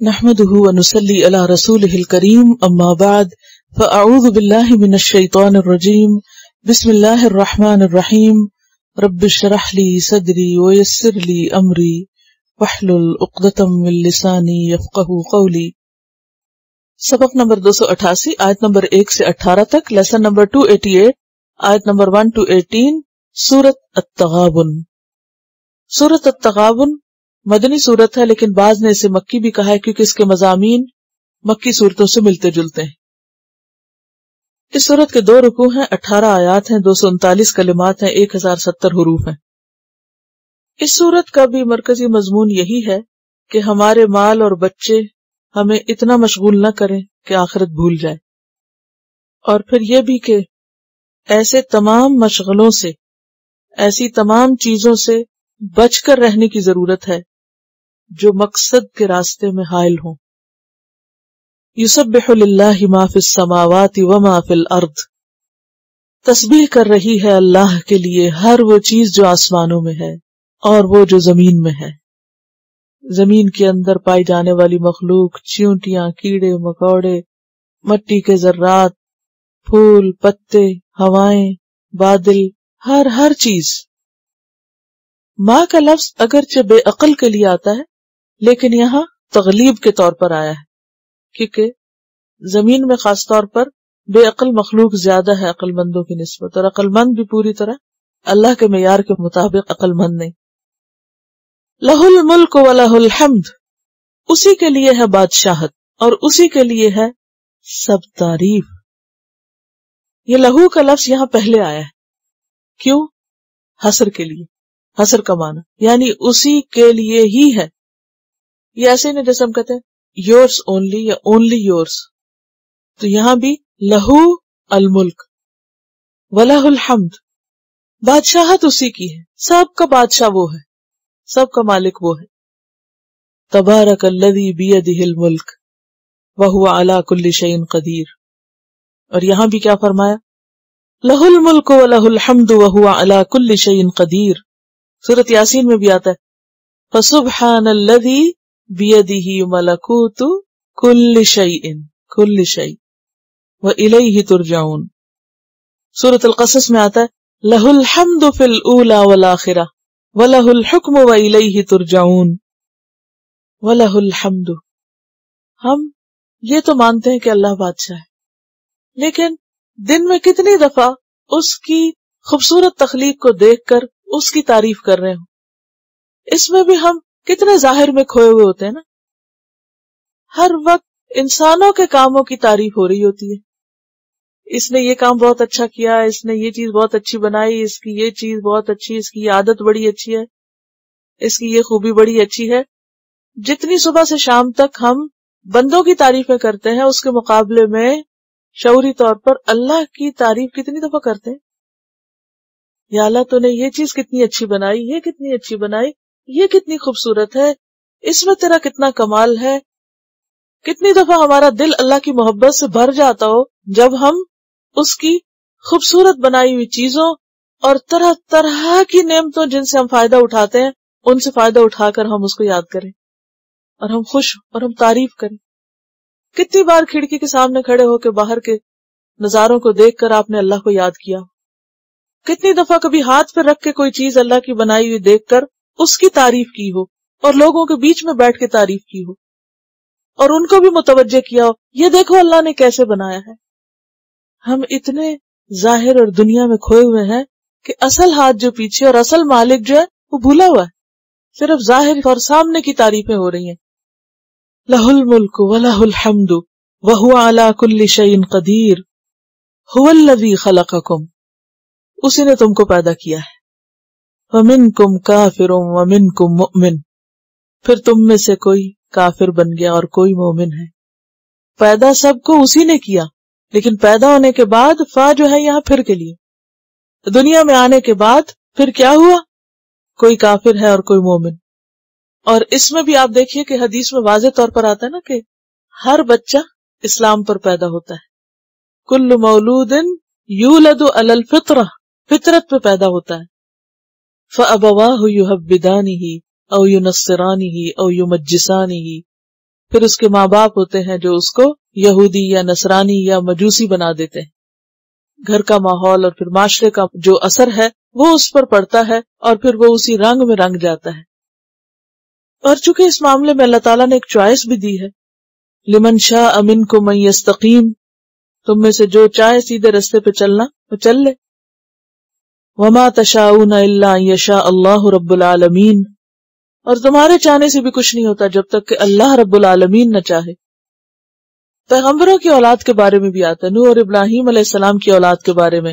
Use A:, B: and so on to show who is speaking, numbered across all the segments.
A: نحمده ونصلي على رسوله الكريم اما بعد فاعوذ بالله من الشيطان الرجيم بسم الله الرحمن الرحيم رب اشرح لي صدري ويسر لي امري واحلل عقدة من لساني يفقهوا قولي۔ سبق نمبر 288 آیت نمبر 1 سے 18 تک، لیسن نمبر 288 آیت نمبر 1 to 18، سورۃ التغابن۔ سورۃ التغابن مدنی صورت ہے، لیکن بعض نے اسے مکی بھی کہا ہے کیونکہ اس کے مضامین مکی صورتوں سے ملتے جلتے ہیں۔ اس صورت کے 2 رکوع ہیں، 18 آیات ہیں، 239 کلمات ہیں، 1070 حروف ہیں۔ اس صورت کا بھی مرکزی مضمون یہی ہے کہ ہمارے مال اور بچے ہمیں اتنا مشغول نہ کریں کہ آخرت بھول جائے، اور پھر یہ بھی کہ ایسے تمام مشغلوں سے، ایسی تمام چیزوں سے بچ کر رہنے کی ضرورت ہے جو مقصد کے راستے میں حائل ہوں۔ یسبح للہ ما فی السماوات وما فی الارض، تسبیح کر رہی ہے اللہ کے لیے ہر وہ چیز جو آسمانوں میں ہے اور وہ جو زمین میں ہے۔ زمین کے اندر پائی جانے والی مخلوق، چیونٹیاں، کیڑے مکوڑے، مٹی کے ذرات، پھول پتے، ہوائیں، بادل، ہر چیز۔ ماں کا لفظ اگرچہ بے عقل کے لیے آتا ہے، لیکن یہاں تغلیب کے طور پر آیا ہے، کیونکہ زمین میں خاص طور پر بے عقل مخلوق زیادہ ہے عقل مندوں کی نسبت، اور عقل مند بھی پوری طرح اللہ کے معیار کے مطابق عقل مند نہیں۔ لہ الملک و لہ الحمد، اسی کے لیے ہے بادشاہت اور اسی کے لیے ہے سب تعریف۔ یہ لہو کا لفظ یہاں پہلے آیا ہے، کیوں؟ حصر کے لیے، حصر کا معنی یعنی اسی کے لیے ہی ہے۔ یہ ایسے نہیں جیسے ہم کہتے ہیں یورس اونلی یا اونلی یورس، تو یہاں بھی لہو الملک ولہ الحمد، بادشاہت اسی کی ہے، سب کا بادشاہ وہ ہے، سب کا مالک وہ ہے۔ تبارک الذی بیدہ الملک وہو علی کل شیء قدیر، اور یہاں بھی کیا فرمایا؟ لہ الملک ولہ الحمد وہو علی کل شیء قدیر۔ سورۃ یاسین میں بھی آتا ہے فسبحان الذی بیدہ ملکوت کل شیء والیہ ترجعون۔ سورۃ القصص میں آتا ہے لہ الحمد فی الاولی والآخرہ ولہ الحکم والیہ ترجعون۔ ولہ الحمد، ہم یہ تو مانتے ہیں کہ اللہ بادشاہ ہے، لیکن دن میں کتنی دفعہ اس کی خوبصورت تخلیق کو دیکھ کر اس کی تعریف کر رہے ہوں؟ اس میں بھی ہم کتنے ظاہر میں کھوئے ہوئے ہوتے ہیں نا، ہر وقت انسانوں کے کاموں کی تعریف ہو رہی ہوتی ہے، اس نے یہ کام بہت اچھا کیا، اس نے یہ چیز بہت اچھی بنائی، اس کی یہ چیز بہت اچھی، اس کی یہ عادت بڑی اچھی ہے، اس کی یہ خوبی بڑی اچھی ہے۔ جتنی صبح سے شام تک ہم بندوں کی تعریفیں کرتے ہیں، اس کے مقابلے میں شعوری طور پر اللہ کی تعریف کتنی دفعہ کرتے ہیں؟ یا اللہ تو نے یہ چیز کتنی اچھی بنائی، یہ کتنی اچھی بنائی، یہ کتنی خوبصورت ہے، اس میں تیرا کتنا کمال ہے۔ کتنی دفعہ ہمارا دل اللہ کی محبت سے بھر جاتا ہو جب ہم اس کی خوبصورت بنائی ہوئی چیزوں اور طرح طرح کی نعمتوں جن سے ہم فائدہ اٹھاتے ہیں، ان سے فائدہ اٹھا کر ہم اس کو یاد کریں اور ہم خوش اور ہم تعریف کریں۔ کتنی بار کھڑکی کے سامنے کھڑے ہو کے باہر کے نظاروں کو دیکھ کر آپ نے اللہ کو یاد کیا؟ کتنی دفعہ کبھی ہاتھ پہ رکھ کے کوئی چیز اللہ کی بنائی ہوئی دیکھ کر اس کی تعریف کی ہو، اور لوگوں کے بیچ میں بیٹھ کے تعریف کی ہو اور ان کو بھی متوجہ کیا ہو، یہ دیکھو اللہ نے کیسے بنایا ہے۔ ہم اتنے ظاہر اور دنیا میں کھوئے ہوئے ہیں کہ اصل ہاتھ جو پیچھے اور اصل مالک جو ہے وہ بھولا ہوا ہے، صرف ظاہر اور سامنے کی تعریفیں ہو رہی ہیں۔ لہ الملک ولہ الحمد وہو علی کل شیء قدیر ھو الذی خلقکم، اسی نے تم کو پیدا کیا ہے۔ وَمِنْكُمْ كَافِرٌ وَمِنْكُمْ مُؤْمِنٌ، پھر تم میں سے کوئی کافر بن گیا اور کوئی مومن ہے۔ پیدا سب کو اسی نے کیا، لیکن پیدا ہونے کے بعد فا جو ہے یہاں پھر کے لیے، دنیا میں آنے کے بعد پھر کیا ہوا؟ کوئی کافر ہے اور کوئی مومن۔ اور اس میں بھی آپ دیکھیے کہ حدیث میں واضح طور پر آتا ہے نا کہ ہر بچہ اسلام پر پیدا ہوتا ہے۔ کل مولود یولد علی الفطرہ، فطرت پہ پیدا ہوتا ہے۔ فَأَبَوَاهُ يُحَوِّدَانِهِ أَوْ يُنَصِّرَانِهِ أَوْ يُمَجِّسَانِهِ، پھر اس کے ماں باپ ہوتے ہیں جو اس کو یہودی یا نصرانی یا مجوسی بنا دیتے ہیں۔ گھر کا ماحول اور پھر معاشرے کا جو اثر ہے وہ اس پر پڑتا ہے اور پھر وہ اسی رنگ میں رنگ جاتا ہے۔ اور چونکہ اس معاملے میں اللہ تعالیٰ نے ایک چوائس بھی دی ہے، لمن شاء منکم ان یستقیم، تم میں سے جو چاہے سیدھے رستے پہ چلنا وہ چل لے۔ وما تشاؤون الا ان یشاء اللہ رب العالمین، اور تمہارے چاہنے سے بھی کچھ نہیں ہوتا جب تک کہ اللہ رب العالمین نہ چاہے۔ پیغمبروں کی اولاد کے بارے میں بھی آتا ہے، نوح اور ابراہیم علیہ السلام کی اولاد کے بارے میں،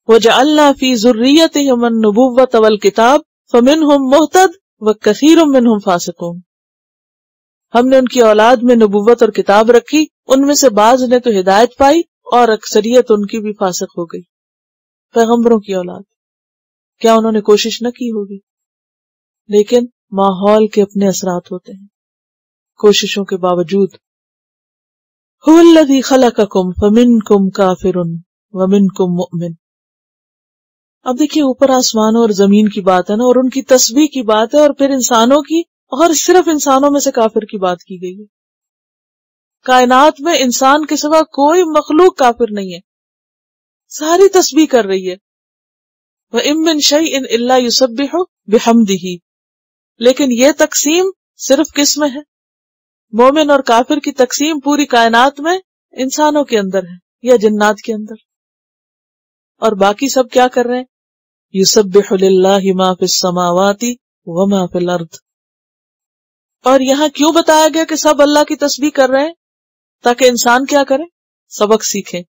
A: وجعلنا فی ذریتہم النبوۃ والکتاب فمنہم مہتد وکثیر منہم فاسقون، ہم نے ان کی اولاد میں نبوت اور کتاب رکھی، ان میں سے بعض نے تو ہدایت پائی اور اکثریت ان کی بھی فاسق ہو گئی۔ پیغمبروں کی اولاد، کیا انہوں نے کوشش نہ کی ہوگی؟ لیکن ماحول کے اپنے اثرات ہوتے ہیں، کوششوں کے باوجود۔ هو الذی خلقکم فمنکم کافر ومنکم مؤمن۔ اب دیکھیے اوپر آسمانوں اور زمین کی بات ہے نا، اور ان کی تسبیح کی بات ہے، اور پھر انسانوں کی، اور صرف انسانوں میں سے کافر کی بات کی گئی ہے۔ کائنات میں انسان کے سوا کوئی مخلوق کافر نہیں ہے، ساری تسبیح کر رہی ہے۔ وَإِن مِّن شَيْءٍ إِلَّا يُسَبِّحُ بِحَمْدِهِ، لیکن یہ تقسیم صرف کس میں ہے؟ مومن اور کافر کی تقسیم پوری کائنات میں انسانوں کے اندر ہے یا جنات کے اندر، اور باقی سب کیا کر رہے ہیں؟ يُسَبِّحُ لِلَّهِ مَا فِي السَّمَاوَاتِ وَمَا فِي الْأَرْضِ۔ اور یہاں کیوں بتایا گیا کہ سب اللہ کی تسبیح کر رہے ہیں؟ تاکہ انسان کیا کرے؟ سبق سیکھیں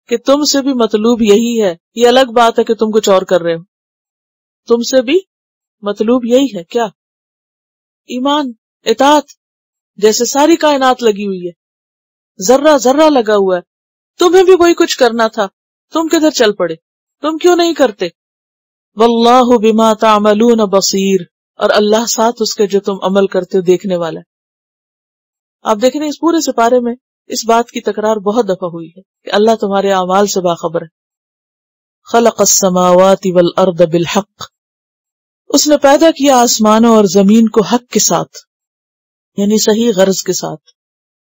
A: کہ تم سے بھی مطلوب یہی ہے۔ یہ الگ بات ہے کہ تم کچھ اور کر رہے ہو، تم سے بھی مطلوب یہی ہے۔ کیا؟ ایمان، اطاعت، جیسے ساری کائنات لگی ہوئی ہے، ذرہ ذرہ لگا ہوا ہے، تمہیں بھی وہی کچھ کرنا تھا، تم کدھر چل پڑے؟ تم کیوں نہیں کرتے؟ واللہ بما تعملون بصیر، اور اللہ ساتھ اس کے جو تم عمل کرتے ہو دیکھنے والا ہے۔ آپ دیکھ رہے ہیں اس پورے سپارے میں اس بات کی تکرار بہت دفعہ ہوئی ہے کہ اللہ تمہارے اعمال سے باخبر ہے۔ خلق السماوات والارض بالحق، اس نے پیدا کیا آسمانوں اور زمین کو حق کے ساتھ، یعنی صحیح غرض کے ساتھ،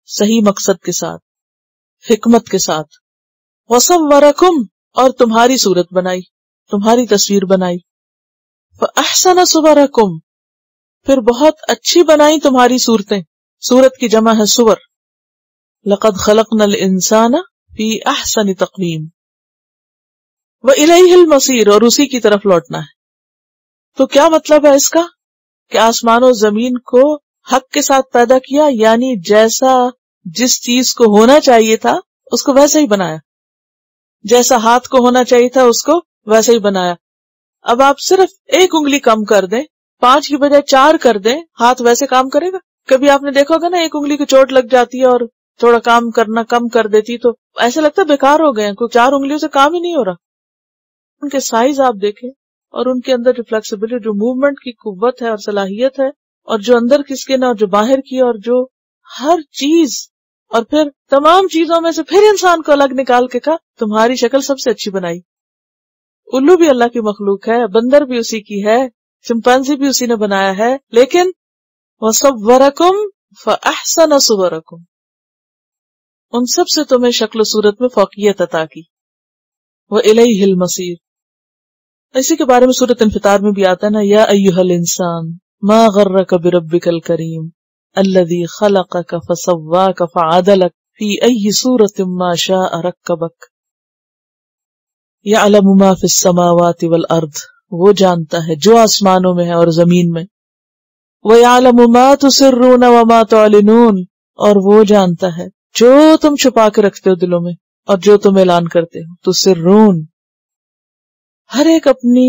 A: صحیح مقصد کے ساتھ، حکمت کے ساتھ۔ وصورکم، اور تمہاری صورت بنائی، تمہاری تصویر بنائی۔ فاحسن صورکم، پھر بہت اچھی بنائی تمہاری صورتیں، صورت کی جمع ہے صور۔ لقد خلقنا الانسان فی احسن تقویم، والیہ المصیر، اور اسی کی طرف لوٹنا ہے۔ تو کیا مطلب ہے اس کا؟ کہ آسمان و زمین کو حق کے ساتھ پیدا کیا، یعنی جیسا جس چیز کو ہونا چاہیے تھا اس کو ویسا ہی بنایا، جیسا ہاتھ کو ہونا چاہیے تھا اس کو ویسا ہی بنایا۔ اب آپ صرف ایک انگلی کم کر دیں، 5 کی بجائے 4 کر دیں، ہاتھ ویسے کام کرے گا؟ کبھی آپ نے دیکھا ہوگا نا، ایک انگلی کو چوٹ لگ جاتی ہے اور تھوڑا کام کرنا کم کر دیتی تو ایسا لگتا ہے بیکار ہو گئے ہیں، کوئی 4 انگلیوں سے کام ہی نہیں ہو رہا۔ ان کے سائز آپ دیکھیں اور ان کے اندر جو فلیکسیبلٹی، جو موومنٹ کی قوت ہے اور صلاحیت ہے، اور جو اندر کی سکن اور جو باہر کی، اور جو ہر چیز، اور پھر تمام چیزوں میں سے پھر انسان کو الگ نکال کے کہا تمہاری شکل سب سے اچھی بنائی۔ الو بھی اللہ کی مخلوق ہے، بندر بھی اسی کی ہے، چمپینزی بھی اسی نے بنایا ہے، لیکن وَصَوَّرَكُمْ فَأَحْسَنَ صُوَرَكُمْ، ان سب سے تمہیں شکل و صورت میں فوقیت عطا کی۔ وَإِلَيْهِ الْمَصِيرُ، اسی کے بارے میں سورۃ انفطار میں بھی آتا ہے نا، یا ایھا الانسان ما غرک بربک الکریم الذی خلقک فسواک فعدلک فی ای صورۃ ما شاء رکبک۔ یعلم ما فی السماوات والارض، وہ جانتا ہے جو آسمانوں میں ہے اور زمین میں۔ وَيَعْلَمُ مَا تُسِرُّونَ وَمَا تُعْلِنُونَ، اور وہ جانتا ہے جو تم چھپا کے رکھتے ہو دلوں میں اور جو تم اعلان کرتے ہو۔ تُسِرُّونَ، ہر ایک اپنی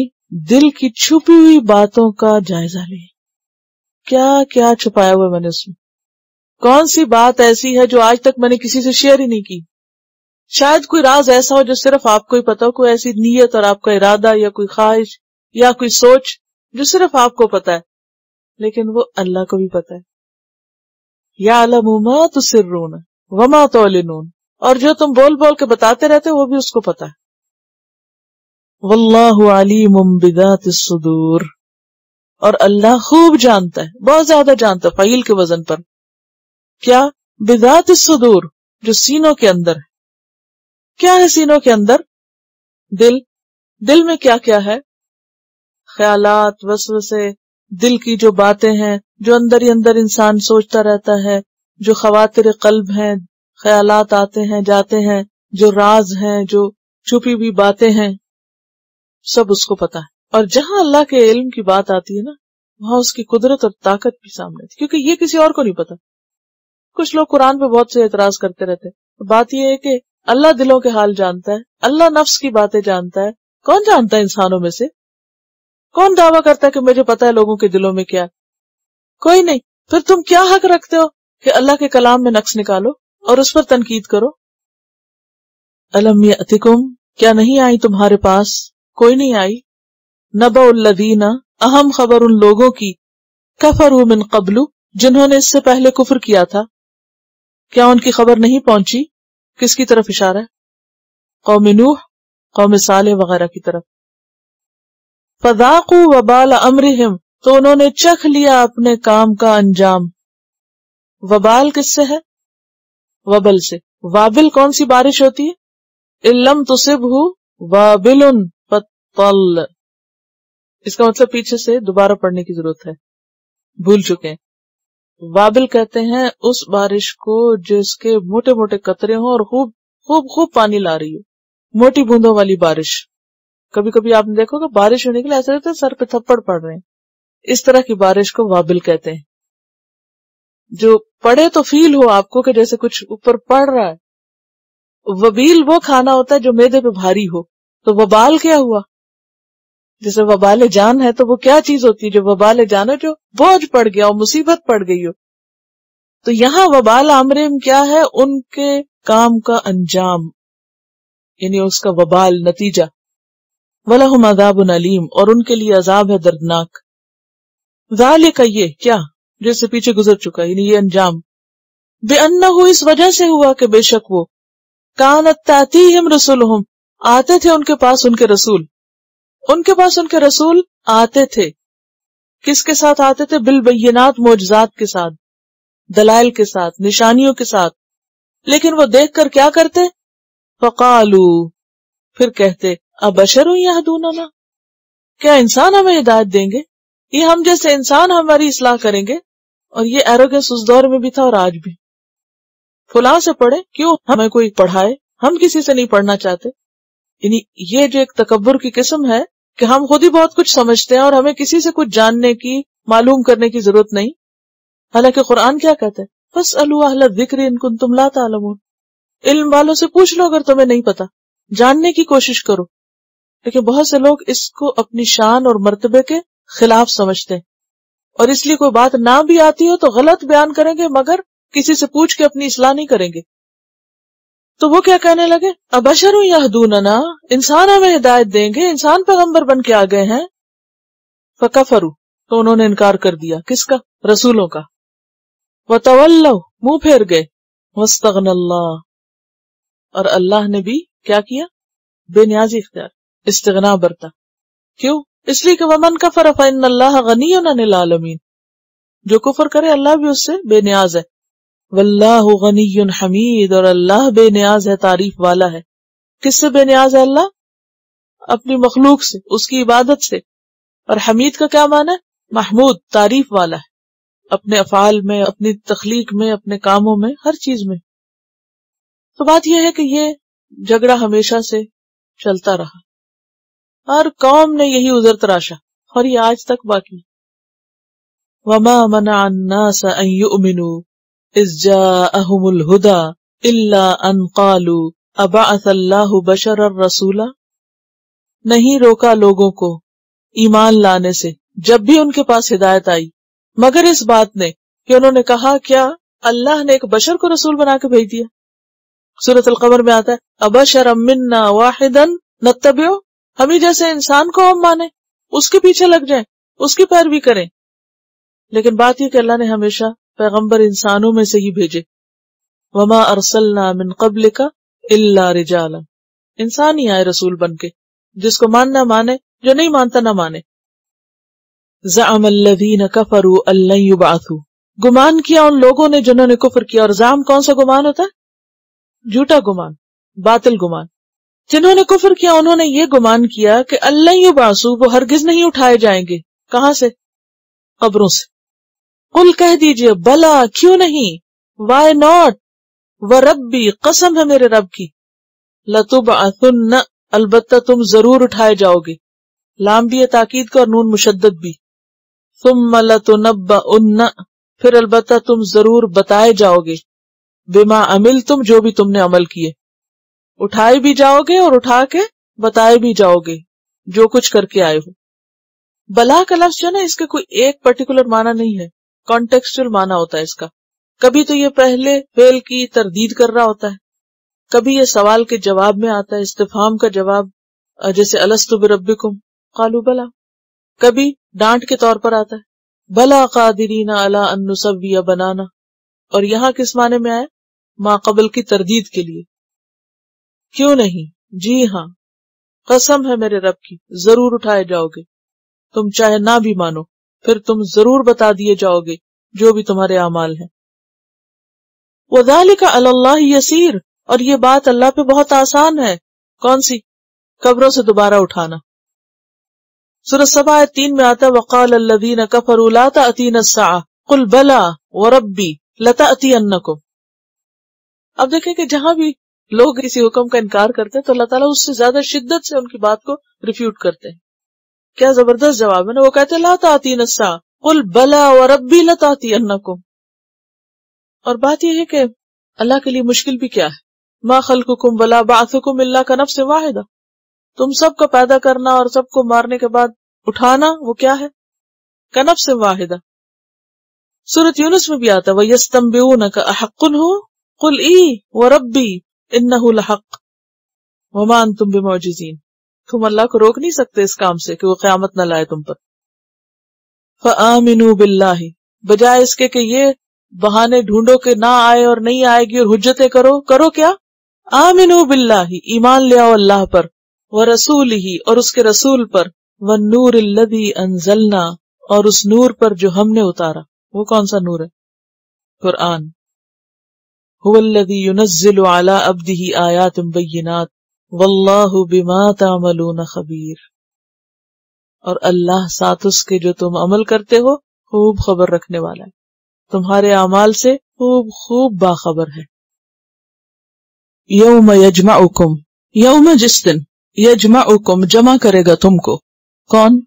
A: دل کی چھپی ہوئی باتوں کا جائزہ لے، کیا کیا چھپایا ہوا میں نے اس میں، کون سی بات ایسی ہے جو آج تک میں نے کسی سے شیئر ہی نہیں کی۔ شاید کوئی راز ایسا ہو جو صرف آپ کو ہی پتا ہو، کوئی ایسی نیت اور آپ کا ارادہ یا کوئی خواہش یا کوئی سوچ جو صرف آپ کو پتا ہے، لیکن وہ اللہ کو بھی پتا ہے۔ یعلم ما تسرون وما تعلنون، اور جو تم بول بول کے بتاتے رہتے وہ بھی اس کو پتا ہے۔ واللہ علیم بذات الصدور، اور اللہ خوب جانتا ہے، بہت زیادہ جانتا ہے، فعیل کے وزن پر۔ کیا بذات الصدور، جو سینوں کے اندر ہے. کیا ہے سینوں کے اندر؟ دل. دل میں کیا کیا ہے؟ خیالات، وسوسے، دل کی جو باتیں ہیں، جو اندر ہی اندر انسان سوچتا رہتا ہے، جو خواطر قلب ہیں، خیالات آتے ہیں جاتے ہیں، جو راز ہیں، جو چھپی ہوئی باتیں ہیں، سب اس کو پتا ہے. اور جہاں اللہ کے علم کی بات آتی ہے نا، وہاں اس کی قدرت اور طاقت بھی سامنے آتی ہے، کیونکہ یہ کسی اور کو نہیں پتا. کچھ لوگ قرآن پہ بہت سے اعتراض کرتے رہتے ہیں. بات یہ ہے کہ اللہ دلوں کے حال جانتا ہے، اللہ نفس کی باتیں جانتا ہے. کون جانتا ہے انسانوں میں سے؟ کون دعویٰ کرتا ہے کہ مجھے پتا ہے لوگوں کے دلوں میں کیا؟ کوئی نہیں. پھر تم کیا حق رکھتے ہو کہ اللہ کے کلام میں نقص نکالو اور اس پر تنقید کرو؟ الم یأتکم، کیا نہیں آئی تمہارے پاس؟ کوئی نہیں آئی. نبأ الذین، اہم خبر ان لوگوں کی، کفروا من قبل، جنہوں نے اس سے پہلے کفر کیا تھا. کیا ان کی خبر نہیں پہنچی؟ کس کی طرف اشارہ ہے؟ قوم نوح، قوم صالح وغیرہ کی طرف. فذاقوا وبال امرہم، تو انہوں نے چکھ لیا اپنے کام کا انجام. وبال کس سے ہے؟ وبل سے. وابل کون سی بارش ہوتی ہے؟ ان لم تصبہ وابل فطل. اس کا مطلب پیچھے سے دوبارہ پڑھنے کی ضرورت ہے، بھول چکے ہیں. وابل کہتے ہیں اس بارش کو جس کے موٹے موٹے قطرے ہوں اور خوب خوب خوب پانی لا رہی ہو، موٹی بوندوں والی بارش. کبھی کبھی آپ نے دیکھو کہ بارش ہونے کے لیے ایسا لگتا ہے سر پہ تھپڑ پڑ رہے ہیں. اس طرح کی بارش کو وابل کہتے ہیں. جو پڑے تو فیل ہو آپ کو کہ جیسے کچھ اوپر پڑ رہا ہے. وبیل وہ کھانا ہوتا ہے جو معدے پہ بھاری ہو. تو وبال کیا ہوا؟ جیسے وبال جان ہے تو وہ کیا چیز ہوتی ہے؟ جو وبال جان ہے، جو بوجھ پڑ گیا ہو، مصیبت پڑ گئی ہو. تو یہاں وبال امرہم کیا ہے؟ ان کے کام کا انجام، یعنی اس کا وبال، نتیجہ. وَلَهُمْ عَذَابٌ علیم، اور ان کے لیے عذاب ہے دردناک. ذالک، یہ کیا جس سے پیچھے گزر چکا، یعنی یہ انجام. بِأَنَّهُ، اس وجہ سے ہوا کہ بے شک وہ، کانت تأتیہم رسلہم، آتے تھے ان کے پاس ان کے رسول. ان کے پاس ان کے رسول آتے تھے. کس کے ساتھ آتے تھے؟ بالبینات، معجزات کے ساتھ، دلائل کے ساتھ، نشانیوں کے ساتھ. لیکن وہ دیکھ کر کیا کرتے؟ فقالو، پھر کہتے، ابشر یہدوننا، کیا انسان ہمیں ہدایت دیں گے؟ یہ ہم جیسے انسان ہماری اصلاح کریں گے؟ اور یہ ایروگنس اس دور میں بھی تھا اور آج بھی. فلاں سے پڑھے، کیوں ہمیں کوئی پڑھائے؟ ہم کسی سے نہیں پڑھنا چاہتے. یعنی یہ جو ایک تکبر کی قسم ہے کہ ہم خود ہی بہت کچھ سمجھتے ہیں اور ہمیں کسی سے کچھ جاننے کی، معلوم کرنے کی ضرورت نہیں. حالانکہ قرآن کیا کہتا ہے؟ فاسألوا اہل الذکر ان کنتم لا تعلمون، علم والوں سے پوچھ لو اگر تمہیں نہیں پتا، جاننے کی کوشش کرو. لیکن بہت سے لوگ اس کو اپنی شان اور مرتبے کے خلاف سمجھتے ہیں، اور اس لیے کوئی بات نہ بھی آتی ہو تو غلط بیان کریں گے، مگر کسی سے پوچھ کے اپنی اصلاح نہیں کریں گے. تو وہ کیا کہنے لگے؟ ابشر یہدوننا، انسان ہمیں ہدایت دیں گے، انسان پیغمبر بن کے آ گئے ہیں. فکفروا، تو انہوں نے انکار کر دیا. کس کا؟ رسولوں کا. وتولوا، منہ پھیر گئے. واستغنى اللہ، اور اللہ نے بھی کیا کیا؟ بے نیازی اختیار، استغنا برتا. کیوں؟ اس لیے کہ ومن کفر فإن اللہ غنی عن العالمین، جو کفر کرے اللہ بھی اس سے بے نیاز ہے. واللہ غنی حمید، اور اللہ بے نیاز ہے، تعریف والا ہے. کس سے بے نیاز ہے اللہ؟ اپنی مخلوق سے، اس کی عبادت سے. اور حمید کا کیا معنی ہے؟ محمود، تعریف والا ہے، اپنے افعال میں، اپنی تخلیق میں، اپنے کاموں میں، ہر چیز میں. تو بات یہ ہے کہ یہ جھگڑا ہمیشہ سے چلتا رہا، ہر قوم نے یہی عذر تراشا، اور یہ آج تک باقی. وما منع الناس ان يؤمنوا اذ جاءهم الهدى الا ان قالوا ابعث الله بشرا رسولا، نہیں روکا لوگوں کو ایمان لانے سے جب بھی ان کے پاس ہدایت آئی، مگر اس بات نے کہ انہوں نے کہا کیا اللہ نے ایک بشر کو رسول بنا کے بھیج دیا. سورۃ القمر میں آتا ہے ابشرا منا واحدا نتبعہ، ہمیں جیسے انسان کو ہم مانیں، اس کے پیچھے لگ جائیں، اس کی پیروی کریں. لیکن بات یہ کہ اللہ نے ہمیشہ پیغمبر انسانوں میں سے ہی بھیجے. وما ارسلنا من قبلک الا رجالا، انسان ہی آئے رسول بن کے، جس کو ماننا مانے، جو نہیں مانتا نہ مانے. زعم الذین کفروا ان لن یبعثوا، گمان کیا ان لوگوں نے جنہوں نے کفر کیا. اور زعم کون سا گمان ہوتا ہے؟ جھوٹا گمان، باطل گمان. جنہوں نے کفر کیا انہوں نے یہ گمان کیا کہ اللہ یبعثوا، وہ ہرگز نہیں اٹھائے جائیں گے. کہاں سے؟ قبروں سے. قل کہہ دیجئے بلا، کیوں نہیں، وائی ناٹ، وربی، قسم ہے میرے رب کی، لتبعثن، البتہ تم ضرور اٹھائے جاؤ گے. لام بھی ہے تاکید کا اور نون مشدد بھی. ثم لتنبؤن، پھر البتہ تم ضرور بتائے جاؤ گے، بما عملتم، جو بھی تم نے عمل کیے. اٹھائے بھی جاؤ گے اور اٹھا کے بتائے بھی جاؤ گے جو کچھ کر کے آئے ہو. بلا کا لفظ جو نا اس کے کوئی ایک پرٹیکولر معنی نہیں ہے، کانٹیکسچل معنی ہوتا ہے اس کا. کبھی تو یہ پہلے فعل کی تردید کر رہا ہوتا ہے، کبھی یہ سوال کے جواب میں آتا ہے، استفہام کا جواب، جیسے الست بربکم قالوا بلا. کبھی ڈانٹ کے طور پر آتا ہے، بلا قادرین علی ان نسوی بنانا. اور یہاں کس معنی میں آیا؟ ما قبل کی تردید کے لیے. کیوں نہیں، جی ہاں، قسم ہے میرے رب کی، ضرور اٹھائے جاؤ گے. تم چاہے نہ بھی مانو، پھر تم ضرور بتا دیے جاؤ گے جو بھی تمہارے اعمال ہیں. وَذَلِكَ عَلَى اللَّهِ يَسِيرٌ، اور یہ بات اللہ پہ بہت آسان ہے. کون سی؟ قبروں سے دوبارہ اٹھانا. سورۃ سبا آیت 3 میں آتا ہے وَقَالَ الَّذِينَ كَفَرُوا لَا تَأْتِينَا السَّاعَةُ قُلْ بَلَىٰ وَرَبِّي لَتَأْتِيَنَّكُمْ. اب دیکھیں کہ جہاں بھی لوگ کسی حکم کا انکار کرتے ہیں تو اللہ تعالیٰ اس سے زیادہ شدت سے ان کی بات کو ریفیوٹ کرتے ہیں. کیا زبردست جواب ہے نا. وہ کہتے ہیں لا تأتین الساعة قل بلا وربی لتأتینکم. اور بات یہ ہے کہ اللہ کے لیے مشکل بھی کیا ہے. ما خلقکم ولا بعثکم الا کنفس واحدہ. تم سب کو پیدا کرنا اور سب کو مارنے کے بعد اٹھانا وہ کیا ہے؟ کنفس واحدہ. سورۃ یونس میں بھی آتا ہے وَيَسْتَنبِئُونَكَ أَحَقٌّ هُوَ قُلْ إِي وَرَبِّي إِنَّهُ لَحَقٌّ وَمَا أَنْتُمْ بِمُعْجِزِينَ. تم اللہ کو روک نہیں سکتے اس کام سے کہ وہ قیامت نہ لائے تم پر. فَآمِنُوا بِاللَّهِ، بجائے اس کے کہ یہ بہانے ڈھونڈو کہ نہ آئے اور نہیں آئے گی اور حجتیں کرو کیا؟ آمنوا باللہ، ایمان لے آؤ اللہ پر، ورسولہ، اور اس کے رسول پر، والنور الذی انزلنا، اور اس نور پر جو ہم نے اتارا. وہ کون سا نور ہے؟ قرآن. هو الذی ينزل علی عبدہ آیات بینات واللہ بما تعملون خبیر. اور اللہ ساتھ اس کے جو تم عمل کرتے ہو خوب خبر رکھنے والا ہے، تمہارے اعمال سے خوب باخبر ہے. یوم یجمعکم، یوم جس دن، یجمعکم جمع کرے گا تم کو. کون؟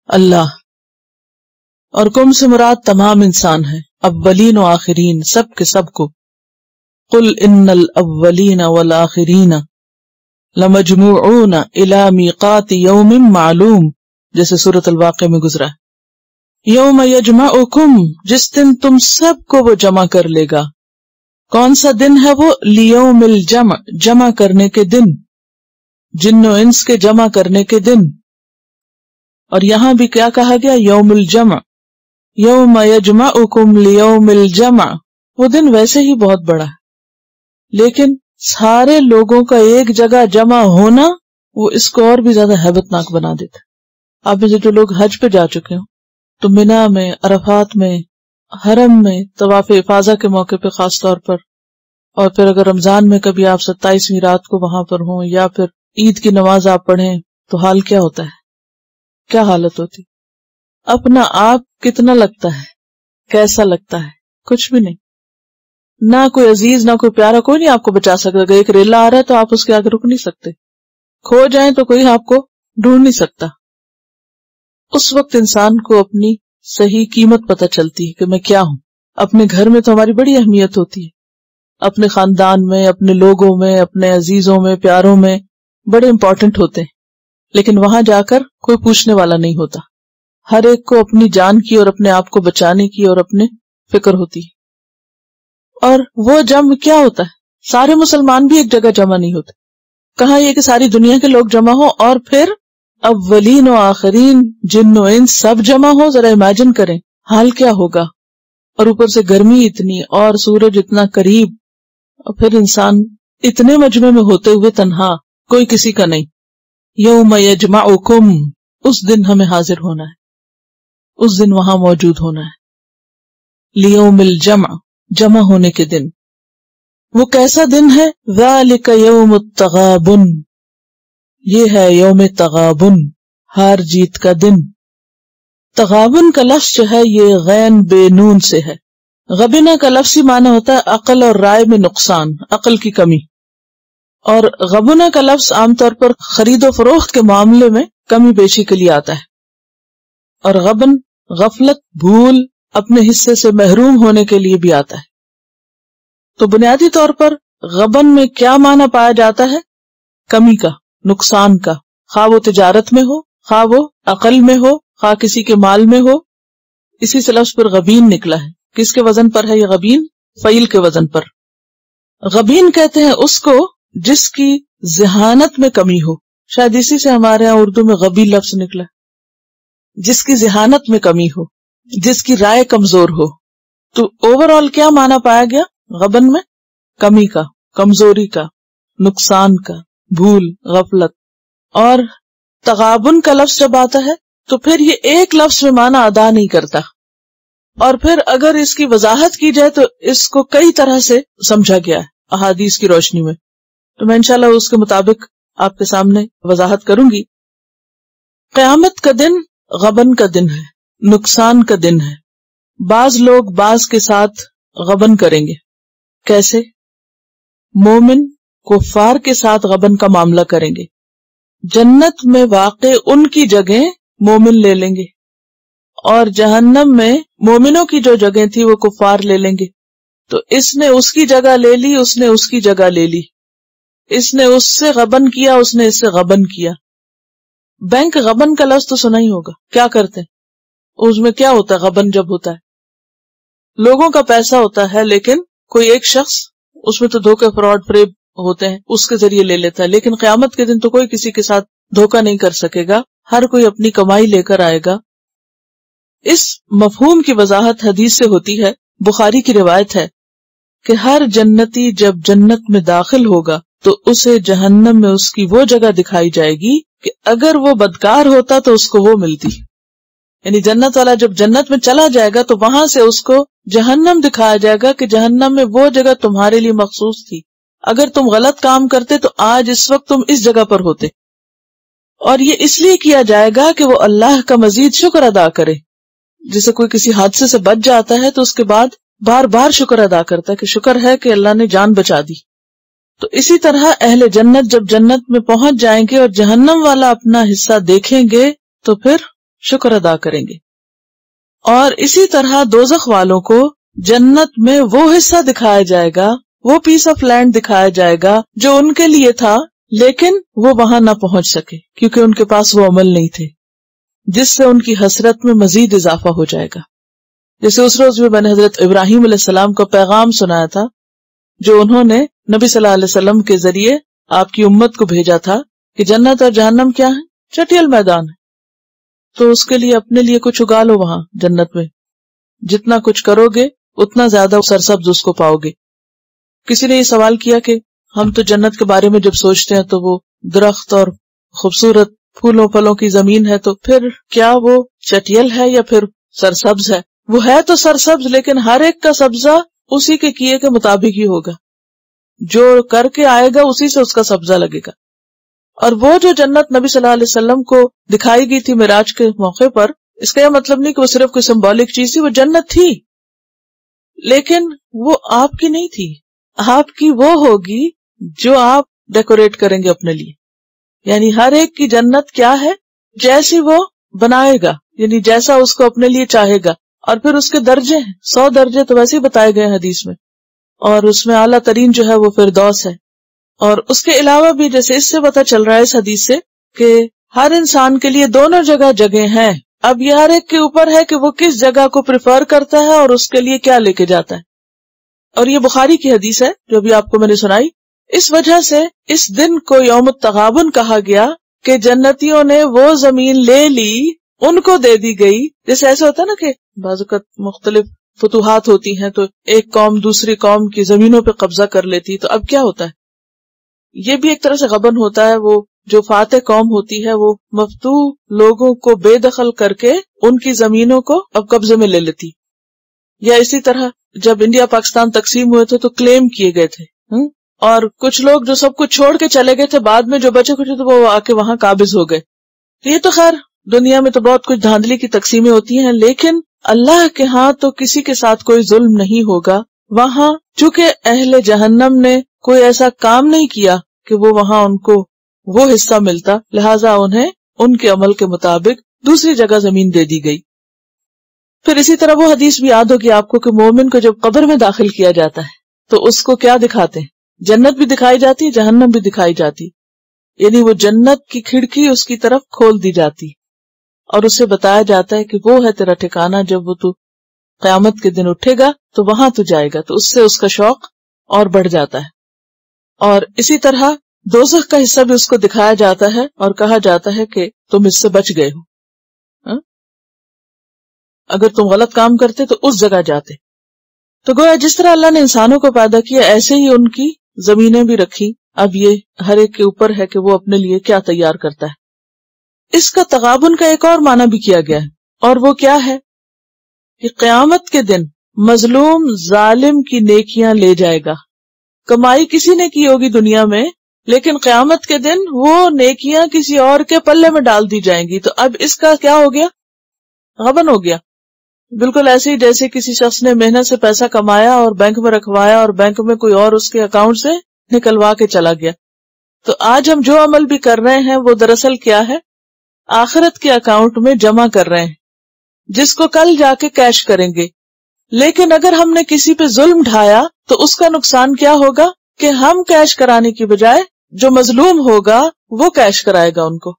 A: اللہ. اور کم سے مراد تمام انسان ہے، اولین و آخرین، سب کے سب کو. قل ان الاولین والآخرین لمجموعون الی میقات یوم معلوم، جیسے سورۃ الواقعہ میں گزرا ہے. یوم یجمعکم، جس دن تم سب کو وہ جمع کر لے گا. کون سا دن ہے وہ؟ لیوم الجمع، جمع کرنے کے دن، جن و انس کے جمع کرنے کے دن. اور یہاں بھی کیا کہا گیا؟ یوم الجمع. یوم یجمعکم لیوم الجمع. وہ دن ویسے ہی بہت بڑا ہے، لیکن سارے لوگوں کا ایک جگہ جمع ہونا وہ اس کو اور بھی زیادہ ہیبت ناک بنا دیتا. آپ میں سے جو لوگ حج پہ جا چکے ہوں تو منا میں، عرفات میں، حرم میں طواف افاضہ کے موقع پہ خاص طور پر، اور پھر اگر رمضان میں کبھی آپ 27ویں رات کو وہاں پر ہوں یا پھر عید کی نماز آپ پڑھیں تو حال کیا ہوتا ہے، کیا حالت ہوتی. اپنا آپ کتنا لگتا ہے، کیسا لگتا ہے؟ کچھ بھی نہیں. نہ کوئی عزیز نہ کوئی پیارا، کوئی نہیں آپ کو بچا سکتا. اگر ایک ریلا آ رہا ہے تو آپ اس کے آگے رک نہیں سکتے. کھو جائیں تو کوئی آپ کو ڈھونڈ نہیں سکتا. اس وقت انسان کو اپنی صحیح قیمت پتہ چلتی ہے کہ میں کیا ہوں. اپنے گھر میں تو ہماری بڑی اہمیت ہوتی ہے، اپنے خاندان میں، اپنے لوگوں میں، اپنے عزیزوں میں، پیاروں میں بڑے امپورٹنٹ ہوتے ہیں، لیکن وہاں جا کر کوئی پوچھنے والا نہیں ہوتا. ہر ایک کو اپنی جان کی اور اپنے آپ کو بچانے کی اور اپنے فکر ہوتی ہے. اور وہ جمع کیا ہوتا ہے؟ سارے مسلمان بھی ایک جگہ جمع نہیں ہوتے. کہاں یہ کہ ساری دنیا کے لوگ جمع ہو اور پھر اولین و آخرین، جن و انس سب جمع ہو. ذرا امیجن کریں حال کیا ہوگا. اور اوپر سے گرمی اتنی اور سورج اتنا قریب، اور پھر انسان اتنے مجمع میں ہوتے ہوئے تنہا، کوئی کسی کا نہیں. یوم یجمعکم، اس دن ہمیں حاضر ہونا ہے، اس دن وہاں موجود ہونا ہے. لیوم الجمع، جمع ہونے کے دن. وہ کیسا دن ہے؟ ذالک یوم التغابن، یہ ہے یوم تغابن، ہار جیت کا دن. تغابن کا لفظ جو ہے یہ غین بے نون سے ہے. غبنہ کا لفظی معنی ہوتا ہے عقل اور رائے میں نقصان، عقل کی کمی. اور غبنہ کا لفظ عام طور پر خرید و فروخت کے معاملے میں کمی بیشی کے لیے آتا ہے. اور غبن غفلت، بھول، اپنے حصے سے محروم ہونے کے لیے بھی آتا ہے. تو بنیادی طور پر غبن میں کیا معنی پایا جاتا ہے؟ کمی کا، نقصان کا، خواہ وہ تجارت میں ہو، خواہ وہ عقل میں ہو، خواہ کسی کے مال میں ہو. اسی سے لفظ پر غبین نکلا ہے. کس کے وزن پر ہے یہ غبین؟ فعیل کے وزن پر. غبین کہتے ہیں اس کو جس کی ذہانت میں کمی ہو. شاید اسی سے ہمارے یہاں اردو میں غبی لفظ نکلا. جس کی ذہانت میں کمی ہو، جس کی رائے کمزور ہو. تو اوور آل کیا معنی پایا گیا غبن میں؟ کمی کا، کمزوری کا، نقصان کا، بھول، غفلت. اور تغابن کا لفظ جب آتا ہے تو پھر یہ ایک لفظ میں معنی ادا نہیں کرتا. اور پھر اگر اس کی وضاحت کی جائے تو اس کو کئی طرح سے سمجھا گیا ہے احادیث کی روشنی میں. تو میں انشاءاللہ اس کے مطابق آپ کے سامنے وضاحت کروں گی. قیامت کا دن غبن کا دن ہے، نقصان کا دن ہے. بعض لوگ بعض کے ساتھ غبن کریں گے. کیسے؟ مومن کفار کے ساتھ غبن کا معاملہ کریں گے. جنت میں واقع ان کی جگہ مومن لے لیں گے، اور جہنم میں مومنوں کی جو جگہ تھی وہ کفار لے لیں گے. تو اس نے اس کی جگہ لے لی، اس نے اس کی جگہ لے لی، اس نے اس سے غبن کیا، اس نے اس سے غبن کیا. بینک غبن کا لفظ تو سنا ہی ہوگا. کیا کرتے ہیں اس میں؟ کیا ہوتا ہے غبن جب ہوتا ہے؟ لوگوں کا پیسہ ہوتا ہے لیکن کوئی ایک شخص اس میں تو دھوکے، فراڈ، فریب ہوتے ہیں، اس کے ذریعے لے لیتا ہے. لیکن قیامت کے دن تو کوئی کسی کے ساتھ دھوکہ نہیں کر سکے گا، ہر کوئی اپنی کمائی لے کر آئے گا. اس مفہوم کی وضاحت حدیث سے ہوتی ہے. بخاری کی روایت ہے کہ ہر جنتی جب جنت میں داخل ہوگا تو اسے جہنم میں اس کی وہ جگہ دکھائی جائے گی کہ اگر وہ بدکار ہوتا تو اس کو وہ ملتی. یعنی جنت والا جب جنت میں چلا جائے گا تو وہاں سے اس کو جہنم دکھایا جائے گا کہ جہنم میں وہ جگہ تمہارے لیے مخصوص تھی، اگر تم غلط کام کرتے تو آج اس وقت تم اس جگہ پر ہوتے. اور یہ اس لیے کیا جائے گا کہ وہ اللہ کا مزید شکر ادا کرے. جسے کوئی کسی حادثے سے بچ جاتا ہے تو اس کے بعد بار بار شکر ادا کرتا ہے کہ شکر ہے کہ اللہ نے جان بچا دی. تو اسی طرح اہل جنت جب جنت میں پہنچ جائیں گے اور جہنم والا اپنا حصہ دیکھیں گے تو پھر شکر ادا کریں گے. اور اسی طرح دوزخ والوں کو جنت میں وہ حصہ دکھایا جائے گا، وہ پیس آف لینڈ دکھایا جائے گا جو ان کے لیے تھا، لیکن وہ وہاں نہ پہنچ سکے کیونکہ ان کے پاس وہ عمل نہیں تھے، جس سے ان کی حسرت میں مزید اضافہ ہو جائے گا. جیسے اس روز میں نے حضرت ابراہیم علیہ السلام کا پیغام سنایا تھا جو انہوں نے نبی صلی اللہ علیہ وسلم کے ذریعے آپ کی امت کو بھیجا تھا کہ جنت اور جہنم کیا ہے؟ چٹیل میدان ہے. تو اس کے لیے اپنے لیے کچھ اگا لو وہاں جنت میں. جتنا کچھ کرو گے اتنا زیادہ سرسبز اس کو پاؤ گے. کسی نے یہ سوال کیا کہ ہم تو جنت کے بارے میں جب سوچتے ہیں تو وہ درخت اور خوبصورت پھولوں پھلوں کی زمین ہے، تو پھر کیا وہ چٹیل ہے یا پھر سرسبز ہے؟ وہ ہے تو سرسبز، لیکن ہر ایک کا سبزہ اسی کے کیے کے مطابق ہی ہوگا. جو کر کے آئے گا اسی سے اس کا سبزہ لگے گا. اور وہ جو جنت نبی صلی اللہ علیہ وسلم کو دکھائی گئی تھی معراج کے موقع پر، اس کا یہ مطلب نہیں کہ وہ صرف کوئی سمبولک چیز تھی، وہ جنت تھی، لیکن وہ آپ کی نہیں تھی. آپ کی وہ ہوگی جو آپ ڈیکوریٹ کریں گے اپنے لیے. یعنی ہر ایک کی جنت کیا ہے؟ جیسی وہ بنائے گا، یعنی جیسا اس کو اپنے لیے چاہے گا. اور پھر اس کے درجے ہیں، 100 درجے تو ویسے ہی بتائے گئے حدیث میں، اور اس میں اعلیٰ ترین جو ہے وہ فردوس ہے. اور اس کے علاوہ بھی جیسے اس سے پتہ چل رہا ہے اس حدیث سے کہ ہر انسان کے لیے دونوں جگہ ہیں. اب یہ ہر ایک کے اوپر ہے کہ وہ کس جگہ کو پریفر کرتا ہے اور اس کے لیے کیا لے کے جاتا ہے. اور یہ بخاری کی حدیث ہے جو ابھی آپ کو میں نے سنائی. اس وجہ سے اس دن کو یوم التغابن کہا گیا کہ جنتیوں نے وہ زمین لے لی، ان کو دے دی گئی. جیسے ایسا ہوتا ہے نا کہ بعض اوقات مختلف فتوحات ہوتی ہیں تو ایک قوم دوسری قوم کی زمینوں پہ قبضہ کر لیتی. تو اب کیا ہوتا ہے؟ یہ بھی ایک طرح سے غبن ہوتا ہے. وہ جو فاتح قوم ہوتی ہے وہ مفتوح لوگوں کو بے دخل کر کے ان کی زمینوں کو اب قبضے میں لے لیتی. یا اسی طرح جب انڈیا پاکستان تقسیم ہوئے تھے تو کلیم کیے گئے تھے، اور کچھ لوگ جو سب کچھ چھوڑ کے چلے گئے تھے، بعد میں جو بچے کچھ تو وہ آ کے وہاں قابض ہو گئے. یہ تو خیر دنیا میں تو بہت کچھ دھاندلی کی تقسیمیں ہوتی ہیں، لیکن اللہ کے ہاں تو کسی کے ساتھ کوئی ظلم نہیں ہوگا. وہاں چونکہ اہل جہنم نے کوئی ایسا کام نہیں کیا کہ وہ وہاں ان کو وہ حصہ ملتا، لہٰذا انہیں ان کے عمل کے مطابق دوسری جگہ زمین دے دی گئی. پھر اسی طرح وہ حدیث بھی یاد ہوگی آپ کو کہ مومن کو جب قبر میں داخل کیا جاتا ہے تو اس کو کیا دکھاتے ہیں؟ جنت بھی دکھائی جاتی، جہنم بھی دکھائی جاتی، یعنی وہ جنت کی کھڑکی اس کی طرف کھول دی جاتی اور اسے بتایا جاتا ہے کہ وہ ہے تیرا ٹھکانہ، جب وہ تو قیامت کے دن اٹھے گا تو وہاں تو جائے گا، تو اس سے اس کا شوق اور بڑھ جاتا ہے. اور اسی طرح دوزخ کا حصہ بھی اس کو دکھایا جاتا ہے اور کہا جاتا ہے کہ تم اس سے بچ گئے ہو، اگر تم غلط کام کرتے تو اس جگہ جاتے. تو گویا جس طرح اللہ نے انسانوں کو پیدا کیا ایسے ہی ان کی زمینیں بھی رکھی. اب یہ ہر ایک کے اوپر ہے کہ وہ اپنے لیے کیا تیار کرتا ہے. اس کا تغابن کا ایک اور معنی بھی کیا گیا ہے، اور وہ کیا ہے کہ قیامت کے دن مظلوم ظالم کی نیکیاں لے جائے گا. کمائی کسی نے کی ہوگی دنیا میں، لیکن قیامت کے دن وہ نیکیاں کسی اور کے پلے میں ڈال دی جائیں گی. تو اب اس کا کیا ہو گیا؟ غبن ہو گیا. بالکل ایسے ہی جیسے کسی شخص نے محنت سے پیسہ کمایا اور بینک میں رکھوایا اور بینک میں کوئی اور اس کے اکاؤنٹ سے نکلوا کے چلا گیا. تو آج ہم جو عمل بھی کر رہے ہیں وہ دراصل کیا ہے؟ آخرت کے اکاؤنٹ میں جمع کر رہے ہیں، جس کو کل جا کے کیش کریں گے. لیکن اگر ہم نے کسی پہ ظلم ڈھایا تو اس کا نقصان کیا ہوگا کہ ہم کیش کرانے کی بجائے جو مظلوم ہوگا وہ کیش کرائے گا، ان کو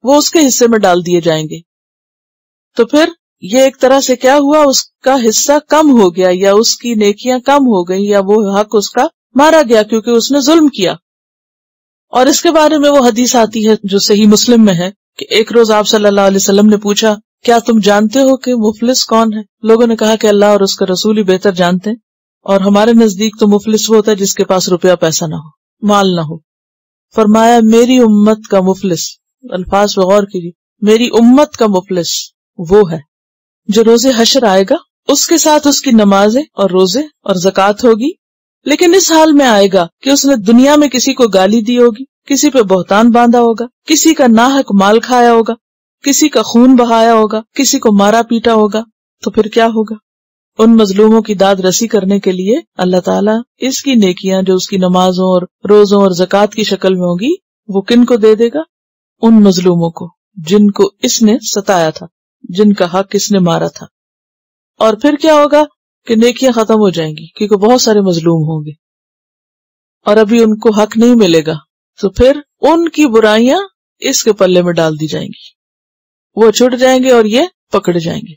A: وہ اس کے حصے میں ڈال دیے جائیں گے. تو پھر یہ ایک طرح سے کیا ہوا؟ اس کا حصہ کم ہو گیا، یا اس کی نیکیاں کم ہو گئی، یا وہ حق اس کا مارا گیا کیونکہ اس نے ظلم کیا. اور اس کے بارے میں وہ حدیث آتی ہے جو صحیح مسلم میں ہے کہ ایک روز آپ صلی اللہ علیہ وسلم نے پوچھا کیا تم جانتے ہو کہ مفلس کون ہے؟ لوگوں نے کہا کہ اللہ اور اس کا رسول ہی بہتر جانتے ہیں، اور ہمارے نزدیک تو مفلس وہ ہوتا ہے جس کے پاس روپیہ پیسہ نہ ہو، مال نہ ہو. فرمایا میری امت کا مفلس، الفاظ پہ غور کیجیے، میری امت کا مفلس وہ ہے جو روز حشر آئے گا، اس کے ساتھ اس کی نمازیں اور روزے اور زکوٰۃ ہوگی، لیکن اس حال میں آئے گا کہ اس نے دنیا میں کسی کو گالی دی ہوگی، کسی پہ بہتان باندھا ہوگا، کسی کا ناحق مال کھایا ہوگا، کسی کا خون بہایا ہوگا، کسی کو مارا پیٹا ہوگا. تو پھر کیا ہوگا؟ ان مظلوموں کی داد رسی کرنے کے لیے اللہ تعالیٰ اس کی نیکیاں جو اس کی نمازوں اور روزوں اور زکوٰۃ کی شکل میں ہوگی وہ کن کو دے دے گا؟ ان مظلوموں کو جن کو اس نے ستایا تھا، جن کا حق اس نے مارا تھا. اور پھر کیا ہوگا کہ نیکیاں ختم ہو جائیں گی کیونکہ بہت سارے مظلوم ہوں گے اور ابھی ان کو حق نہیں ملے گا. تو پھر ان کی برائیاں اس کے پلے میں ڈال دی جائیں گی، وہ چھٹ جائیں گے اور یہ پکڑ جائیں گے.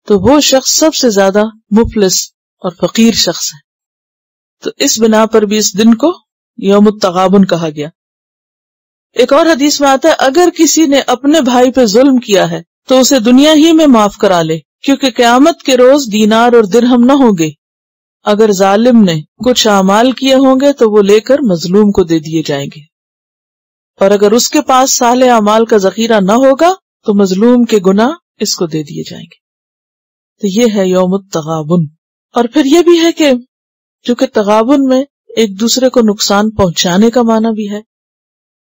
A: تو وہ شخص سب سے زیادہ مفلس اور فقیر شخص ہے. تو اس بنا پر بھی اس دن کو یوم التغابن کہا گیا. ایک اور حدیث میں آتا ہے اگر کسی نے اپنے بھائی پہ ظلم کیا ہے تو اسے دنیا ہی میں معاف کرا لے، کیونکہ قیامت کے روز دینار اور درہم نہ ہوں گے. اگر ظالم نے کچھ اعمال کیے ہوں گے تو وہ لے کر مظلوم کو دے دیے جائیں گے، اور اگر اس کے پاس صالح اعمال کا ذخیرہ نہ ہوگا تو مظلوم کے گناہ اس کو دے دیے جائیں گے. تو یہ ہے یوم التغابن. اور پھر یہ بھی ہے کہ چونکہ تغابن میں ایک دوسرے کو نقصان پہنچانے کا معنی بھی ہے،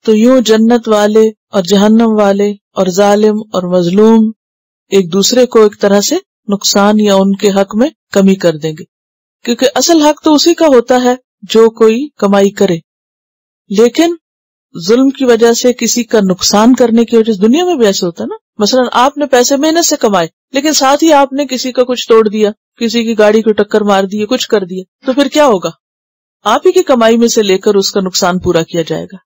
A: تو یوں جنت والے اور جہنم والے اور ظالم اور مظلوم ایک دوسرے کو ایک طرح سے نقصان یا ان کے حق میں کمی کر دیں گے، کیونکہ اصل حق تو اسی کا ہوتا ہے جو کوئی کمائی کرے. لیکن ظلم کی وجہ سے کسی کا نقصان کرنے کی وجہ سے دنیا میں بھی ایسے ہوتا ہے نا، مثلا آپ نے پیسے محنت سے کمائے لیکن ساتھ ہی آپ نے کسی کا کچھ توڑ دیا، کسی کی گاڑی کو ٹکر مار دی، کچھ کر دیا، تو پھر کیا ہوگا؟ آپ ہی کی کمائی میں سے لے کر اس کا نقصان پورا کیا جائے گا.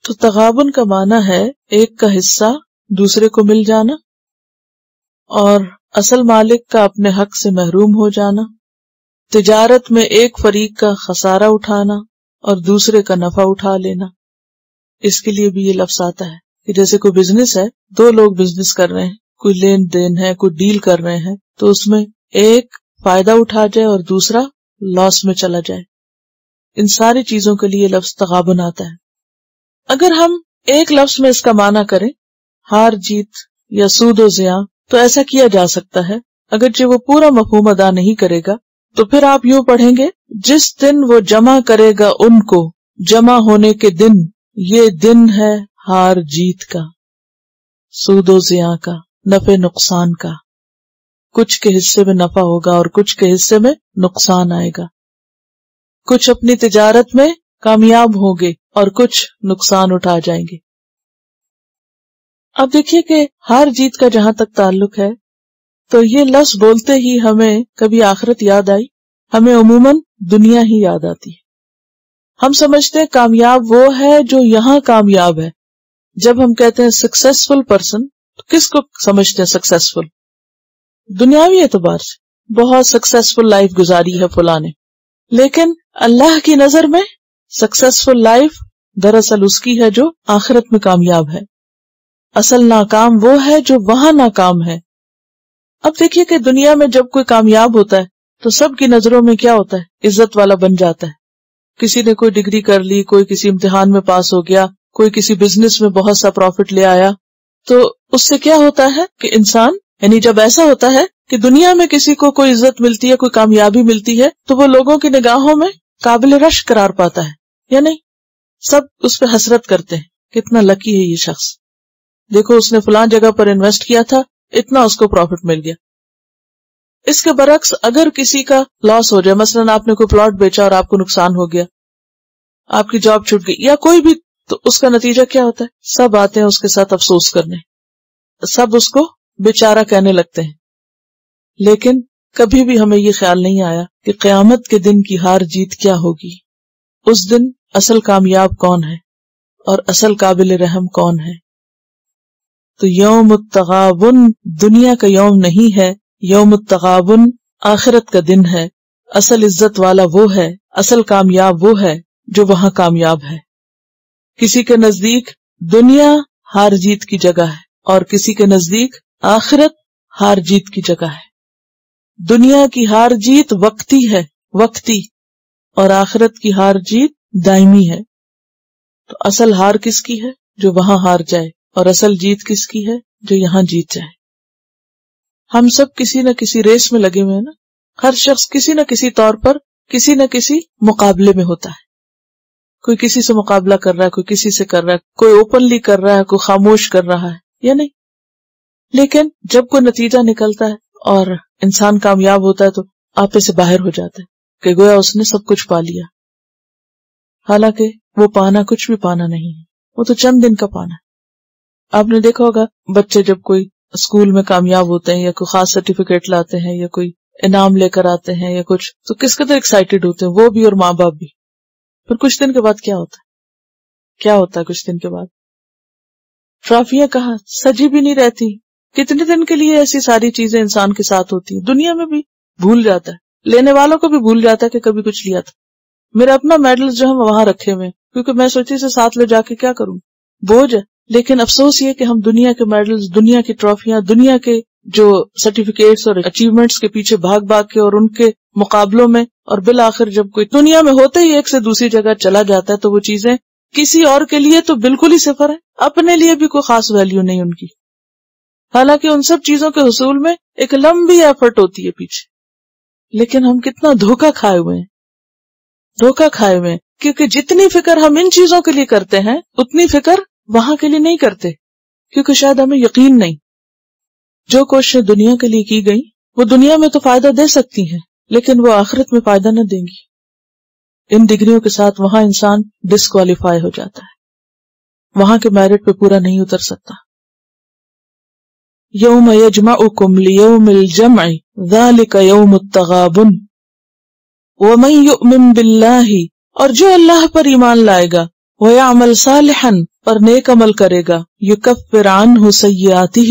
A: تو تغابن کا معنی ہے ایک کا حصہ دوسرے کو مل جانا اور اصل مالک کا اپنے حق سے محروم ہو جانا، تجارت میں ایک فریق کا خسارہ اٹھانا اور دوسرے کا نفع اٹھا لینا. اس کے لیے بھی یہ لفظ آتا ہے کہ جیسے کوئی بزنس ہے، دو لوگ بزنس کر رہے ہیں، کوئی لین دین ہے، کوئی ڈیل کر رہے ہیں، تو اس میں ایک فائدہ اٹھا جائے اور دوسرا لاس میں چلا جائے. ان ساری چیزوں کے لیے لفظ تغابن آتا ہے. اگر ہم ایک لفظ میں اس کا معنی کریں ہار جیت یا سود و زیاں، تو ایسا کیا جا سکتا ہے اگرچہ وہ پورا مفہوم ادا نہیں کرے گا، تو پھر آپ یوں پڑھیں گے، جس دن وہ جمع کرے گا ان کو، جمع ہونے کے دن، یہ دن ہے ہار جیت کا، سود و زیاں کا، نفع نقصان کا، کچھ کے حصے میں نفع ہوگا اور کچھ کے حصے میں نقصان آئے گا، کچھ اپنی تجارت میں کامیاب ہوں گے اور کچھ نقصان اٹھا جائیں گے۔ اب دیکھیے کہ ہار جیت کا جہاں تک تعلق ہے تو یہ لفظ بولتے ہی ہمیں کبھی آخرت یاد آئی؟ ہمیں عموماً دنیا ہی یاد آتی ہے۔ ہم سمجھتے ہیں کامیاب وہ ہے جو یہاں کامیاب ہے۔ جب ہم کہتے ہیں سکسیسفل پرسن، تو کس کو سمجھتے ہیں سکسیسفل؟ دنیاوی اعتبار سے بہت سکسیسفل لائف گزاری ہے فلاں نے، لیکن اللہ کی نظر میں سکسیسفل لائف دراصل اس کی ہے جو آخرت میں کامیاب ہے۔ اصل ناکام وہ ہے جو وہاں ناکام ہے۔ اب دیکھیے کہ دنیا میں جب کوئی کامیاب ہوتا ہے تو سب کی نظروں میں کیا ہوتا ہے؟ عزت والا بن جاتا ہے۔ کسی نے کوئی ڈگری کر لی، کوئی کسی امتحان میں پاس ہو گیا، کوئی کسی بزنس میں بہت سا پروفٹ لے آیا، تو اس سے کیا ہوتا ہے کہ انسان، یعنی جب ایسا ہوتا ہے کہ دنیا میں کسی کو کوئی عزت ملتی ہے، کوئی کامیابی ملتی ہے، تو وہ لوگوں کی نگاہوں میں قابل رشک قرار پاتا ہے یا نہیں؟ سب اس پہ حسرت کرتے ہیں، کتنا لکی ہے یہ شخص، دیکھو اس نے فلاں جگہ پر انویسٹ کیا تھا، اتنا اس کو پروفٹ مل گیا۔ اس کے برعکس اگر کسی کا لاس ہو جائے، مثلاً آپ نے کوئی پلاٹ بیچا اور آپ کو نقصان ہو گیا، آپ کی جاب چھوٹ گئی یا کوئی بھی، تو اس کا نتیجہ کیا ہوتا ہے؟ سب آتے ہیں اس کے ساتھ افسوس کرنے، سب اس کو بیچارہ کہنے لگتے ہیں۔ لیکن کبھی بھی ہمیں یہ خیال نہیں آیا کہ قیامت کے دن کی ہار جیت کیا ہوگی، اس دن اصل کامیاب کون ہے اور اصل قابل رحم کون ہے۔ تو یوم التغابن دنیا کا یوم نہیں ہے، یوم التغابن آخرت کا دن ہے۔ اصل عزت والا وہ ہے، اصل کامیاب وہ ہے جو وہاں کامیاب ہے۔ کسی کے نزدیک دنیا ہار جیت کی جگہ ہے اور کسی کے نزدیک آخرت ہار جیت کی جگہ ہے۔ دنیا کی ہار جیت وقتی ہے، وقتی، اور آخرت کی ہار جیت دائمی ہے۔ تو اصل ہار کس کی ہے؟ جو وہاں ہار جائے، اور اصل جیت کس کی ہے؟ جو یہاں جیت جائے۔ ہم سب کسی نہ کسی ریس میں لگے ہوئے ہیں نا، ہر شخص کسی نہ کسی طور پر کسی نہ کسی مقابلے میں ہوتا ہے۔ کوئی کسی سے مقابلہ کر رہا ہے، کوئی کسی سے کر رہا ہے، کوئی اوپنلی کر رہا ہے، کوئی خاموش کر رہا ہے یا نہیں؟ لیکن جب کوئی نتیجہ نکلتا ہے اور انسان کامیاب ہوتا ہے تو آپے سے باہر ہو جاتا ہے کہ گویا اس نے سب کچھ پا لیا، حالانکہ وہ پانا کچھ بھی پانا نہیں ہے، وہ تو چند دن کا پانا ہے۔ آپ نے دیکھا ہوگا بچے جب کوئی اسکول میں کامیاب ہوتے ہیں یا کوئی خاص سرٹیفکیٹ لاتے ہیں یا کوئی انعام لے کر آتے ہیں یا کچھ، تو کس قدر ایکسائٹیڈ ہوتے ہیں وہ بھی اور ماں باپ بھی۔ پھر کچھ دن کے بعد کیا ہوتا ہے؟ کیا ہوتا ہے کچھ دن کے بعد؟ ٹرافیاں کہاں، سجی بھی نہیں رہتی۔ کتنے دن کے لیے ایسی ساری چیزیں انسان کے ساتھ ہوتی ہیں، دنیا میں بھی بھول جاتا ہے، لینے والوں کو بھی بھول جاتا ہے کہ کبھی کچھ لیا تھا۔ میرا اپنا میڈل جو ہے وہاں رکھے ہوئے، کیونکہ میں سوچی سے ساتھ لے جا کے کیا کروں، بوجھ ہے۔ لیکن افسوس یہ کہ ہم دنیا کے میڈلز، دنیا کی ٹرافیاں، دنیا کے جو سرٹیفکیٹس اور اچیومنٹس کے پیچھے بھاگ بھاگ کے اور ان کے مقابلوں میں، اور بالآخر جب کوئی دنیا میں ہوتے ہی ایک سے دوسری جگہ چلا جاتا ہے تو وہ چیزیں کسی اور کے لیے تو بالکل ہی صفر ہے، اپنے لیے بھی کوئی خاص ویلیو نہیں ان کی، حالانکہ ان سب چیزوں کے حصول میں ایک لمبی ایفرٹ ہوتی ہے پیچھے۔ لیکن ہم کتنا دھوکہ کھائے ہوئے ہیں، دھوکہ کھائے ہوئے ہیں، کیونکہ جتنی فکر ہم ان چیزوں کے لیے کرتے ہیں اتنی فکر وہاں کے لیے نہیں کرتے، کیونکہ شاید ہمیں یقین نہیں۔ جو کوششیں دنیا کے لیے کی گئی وہ دنیا میں تو فائدہ دے سکتی ہیں لیکن وہ آخرت میں فائدہ نہ دیں گی۔ ان ڈگریوں کے ساتھ وہاں انسان ڈسکوالیفائی ہو جاتا ہے، وہاں کے میرٹ پہ پورا نہیں اتر سکتا۔ یوم یجمعکم لیوم الجمع ذالک یوم التغابن ومن یؤمن باللہ، اور جو اللہ پر ایمان لائے گا، ویعمل صالحا، اور نیک عمل کرے گا، یکفر عنہ سیئاتہ،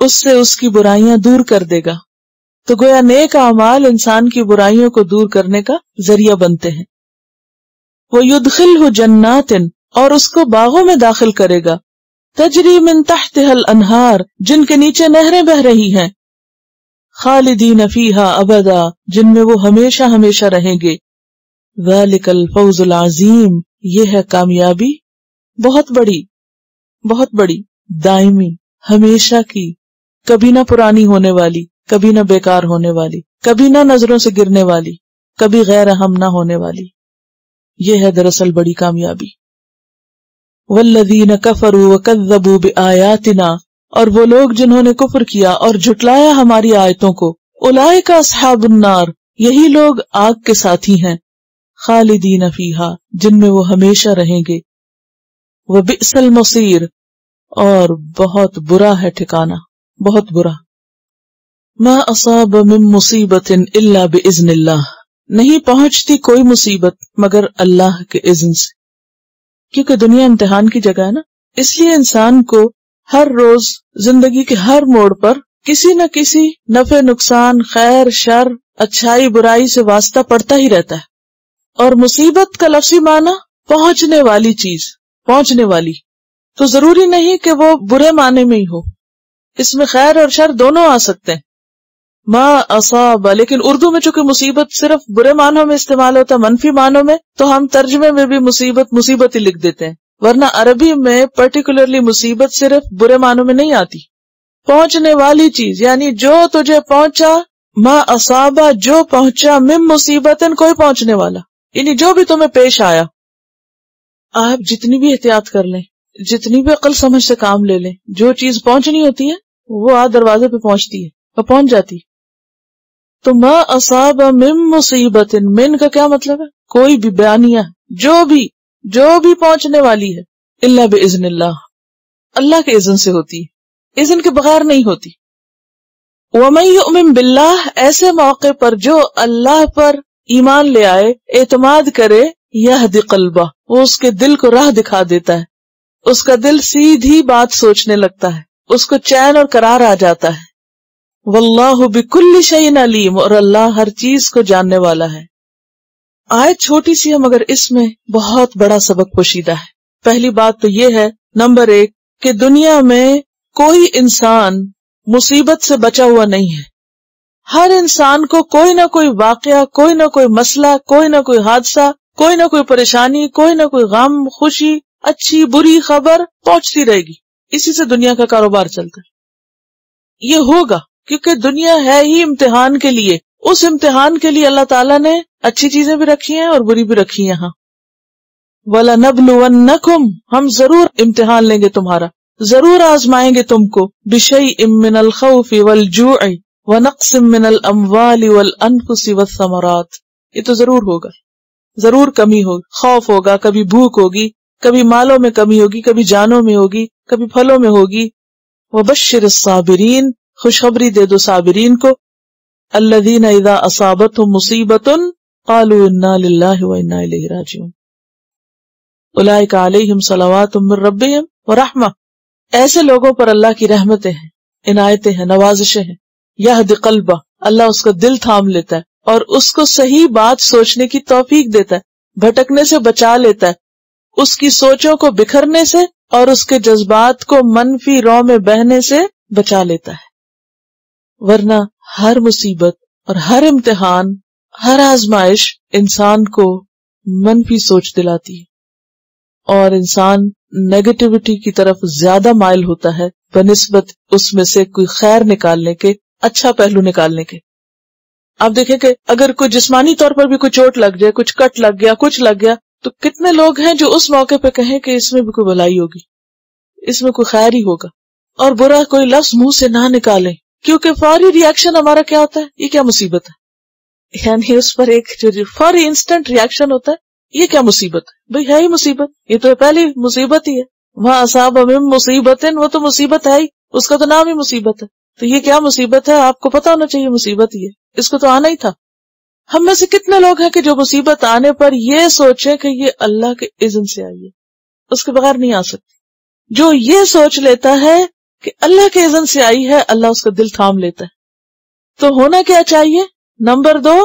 A: اس سے اس کی برائیاں دور کر دے گا۔ تو گویا نیک اعمال انسان کی برائیوں کو دور کرنے کا ذریعہ بنتے ہیں۔ وَيُدْخِلْهُ جَنَّاتٍ، اور اس کو باغوں میں داخل کرے گا، تجری من تحتها الانہار، جن کے نیچے نہریں بہ رہی ہیں، خالدین فیہا ابدا، جن میں وہ ہمیشہ ہمیشہ رہیں گے۔ ذالک الفوز العظیم، یہ ہے کامیابی بہت بڑی، دائمی، ہمیشہ کی، کبھی نہ پرانی ہونے والی، کبھی نہ بیکار ہونے والی، کبھی نہ نظروں سے گرنے والی، کبھی غیر اہم نہ ہونے والی. یہ ہے دراصل بڑی کامیابی. والذین کفروا وکذبوا بآیاتنا، اور وہ لوگ جنہوں نے کفر کیا اور جھٹلایا ہماری آیتوں کو، اولئک اصحاب النار، یہی لوگ آگ کے ساتھی ہیں، خالدین فیہا، جن میں وہ ہمیشہ رہیں گے، وبئس المصیر، اور بہت برا ہے ٹھکانہ، بہت برا. ما اصاب من مصیبت الا باذن اللہ، نہیں پہنچتی کوئی مصیبت مگر اللہ کے اذن سے. کیونکہ دنیا امتحان کی جگہ ہے نا، اس لیے انسان کو ہر روز زندگی کے ہر موڑ پر کسی نہ کسی نفع نقصان، خیر شر، اچھائی برائی سے واسطہ پڑتا ہی رہتا ہے. اور مصیبت کا لفظی معنی پہنچنے والی چیز، پہنچنے والی، تو ضروری نہیں کہ وہ برے معنی میں ہی ہو، اس میں خیر اور شر دونوں آ سکتے ہیں. ما اصاب، لیکن اردو میں چونکہ مصیبت صرف برے معنوں میں استعمال ہوتا ہے، منفی معنوں میں، تو ہم ترجمے میں بھی مصیبت مصیبت ہی لکھ دیتے ہیں، ورنہ عربی میں پرٹیکولرلی مصیبت صرف برے معنوں میں نہیں آتی. پہنچنے والی چیز یعنی جو تجھے پہنچا، ما اصابہ، جو پہنچا، من مصیبت، کوئی پہنچنے والا، یعنی جو بھی تمہیں پیش آیا. آپ جتنی بھی احتیاط کر لیں، جتنی بھی عقل سمجھ سے کام لے لیں، جو چیز پہنچنی ہوتی ہے وہ آج دروازے پہ پہنچتی ہے اور پہنچ جاتی. تو ما اصاب من مصیبت، من کا کیا مطلب ہے؟ کوئی بھی بیانیہ، جو بھی پہنچنے والی ہے، الا باذن اللہ، اللہ کے اذن سے ہوتی ہے، اذن کے بغیر نہیں ہوتی. ومن یؤمن باللہ، ایسے موقع پر جو اللہ پر ایمان لے آئے، اعتماد کرے، یہدی قلبہ، وہ اس کے دل کو راہ دکھا دیتا ہے، اس کا دل سیدھی بات سوچنے لگتا ہے، اس کو چین اور قرار آ جاتا ہے. واللہ بکل شیء علیم، اور اللہ ہر چیز کو جاننے والا ہے. آیت چھوٹی سی ہے مگر اس میں بہت بڑا سبق پوشیدہ ہے. پہلی بات تو یہ ہے، نمبر 1، کہ دنیا میں کوئی انسان مصیبت سے بچا ہوا نہیں ہے. ہر انسان کو کوئی نہ کوئی واقعہ، کوئی نہ کوئی مسئلہ، کوئی نہ کوئی حادثہ، کوئی نہ کوئی پریشانی، کوئی نہ کوئی غم، خوشی، اچھی بری خبر پہنچتی رہے گی. اسی سے دنیا کا کاروبار چلتا ہے. یہ ہوگا کیونکہ دنیا ہے ہی امتحان کے لیے. اس امتحان کے لیے اللہ تعالیٰ نے اچھی چیزیں بھی رکھی ہیں اور بری بھی رکھی ہیں. ہاں، وَلَنَبْلُوَنَّكُمْ، ہم ضرور امتحان لیں گے تمہارا، ضرور آزمائیں گے تم کو، بِشَيْءٍ مِّنَ الْخَوْفِ وَالْجُوعِ وَنَقْصٍ مِّنَ الْأَمْوَالِ وَالْأَنفُسِ وَالثَّمَرَاتِ. یہ تو ضرور ہوگا، ضرور کمی ہوگی، خوف ہوگا، کبھی بھوک ہوگی، کبھی مالوں میں کمی ہوگی، کبھی جانوں میں ہوگی، کبھی پھلوں میں ہوگی. وَبَشِّرِ الصَّابِرِينَ، خوشخبری دے دو صابرین کو. الذین اذا اصابتهم مصیبۃ قالوا انا للہ وانا الیہ راجعون اولئک علیہم صلوات من ربہم ورحمہ، ایسے لوگوں پر اللہ کی رحمتیں ہیں، عنایتیں ہیں، نوازشیں ہیں. یہد قلبہ، اللہ اس کا دل تھام لیتا ہے اور اس کو صحیح بات سوچنے کی توفیق دیتا ہے، بھٹکنے سے بچا لیتا ہے، اس کی سوچوں کو بکھرنے سے اور اس کے جذبات کو منفی رو میں بہنے سے بچا لیتا ہے. ورنہ ہر مصیبت اور ہر امتحان، ہر آزمائش انسان کو منفی سوچ دلاتی ہے اور انسان نیگیٹیوٹی کی طرف زیادہ مائل ہوتا ہے بنسبت اس میں سے کوئی خیر نکالنے کے، اچھا پہلو نکالنے کے. آپ دیکھیں کہ اگر کوئی جسمانی طور پر بھی کوئی چوٹ لگ جائے، کچھ کٹ لگ گیا، کچھ لگ گیا، تو کتنے لوگ ہیں جو اس موقع پہ کہیں کہ اس میں بھی کوئی بھلائی ہوگی، اس میں کوئی خیر ہی ہوگا، اور برا کوئی لفظ منہ سے نہ نکالیں، کیونکہ فوری ری ایکشن ہمارا کیا ہوتا ہے؟ یہ کیا مصیبت ہے، یعنی اس پر ایک جو فوری انسٹنٹ ری ایکشن ہوتا ہے، یہ کیا مصیبت ہے؟ بھئی ہے ہی مصیبت، یہ تو پہلی مصیبت ہی ہے. وہاں اصاب من مصیبت، وہ تو مصیبت ہے ہی، اس کا تو نام ہی مصیبت ہے. تو یہ کیا مصیبت ہے؟ آپ کو پتا ہونا چاہیے مصیبت ہی ہے، اس کو تو آنا ہی تھا. ہم میں سے کتنے لوگ ہیں کہ جو مصیبت آنے پر یہ سوچیں کہ یہ اللہ کے اذن سے آئی ہے، اس کے بغیر نہیں آ سکتی. جو یہ سوچ لیتا ہے کہ اللہ کے اذن سے آئی ہے، اللہ اس کا دل تھام لیتا ہے. تو ہونا کیا چاہیے؟ نمبر 2،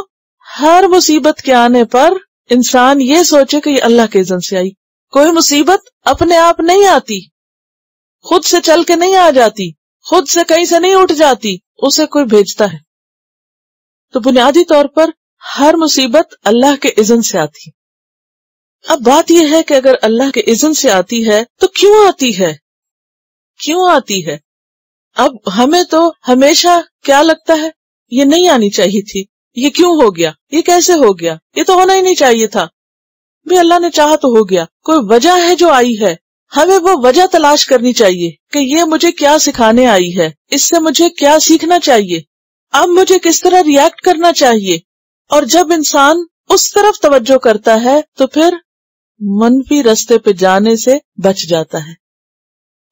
A: ہر مصیبت کے آنے پر انسان یہ سوچے کہ یہ اللہ کے اذن سے آئی. کوئی مصیبت اپنے آپ نہیں آتی، خود سے چل کے نہیں آ جاتی، خود سے کہیں سے نہیں اٹھ جاتی، اسے کوئی بھیجتا ہے. تو بنیادی طور پر ہر مصیبت اللہ کے اذن سے آتی ہے. اب بات یہ ہے کہ اگر اللہ کے اذن سے آتی ہے تو کیوں آتی ہے؟ کیوں آتی ہے؟ اب ہمیں تو ہمیشہ کیا لگتا ہے یہ نہیں آنی چاہیے تھی، یہ کیوں ہو گیا، یہ کیسے ہو گیا، یہ تو ہونا ہی نہیں چاہیے تھا. بھی اللہ نے چاہا تو ہو گیا، کوئی وجہ ہے جو آئی ہے. ہمیں وہ وجہ تلاش کرنی چاہیے کہ یہ مجھے کیا سکھانے آئی ہے، اس سے مجھے کیا سیکھنا چاہیے، اب مجھے کس طرح ریئیکٹ کرنا چاہیے. اور جب انسان اس طرف توجہ کرتا ہے تو پھر منفی رستے پہ جانے سے بچ جاتا ہے،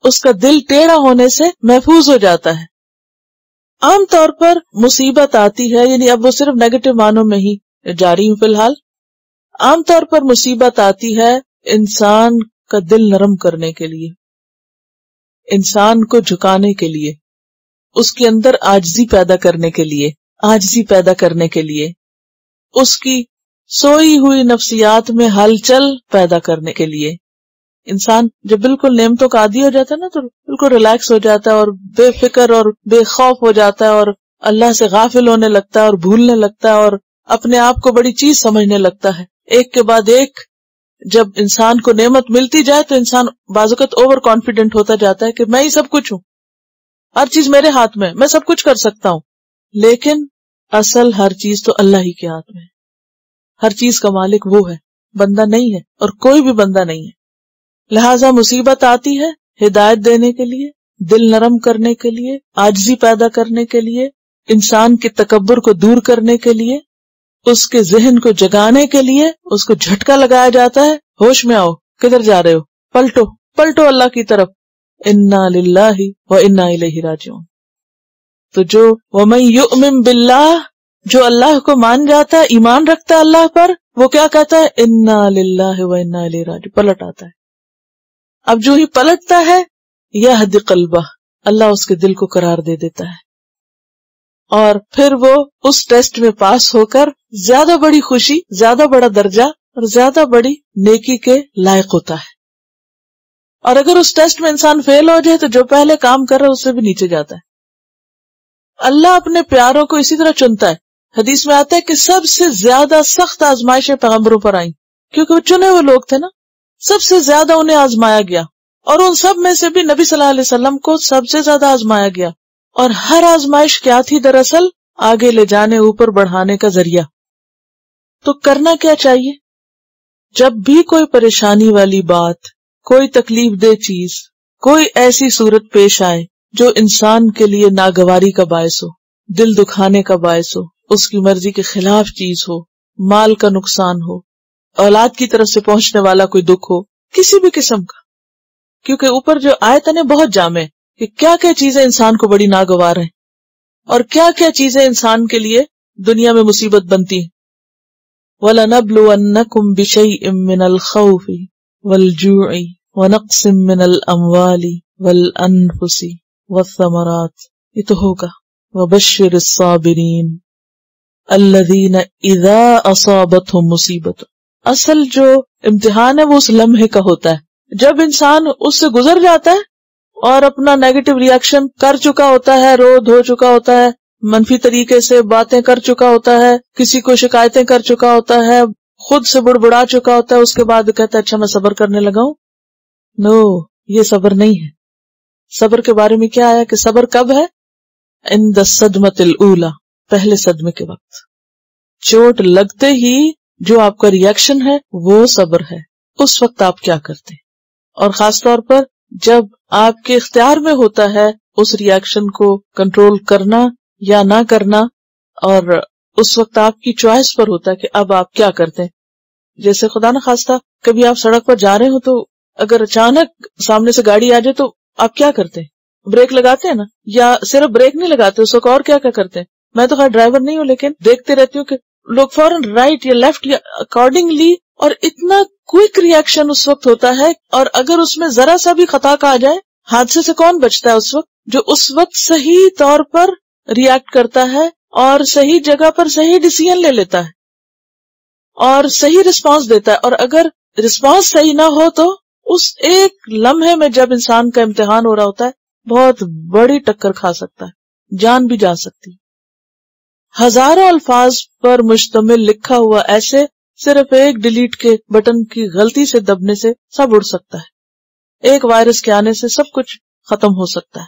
A: اس کا دل ٹیڑھا ہونے سے محفوظ ہو جاتا ہے. عام طور پر مصیبت آتی ہے، یعنی اب وہ صرف نیگیٹو معنوں میں ہی جاری ہوں فی الحال. عام طور پر مصیبت آتی ہے انسان کا دل نرم کرنے کے لیے، انسان کو جھکانے کے لیے، اس کے اندر عاجزی پیدا کرنے کے لیے، عاجزی پیدا کرنے کے لیے، اس کی سوئی ہوئی نفسیات میں ہلچل پیدا کرنے کے لیے. انسان جب بالکل نعمتوں کا عادی ہو جاتا ہے نا تو بالکل ریلیکس ہو جاتا ہے اور بے فکر اور بے خوف ہو جاتا ہے اور اللہ سے غافل ہونے لگتا ہے اور بھولنے لگتا ہے اور اپنے آپ کو بڑی چیز سمجھنے لگتا ہے. ایک کے بعد ایک جب انسان کو نعمت ملتی جائے تو انسان بعض اوقات اوور کانفیڈنٹ ہوتا جاتا ہے کہ میں ہی سب کچھ ہوں، ہر چیز میرے ہاتھ میں، میں سب کچھ کر سکتا ہوں. لیکن اصل ہر چیز تو اللہ ہی کے ہاتھ میں ہے. ہر چیز کا مالک وہ ہے، بندہ نہیں ہے، اور کوئی بھی بندہ نہیں ہے. لہٰذا مصیبت آتی ہے ہدایت دینے کے لیے، دل نرم کرنے کے لیے، عاجزی پیدا کرنے کے لیے، انسان کے تکبر کو دور کرنے کے لیے، اس کے ذہن کو جگانے کے لیے. اس کو جھٹکا لگایا جاتا ہے، ہوش میں آؤ، کدھر جا رہے ہو، پلٹو پلٹو اللہ کی طرف. انا للہ و انا الیہ راجعون. تو جو ومن یؤمن باللہ، جو اللہ کو مان جاتا ہے، ایمان رکھتا ہے اللہ پر، وہ کیا کہتا ہے، انا للہ و انا الیہ راجعون، پلٹ آتا ہے. اب جو ہی پلٹتا ہے یہدی قلبہ، اللہ اس کے دل کو قرار دے دیتا ہے، اور پھر وہ اس ٹیسٹ میں پاس ہو کر زیادہ بڑی خوشی، زیادہ بڑا درجہ اور زیادہ بڑی نیکی کے لائق ہوتا ہے. اور اگر اس ٹیسٹ میں انسان فیل ہو جائے تو جو پہلے کام کر رہا ہے اس سے بھی نیچے جاتا ہے. اللہ اپنے پیاروں کو اسی طرح چنتا ہے. حدیث میں آتا ہے کہ سب سے زیادہ سخت آزمائشیں پیغمبروں پر آئیں کیونکہ وہ چنے ہوئے لوگ تھے نا، سب سے زیادہ انہیں آزمایا گیا، اور ان سب میں سے بھی نبی صلی اللہ علیہ وسلم کو سب سے زیادہ آزمایا گیا. اور ہر آزمائش کیا تھی دراصل، آگے لے جانے، اوپر بڑھانے کا ذریعہ. تو کرنا کیا چاہیے؟ جب بھی کوئی پریشانی والی بات، کوئی تکلیف دہ چیز، کوئی ایسی صورت پیش آئے جو انسان کے لیے ناگواری کا باعث ہو، دل دکھانے کا باعث ہو، اس کی مرضی کے خلاف چیز ہو، مال کا نقصان ہو، اولاد کی طرف سے پہنچنے والا کوئی دکھ ہو، کسی بھی قسم کا، کیونکہ اوپر جو آیتیں بہت جامع ہے کہ کیا کیا چیزیں انسان کو بڑی ناگوار ہیں اور کیا کیا چیزیں انسان کے لیے دنیا میں مصیبت بنتی ہیں. وَلَنَبْلُوَنَّكُمْ بِشَيْءٍ مِّنَ الْخَوْفِ وَالْجُوعِ وَنَقْصٍ مِّنَ الْأَمْوَالِ وَالْأَنفُسِ وَالثَّمَرَاتِ، یہ تو ہوگا. وَبَشِّرِ الصَّابِرِينَ الَّذِينَ إِذَا أَصَابَتْهُمْ مُصِيبَةٌ. اصل جو امتحان ہے وہ اس لمحے کا ہوتا ہے جب انسان اس سے گزر جاتا ہے اور اپنا نیگیٹو ریاکشن کر چکا ہوتا ہے، رو دھو چکا ہوتا ہے، منفی طریقے سے باتیں کر چکا ہوتا ہے، کسی کو شکایتیں کر چکا ہوتا ہے، خود سے بڑبڑا چکا ہوتا ہے، اس کے بعد کہتا ہے اچھا میں صبر کرنے لگا ہوں. نو، یہ صبر نہیں ہے. صبر کے بارے میں کیا آیا کہ صبر کب ہے؟ عند الصدمۃ الاولی، پہلے صدمے کے وقت، چوٹ لگتے ہی جو آپ کا ریاکشن ہے وہ صبر ہے. اس وقت آپ کیا کرتے ہیں؟ اور خاص طور پر جب آپ کے اختیار میں ہوتا ہے اس ریاکشن کو کنٹرول کرنا یا نہ کرنا، اور اس وقت آپ کی چوائس پر ہوتا ہے کہ اب آپ کیا کرتے ہیں. جیسے خدا نہ خواستہ کبھی آپ سڑک پر جا رہے ہو تو اگر اچانک سامنے سے گاڑی آ جائے تو آپ کیا کرتے ہیں؟ بریک لگاتے ہیں نا، یا صرف بریک نہیں لگاتے، اس وقت اور کیا کرتے ہیں؟ میں تو خیر ڈرائیور نہیں ہوں لیکن دیکھتے رہتی ہوں کہ لوگ فوراً رائٹ یا لیفٹ یا اکارڈنگلی، اور اتنا کوئک ریاکشن اس وقت ہوتا ہے. اور اگر اس میں ذرا سا بھی خطا کا آ جائے، حادثے سے کون بچتا ہے اس وقت؟ جو اس وقت صحیح طور پر ریاکٹ کرتا ہے اور صحیح جگہ پر صحیح ڈیسیژن لے لیتا ہے اور صحیح رسپانس دیتا ہے. اور اگر رسپانس صحیح نہ ہو تو اس ایک لمحے میں جب انسان کا امتحان ہو رہا ہوتا ہے بہت بڑی ٹکر کھا سکتا ہے، جان بھی جا سکتی. ہزاروں الفاظ پر مشتمل لکھا ہوا ایسے صرف ایک ڈیلیٹ کے بٹن کی غلطی سے دبنے سے سب اڑ سکتا ہے. ایک وائرس کے آنے سے سب کچھ ختم ہو سکتا ہے.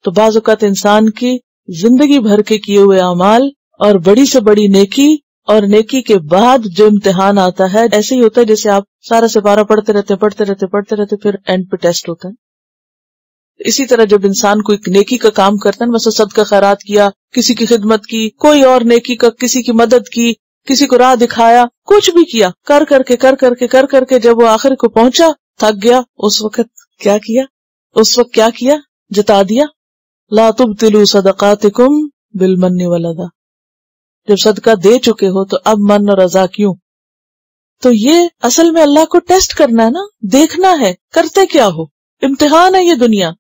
A: تو بعض اوقات انسان کی زندگی بھر کے کیے ہوئے اعمال اور بڑی سے بڑی نیکی اور نیکی کے بعد جو امتحان آتا ہے ایسے ہی ہوتا ہے جیسے آپ سارا سپارہ پڑھتے رہتے پھر اینڈ پہ ٹیسٹ ہوتا ہے. اسی طرح جب انسان کوئی نیکی کا کام کرتا ہے، مثلا صدقہ خیرات کیا، کسی کی خدمت کی، کوئی اور نیکی کا، کسی کی مدد کی، کسی کو راہ دکھایا، کچھ بھی کیا، کر کر کے جب وہ آخر کو پہنچا، تھک گیا، اس وقت کیا کیا؟ جتا دیا. لا تبطلوا صدقاتکم بالمن والأذى. جب صدقہ دے چکے ہو تو اب من اور اذا کیوں؟ تو یہ اصل میں اللہ کو ٹیسٹ کرنا ہے نا، دیکھنا ہے کرتے کیا ہو. امتحان ہے یہ دنیا.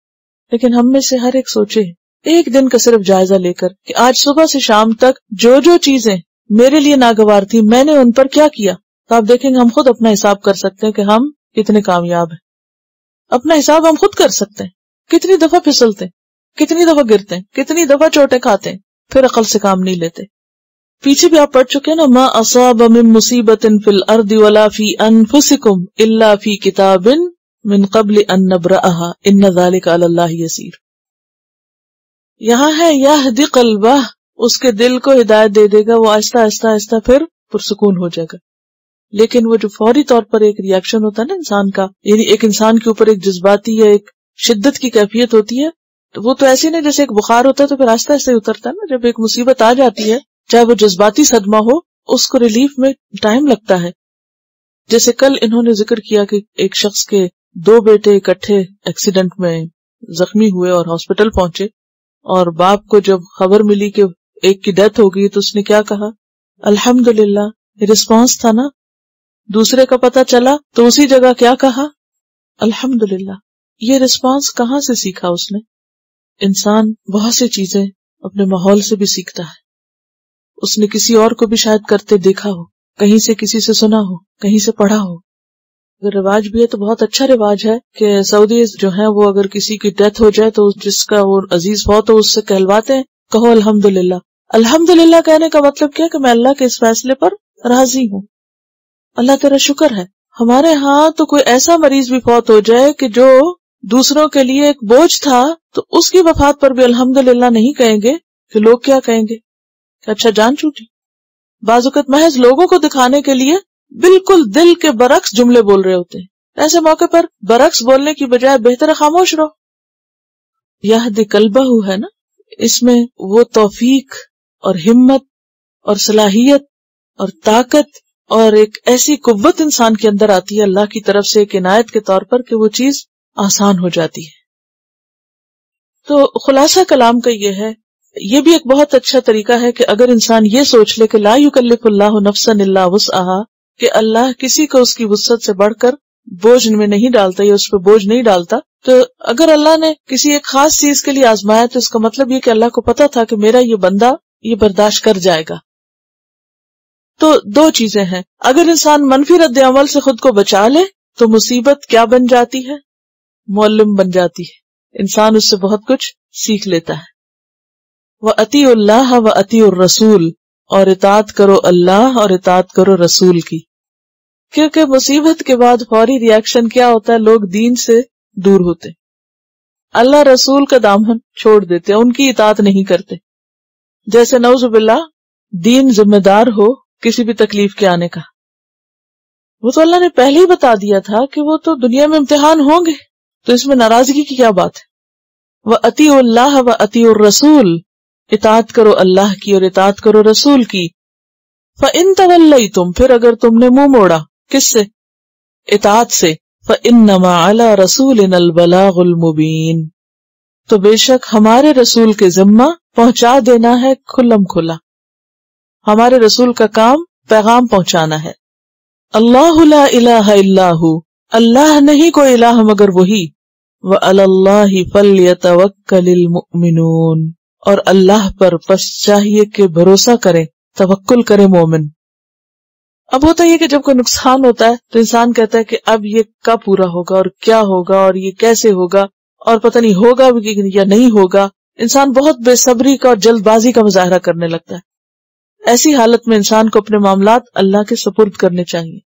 A: لیکن ہم میں سے ہر ایک سوچے ایک دن کا صرف جائزہ لے کر کہ آج صبح سے شام تک جو چیزیں میرے لیے ناگوار تھی میں نے ان پر کیا کیا. تو آپ دیکھیں گے ہم خود اپنا حساب کر سکتے ہیں کہ ہم کتنے کامیاب ہیں. اپنا حساب ہم خود کر سکتے ہیں. کتنی دفعہ پھسلتے ہیں، کتنی دفعہ گرتے ہیں، کتنی دفعہ چوٹیں کھاتے ہیں، پھر عقل سے کام نہیں لیتے. پیچھے بھی آپ پڑھ چکے ہیں نا، ما اصاب من مصیبت فی الارض ولا فی انفسکم الا فی کتاب من قبل ان نبرأها ان ذلک علی اللہ یسیر. یہاں ہے یہدی قلبہ، اس کے دل کو ہدایت دے دے گا، وہ آہستہ آہستہ پھر پرسکون ہو جائے گا. لیکن وہ جو فوری طور پر ایک ریاکشن ہوتا ہے نا انسان کا، یعنی ایک انسان کے اوپر ایک جذباتی یا ایک شدت کی کیفیت ہوتی ہے، تو وہ تو ایسے نہیں جیسے ایک بخار ہوتا ہے تو پھر آہستہ آہستہ اترتا ہے نا. جب ایک مصیبت آ جاتی ہے چاہے وہ جذباتی صدمہ ہو، اس کو ریلیف میں ٹائم لگتا ہے. جیسے کل انہوں نے ذکر کیا کہ ایک شخص کے 2 بیٹے اکٹھے ایکسیڈنٹ میں زخمی ہوئے اور ہاسپٹل پہنچے، اور باپ کو جب خبر ملی کہ ایک کی ڈیتھ ہو گئی تو اس نے کیا کہا؟ الحمدللہ. رسپانس تھا نا. دوسرے کا پتہ چلا تو اسی جگہ کیا کہا؟ الحمدللہ. یہ رسپانس کہاں سے سیکھا اس نے؟ انسان بہت سی چیزیں اپنے ماحول سے بھی سیکھتا ہے. اس نے کسی اور کو بھی شاید کرتے دیکھا ہو، کہیں سے کسی سے سنا ہو، کہیں سے پڑھا ہو. اگر رواج بھی ہے تو بہت اچھا رواج ہے کہ سعودی جو ہیں وہ اگر کسی کی ڈیتھ ہو جائے تو جس کا وہ عزیز فوت ہو اس سے کہلواتے ہیں، کہو الحمدللہ. الحمدللہ کہنے کا مطلب کیا کہ میں اللہ کے اس فیصلے پر راضی ہوں، اللہ تیرا شکر ہے. ہمارے ہاں تو کوئی ایسا مریض بھی فوت ہو جائے کہ جو دوسروں کے لیے ایک بوجھ تھا تو اس کی وفات پر بھی الحمدللہ نہیں کہیں گے کہ لوگ کیا کہیں گے کہ اچھا جان چھوٹی. بعض اوقات محض لوگوں کو دکھانے کے لیے بالکل دل کے برعکس جملے بول رہے ہوتے ہیں. ایسے موقع پر برعکس بولنے کی بجائے بہتر خاموش رہو. یہدی قلبہ ہے نا، اس میں وہ توفیق اور ہمت اور صلاحیت اور طاقت اور ایک ایسی قوت انسان کے اندر آتی ہے اللہ کی طرف سے ایک عنایت کے طور پر کہ وہ چیز آسان ہو جاتی ہے. تو خلاصہ کلام کا یہ ہے، یہ بھی ایک بہت اچھا طریقہ ہے کہ اگر انسان یہ سوچ لے کہ لا یکلف اللہ نفسا الا وسعها، کہ اللہ کسی کو اس کی وسعت سے بڑھ کر بوجھ میں نہیں ڈالتا یا اس پہ بوجھ نہیں ڈالتا. تو اگر اللہ نے کسی ایک خاص چیز کے لیے آزمایا تو اس کا مطلب یہ کہ اللہ کو پتا تھا کہ میرا یہ بندہ یہ برداشت کر جائے گا. تو 2 چیزیں ہیں. اگر انسان منفی رد عمل سے خود کو بچا لے تو مصیبت کیا بن جاتی ہے؟ معلم بن جاتی ہے. انسان اس سے بہت کچھ سیکھ لیتا ہے. وَأَطِيعُوا اللَّهَ وَأَطِيعُوا الرَّسُولَ، اور اطاعت کرو اللہ اور اطاعت کرو رسول کی. کیونکہ مصیبت کے بعد فوری ریاکشن کیا ہوتا ہے؟ لوگ دین سے دور ہوتے، اللہ رسول کا دامن چھوڑ دیتے، ان کی اطاعت نہیں کرتے. جیسے نعوذ باللہ دین ذمہ دار ہو کسی بھی تکلیف کے آنے کا. وہ تو اللہ نے پہلے ہی بتا دیا تھا کہ وہ تو دنیا میں امتحان ہوں گے، تو اس میں ناراضگی کی کیا بات ہے؟ وَأَطِيعُوا اللَّهَ وَأَطِيعُوا الرَّسُولَ، اطاعت کرو اللہ کی اور اطاعت کرو رسول کی. فَإِن تَوَلَّيْتُمْ، پھر اگر تم نے منہ موڑا کس سے؟ اطاعت سے. فَإِنَّمَا عَلَى رَسُولِنَا الْبَلَاغُ الْمُبِينُ، تو بے شک ہمارے رسول کے ذمہ پہنچا دینا ہے کھلم کھلا. ہمارے رسول کا کام پیغام پہنچانا ہے. اللہ لا الہ الا ہو، اللہ نہیں کوئی الہ مگر وہی. وَعَلَى اللَّهِ فَلْيَتَوَكَّلِ الْمُؤْمِنُونَ، اور اللہ پر پس چاہیے کہ بھروسہ کرے، توکل کرے مومن. اب ہوتا یہ کہ جب کوئی نقصان ہوتا ہے تو انسان کہتا ہے کہ اب یہ کب پورا ہوگا اور کیا ہوگا اور یہ کیسے ہوگا اور پتہ نہیں ہوگا بھی یا نہیں ہوگا. انسان بہت بے صبری کا اور جلد بازی کا مظاہرہ کرنے لگتا ہے. ایسی حالت میں انسان کو اپنے معاملات اللہ کے سپرد کرنے چاہیے،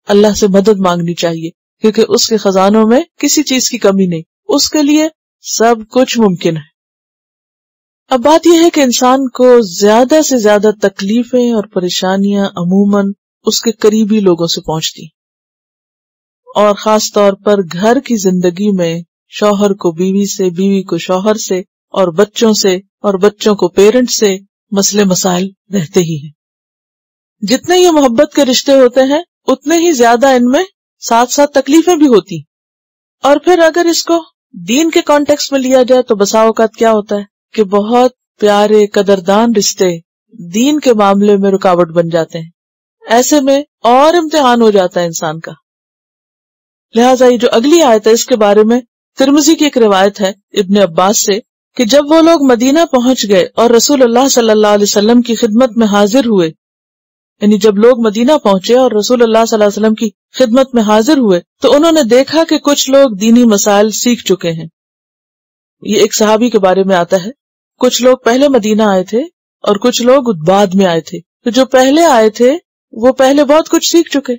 A: اللہ سے مدد مانگنی چاہیے، کیونکہ اس کے خزانوں میں کسی چیز کی کمی نہیں. اس کے لیے سب کچھ ممکن ہے۔ اب بات یہ ہے کہ انسان کو زیادہ سے زیادہ تکلیفیں اور پریشانیاں عموماً اس کے قریبی لوگوں سے پہنچتی، اور خاص طور پر گھر کی زندگی میں شوہر کو بیوی سے، بیوی کو شوہر سے، اور بچوں سے، اور بچوں کو پیرنٹ سے مسئلے مسائل رہتے ہی ہیں۔ جتنے یہ محبت کے رشتے ہوتے ہیں اتنے ہی زیادہ ان میں ساتھ ساتھ تکلیفیں بھی ہوتی، اور پھر اگر اس کو دین کے کانٹیکس میں لیا جائے تو بسا اوقات کیا ہوتا ہے کہ بہت پیارے قدردان رشتے دین کے معاملے میں رکاوٹ بن جاتے ہیں، ایسے میں اور امتحان ہو جاتا ہے انسان کا۔ لہٰذا یہ جو اگلی آیت ہے اس کے بارے میں ترمذی کی ایک روایت ہے ابن عباس سے کہ جب وہ لوگ مدینہ پہنچ گئے اور رسول اللہ صلی اللہ علیہ وسلم کی خدمت میں حاضر ہوئے، یعنی جب لوگ مدینہ پہنچے اور رسول اللہ صلی اللہ علیہ وسلم کی خدمت میں حاضر ہوئے تو انہوں نے دیکھا کہ کچھ لوگ دینی مسائل سیکھ چکے ہیں۔ یہ ایک صحابی کے بارے میں آتا ہے، کچھ لوگ پہلے مدینہ آئے تھے اور کچھ لوگ بعد میں آئے تھے، تو جو پہلے آئے تھے وہ پہلے بہت کچھ سیکھ چکے،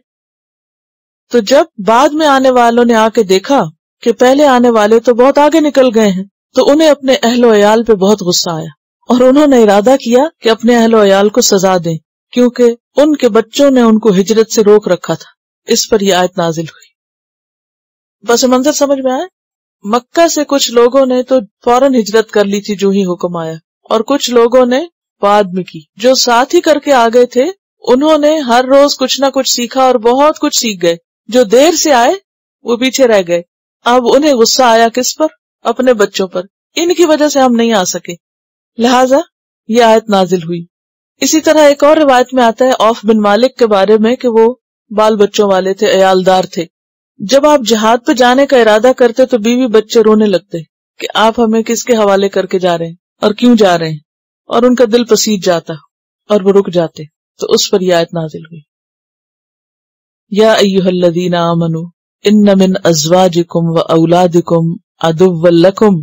A: تو جب بعد میں آنے والوں نے آ کے دیکھا کہ پہلے آنے والے تو بہت آگے نکل گئے ہیں تو انہیں اپنے اہل و عیال پہ بہت غصہ آیا، اور انہوں نے ارادہ کیا کہ اپنے اہل و عیال کو سزا دیں، کیونکہ ان کے بچوں نے ان کو ہجرت سے روک رکھا تھا۔ اس پر یہ آیت نازل ہوئی۔ بس منظر سمجھ میں آیا، مکہ سے کچھ لوگوں نے تو فوراً ہجرت کر لی تھی جو ہی حکم آیا، اور کچھ لوگوں نے بعد میں کی۔ جو ساتھ ہی کر کے آ گئے تھے انہوں نے ہر روز کچھ نہ کچھ سیکھا اور بہت کچھ سیکھ گئے، جو دیر سے آئے وہ پیچھے رہ گئے۔ اب انہیں غصہ آیا کس پر؟ اپنے بچوں پر، ان کی وجہ سے ہم نہیں آ سکے، لہٰذا یہ آیت نازل ہوئی۔ اسی طرح ایک اور روایت میں آتا ہے عوف بن مالک کے بارے میں کہ وہ بال بچوں والے تھے، عیالدار تھے۔ جب آپ جہاد پہ جانے کا ارادہ کرتے تو بیوی بچے رونے لگتے کہ آپ ہمیں کس کے حوالے کر کے جا رہے ہیں اور کیوں جا رہے ہیں، اور ان کا دل پسیج جاتا اور وہ رک جاتے، تو اس پر یہ آیت نازل ہوئی۔ یا ایھا الذین آمنوا ان من ازواجکم و اولادکم عدوا لکم،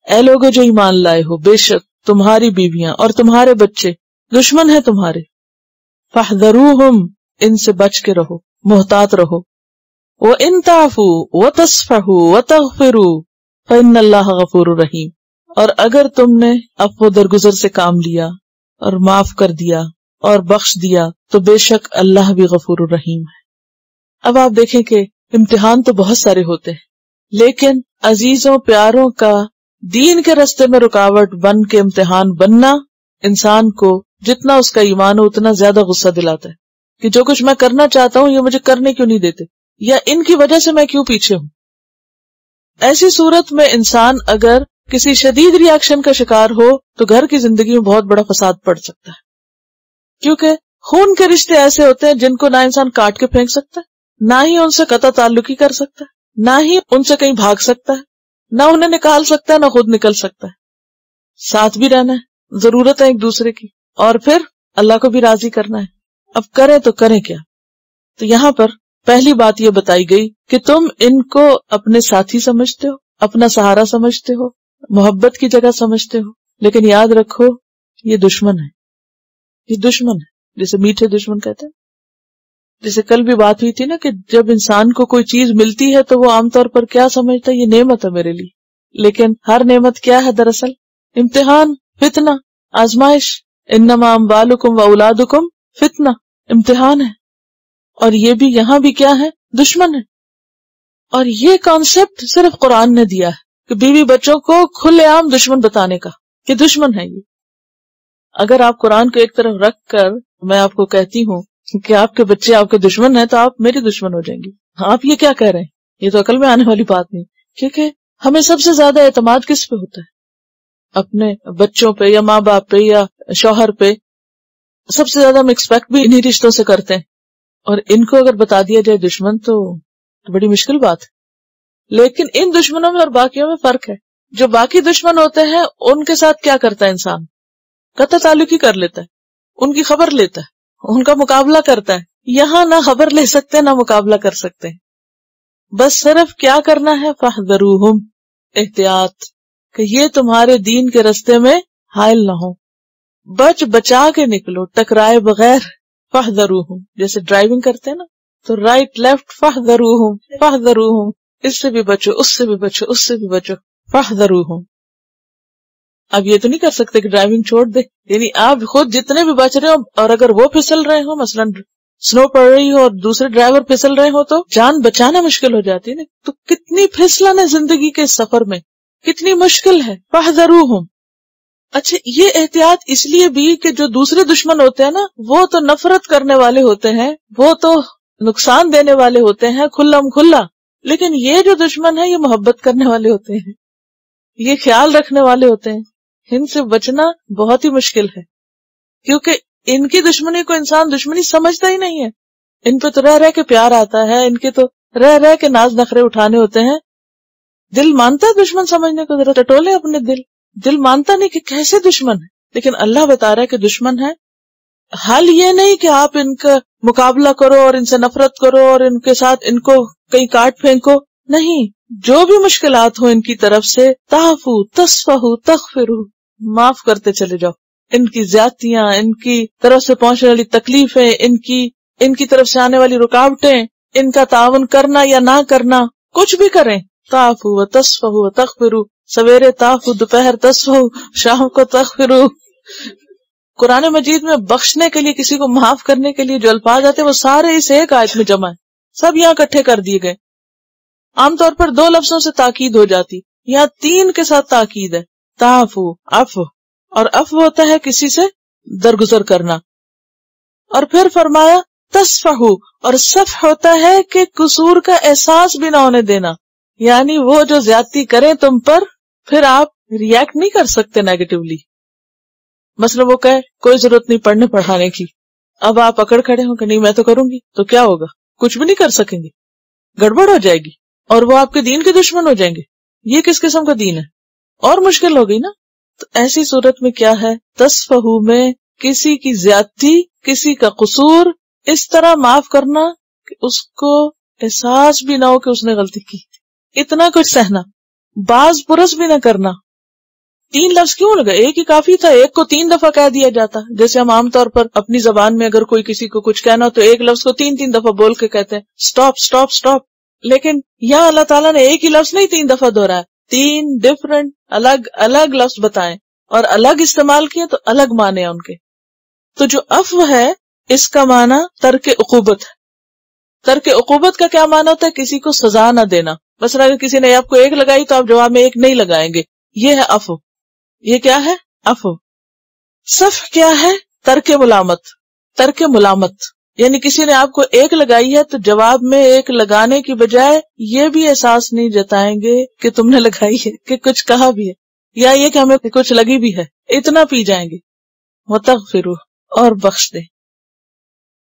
A: اے لوگو جو ایمان لائے ہو، بے شک تمہاری بیویاں اور تمہارے بچے دشمن ہیں تمہارے، فاحذروہم، ان سے بچ کے رہو، محتاط رہو، وَإِن تَعْفُوا وَتَصْفَحُوا وَتَغْفِرُوا فَإِنَّ اللَّهَ غَفُورٌ رَحِيمٌ، اور اگر تم نے عفو درگزر سے کام لیا اور معاف کر دیا اور بخش دیا تو بے شک اللہ بھی غفور الرحیم ہے۔ اب آپ دیکھیں کہ امتحان تو بہت سارے ہوتے ہیں، لیکن عزیزوں پیاروں کا دین کے راستے میں رکاوٹ بن کے امتحان بننا انسان کو جتنا اس کا ایمان ہو اتنا زیادہ غصہ دلاتا ہے کہ جو کچھ میں کرنا چاہتا ہوں یہ مجھے کرنے کیوں نہیں دیتے، یا ان کی وجہ سے میں کیوں پیچھے ہوں۔ ایسی صورت میں انسان اگر کسی شدید ری ایکشن کا شکار ہو تو گھر کی زندگی میں بہت بڑا فساد پڑ سکتا ہے، کیونکہ خون کے رشتے ایسے ہوتے ہیں جن کو نہ انسان کاٹ کے پھینک سکتا ہے، نہ ہی ان سے قطع تعلقی کر سکتا ہے، نہ ہی ان سے کہیں بھاگ سکتا ہے، نہ انہیں نکال سکتا ہے، نہ خود نکل سکتا ہے۔ ساتھ بھی رہنا ہے، ضرورت ہے ایک دوسرے کی، اور پھر اللہ کو بھی راضی کرنا ہے۔ اب کریں تو کریں کیا؟ تو یہاں پر پہلی بات یہ بتائی گئی کہ تم ان کو اپنے ساتھی سمجھتے ہو، اپنا سہارا سمجھتے ہو، محبت کی جگہ سمجھتے ہو، لیکن یاد رکھو یہ دشمن ہے، یہ دشمن ہے، جسے میٹھے دشمن کہتے ہیں۔ جیسے کل بھی بات ہوئی تھی نا کہ جب انسان کو کوئی چیز ملتی ہے تو وہ عام طور پر کیا سمجھتا ہے، یہ نعمت ہے میرے لیے، لیکن ہر نعمت کیا ہے دراصل؟ امتحان، فتنہ، آزمائش۔ انما اموالکم و اولادکم فتنہ، امتحان ہے، اور یہ بھی یہاں بھی کیا ہے؟ دشمن ہے۔ اور یہ کانسیپٹ صرف قرآن نے دیا ہے کہ بیوی بچوں کو کھلے عام دشمن بتانے کا کہ دشمن ہے یہ۔ اگر آپ قرآن کو ایک طرف رکھ کر میں آپ کو کہتی ہوں کہ آپ کے بچے آپ کے دشمن ہیں تو آپ میری دشمن ہو جائیں گی۔ آپ یہ کیا کہہ رہے ہیں؟ یہ تو عقل میں آنے والی بات نہیں، کیونکہ ہمیں سب سے زیادہ اعتماد کس پہ ہوتا ہے؟ اپنے بچوں پہ یا ماں باپ پہ یا شوہر پہ۔ سب سے زیادہ ہم ایکسپیکٹ بھی انہی رشتوں سے کرتے ہیں، اور ان کو اگر بتا دیا جائے دشمن تو بڑی مشکل بات ہے۔ لیکن ان دشمنوں میں اور باقیوں میں فرق ہے۔ جو باقی دشمن ہوتے ہیں ان کے ساتھ کیا کرتا ہے انسان؟ قطع تعلقی کر لیتا ہے، ان کی خبر لیتا ہے، ان کا مقابلہ کرتا ہے۔ یہاں نہ خبر لے سکتے نہ مقابلہ کر سکتے ہیں، بس صرف کیا کرنا ہے؟ فاحذروہم، احتیاط کہ یہ تمہارے دین کے راستے میں حائل نہ ہو، بچ بچا کے نکلو، ٹکرائے بغیر۔ فاحذروہم، جیسے ڈرائیونگ کرتے ہیں نا تو رائٹ لیفٹ، فاحذروہم فاحذروہم، اس سے بھی بچو، اس سے بھی بچو، اس سے بھی بچو۔ فاحذروہم. اب یہ تو نہیں کر سکتے کہ ڈرائیونگ چھوڑ دے، یعنی آپ خود جتنے بھی بچ رہے ہو اور اگر وہ پھسل رہے ہو، مثلا سنو پڑ رہی ہو اور دوسرے ڈرائیور پھسل رہے ہو تو جان بچانا مشکل ہو جاتی ہے نا. تو کتنی پھسلن ہے زندگی کے سفر میں، کتنی مشکل ہے. فاحذروہم. اچھا یہ احتیاط اس لیے بھی کہ جو دوسرے دشمن ہوتے ہیں نا، وہ تو نفرت کرنے والے ہوتے ہیں، وہ تو نقصان دینے والے ہوتے ہیں کھلم کھلا، لیکن یہ جو دشمن ہے یہ محبت کرنے والے ہوتے ہیں، یہ خیال رکھنے والے ہوتے ہیں. ان سے بچنا بہت ہی مشکل ہے، کیونکہ ان کی دشمنی کو انسان دشمنی سمجھتا ہی نہیں ہے. ان پہ تو رہ رہ کے پیار آتا ہے، ان کے تو رہ رہ کے ناز نخرے اٹھانے ہوتے ہیں. دل مانتا ہے دشمن سمجھنے کو؟ ذرا ٹٹولے اپنے دل مانتا نہیں کہ کیسے دشمن ہے. لیکن اللہ بتا رہا ہے کہ دشمن ہے. حل یہ نہیں کہ آپ ان کا مقابلہ کرو اور ان سے نفرت کرو اور ان کے ساتھ ان کو کہیں کاٹ پھینکو، نہیں. جو بھی مشکلات ہو ان کی طرف سے، تعفو تصفحو تغفرو، معاف کرتے چلے جاؤ. ان کی زیادتیاں، ان کی طرف سے پہنچنے والی تکلیفیں، ان کی طرف سے آنے والی رکاوٹیں، ان کا تعاون کرنا یا نہ کرنا، کچھ بھی کریں. تعفو و تصفحو و تغفرو، سویرے تعفو، دوپہر تصفحو، شام کو تغفرو. قرآن مجید میں بخشنے کے لیے، کسی کو معاف کرنے کے لیے جو الفاظ آتے ہیں وہ سارے اس ایک آیت میں جمع ہیں، سب یہاں اکٹھے کر دیے گئے. عام طور پر 2 لفظوں سے تاکید ہو جاتی، یہاں 3 کے ساتھ تاکید ہے. تعفو، عفو، اور عفو ہوتا ہے کسی سے درگزر کرنا. اور پھر فرمایا تصفحو، اور صفح ہوتا ہے کہ قصور کا احساس بھی نہ ہونے دینا. یعنی وہ جو زیادتی کریں تم پر، پھر آپ ریئیکٹ نہیں کر سکتے نیگیٹولی. مثلا وہ کہے کوئی ضرورت نہیں پڑھنے پڑھانے کی، اب آپ اکڑ کھڑے ہوں کہ نہیں میں تو کروں گی، تو کیا ہوگا؟ کچھ بھی نہیں کر سکیں گے، گڑبڑ ہو جائے گی اور وہ آپ کے دین کے دشمن ہو جائیں گے. یہ کس قسم کا دین ہے؟ اور مشکل ہو گئی نا. تو ایسی صورت میں کیا ہے؟ تصفحو میں کسی کی زیادتی، کسی کا قصور اس طرح معاف کرنا کہ اس کو احساس بھی نہ ہو کہ اس نے غلطی کی. اتنا کچھ سہنا، باز پرس بھی نہ کرنا. 3 لفظ کیوں لگا؟ ایک ہی کافی تھا. ایک کو 3 دفعہ کہہ دیا جاتا، جیسے ہم عام طور پر اپنی زبان میں اگر کوئی کسی کو کچھ کہنا تو ایک لفظ کو 3 دفعہ بول کے کہتے ہیں سٹاپ سٹاپ سٹاپ. لیکن یہاں اللہ تعالیٰ نے ایک ہی لفظ نہیں 3 دفعہ دہرایا، 3 ڈفرنٹ الگ الگ لفظ بتائیں اور الگ استعمال کیے تو الگ معنی ہیں ان کے. تو جو عفو ہے اس کا معنی ترک عقوبت ہے. ترک عقوبت کا کیا معنی ہوتا ہے؟ کسی کو سزا نہ دینا. مثلا اگر کسی نے آپ کو 1 لگائی تو آپ جواب میں 1 نہیں لگائیں گے، یہ ہے عفو. یہ کیا ہے؟ عفو. صفح کیا ہے؟ ترک ملامت. ترک ملامت یعنی کسی نے آپ کو 1 لگائی ہے تو جواب میں 1 لگانے کی بجائے یہ بھی احساس نہیں جتائیں گے کہ تم نے لگائی ہے، کہ کچھ کہا بھی ہے، یا یہ کہ ہمیں کچھ لگی بھی ہے. اتنا پی جائیں گے. وتغفروا، اور بخش دے.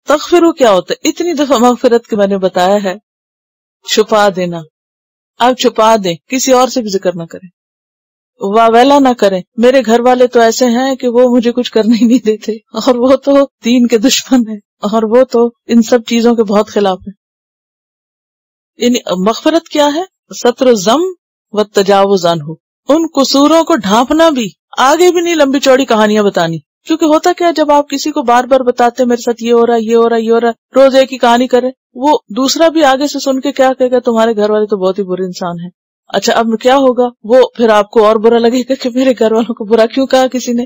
A: تغفروا کیا ہوتا ہے؟ اتنی دفعہ مغفرت کے میں نے بتایا ہے، چھپا دینا. آپ چھپا دیں، کسی اور سے بھی ذکر نہ کریں، واویلا نہ کریں. میرے گھر والے تو ایسے ہیں کہ وہ مجھے کچھ کرنے ہی نہیں دیتے، اور وہ تو دین کے دشمن ہیں، اور وہ تو ان سب چیزوں کے بہت خلاف ہیں. یعنی مغفرت کیا ہے؟ ستر الذنب والتجاوز عنہ. ان قصوروں کو ڈھانپنا بھی، آگے بھی نہیں لمبی چوڑی کہانیاں بتانی. کیونکہ ہوتا کیا، جب آپ کسی کو بار بار بتاتے میرے ساتھ یہ ہو رہا ہے، یہ ہو رہا ہے، یہ ہو رہا ہے، روز ایک ہی کہانی کرے، وہ دوسرا بھی آگے سے سن کے کیا کہے گا؟ تمہارے گھر والے تو بہت ہی برے انسان ہیں. اچھا اب کیا ہوگا؟ وہ پھر آپ کو اور برا لگے گا کہ میرے گھر والوں کو برا کیوں کہا کسی نے.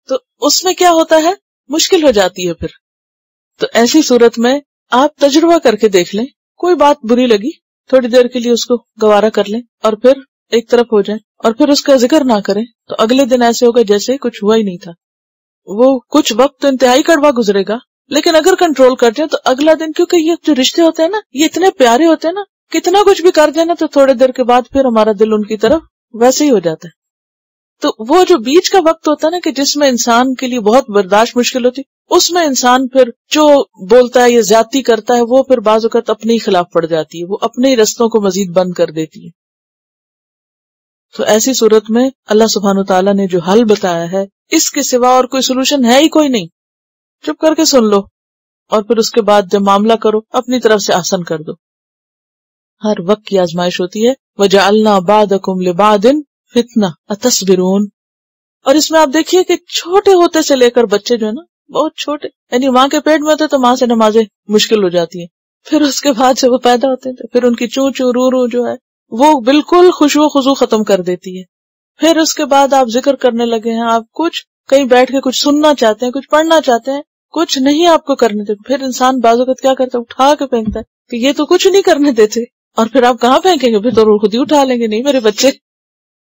A: تو اس میں کیا ہوتا ہے؟ مشکل ہو جاتی ہے پھر. تو ایسی صورت میں آپ تجربہ کر کے دیکھ لیں، کوئی بات بری لگی تھوڑی دیر کے لیے اس کو گوارا کر لیں اور پھر ایک طرف ہو جائیں اور پھر اس کا ذکر نہ کریں، تو اگلے دن ایسے ہوگا جیسے کچھ ہوا ہی نہیں تھا. وہ کچھ وقت تو انتہائی کڑوا گزرے گا، لیکن اگر کنٹرول کر جائیں تو اگلا دن، کیونکہ یہ جو رشتے ہوتے ہیں نا یہ اتنے پیارے ہوتے ہیں نا، کتنا کچھ بھی کر دینا تو تھوڑے دیر کے بعد پھر ہمارا دل ان کی طرف ویسے ہی ہو جاتا ہے. تو وہ جو بیچ کا وقت ہوتا ہے نا کہ جس میں انسان کے لیے بہت برداشت مشکل ہوتی، اس میں انسان پھر جو بولتا ہے یا زیادتی کرتا ہے وہ پھر بعض اوقات اپنے ہی خلاف پڑ جاتی ہے، وہ اپنے ہی رستوں کو مزید بند کر دیتی ہے. تو ایسی صورت میں اللہ سبحانہ وتعالیٰ نے جو حل بتایا ہے، اس کے سوا اور کوئی سولوشن ہے ہی کوئی نہیں. چپ کر کے سن لو اور پھر اس کے بعد جب معاملہ کرو اپنی طرف سے آسان کر دو. ہر وقت کی آزمائش ہوتی ہے. وَجَعَلْنَا بَعْدَكُمْ لِبَعْدٍ فِتْنَةً أَتَصْبِرُونَ. اور اس میں آپ دیکھیے کہ چھوٹے ہوتے سے لے کر بچے جو ہے نا بہت چھوٹے، یعنی ماں کے پیٹ میں ہوتے تو ماں سے نمازیں مشکل ہو جاتی ہیں، پھر اس کے بعد سے وہ پیدا ہوتے ہیں تو پھر ان کی چوں چوں رو رو جو ہے وہ بالکل خشوع و خضوع ختم کر دیتی ہے. پھر اس کے بعد آپ ذکر کرنے لگے ہیں، آپ کچھ کہیں بیٹھ کے کچھ سننا چاہتے ہیں، کچھ پڑھنا چاہتے ہیں، کچھ نہیں آپ کو کرنے دیتے. پھر انسان بعض اوقات کیا کرتا ہے، اٹھا کے پھینکتا ہے کہ یہ تو کچھ نہیں کرنے دیتے. اور پھر آپ کہاں پھینکیں گے، پھر تو خود ہی اٹھا لیں گے، نہیں میرے بچے.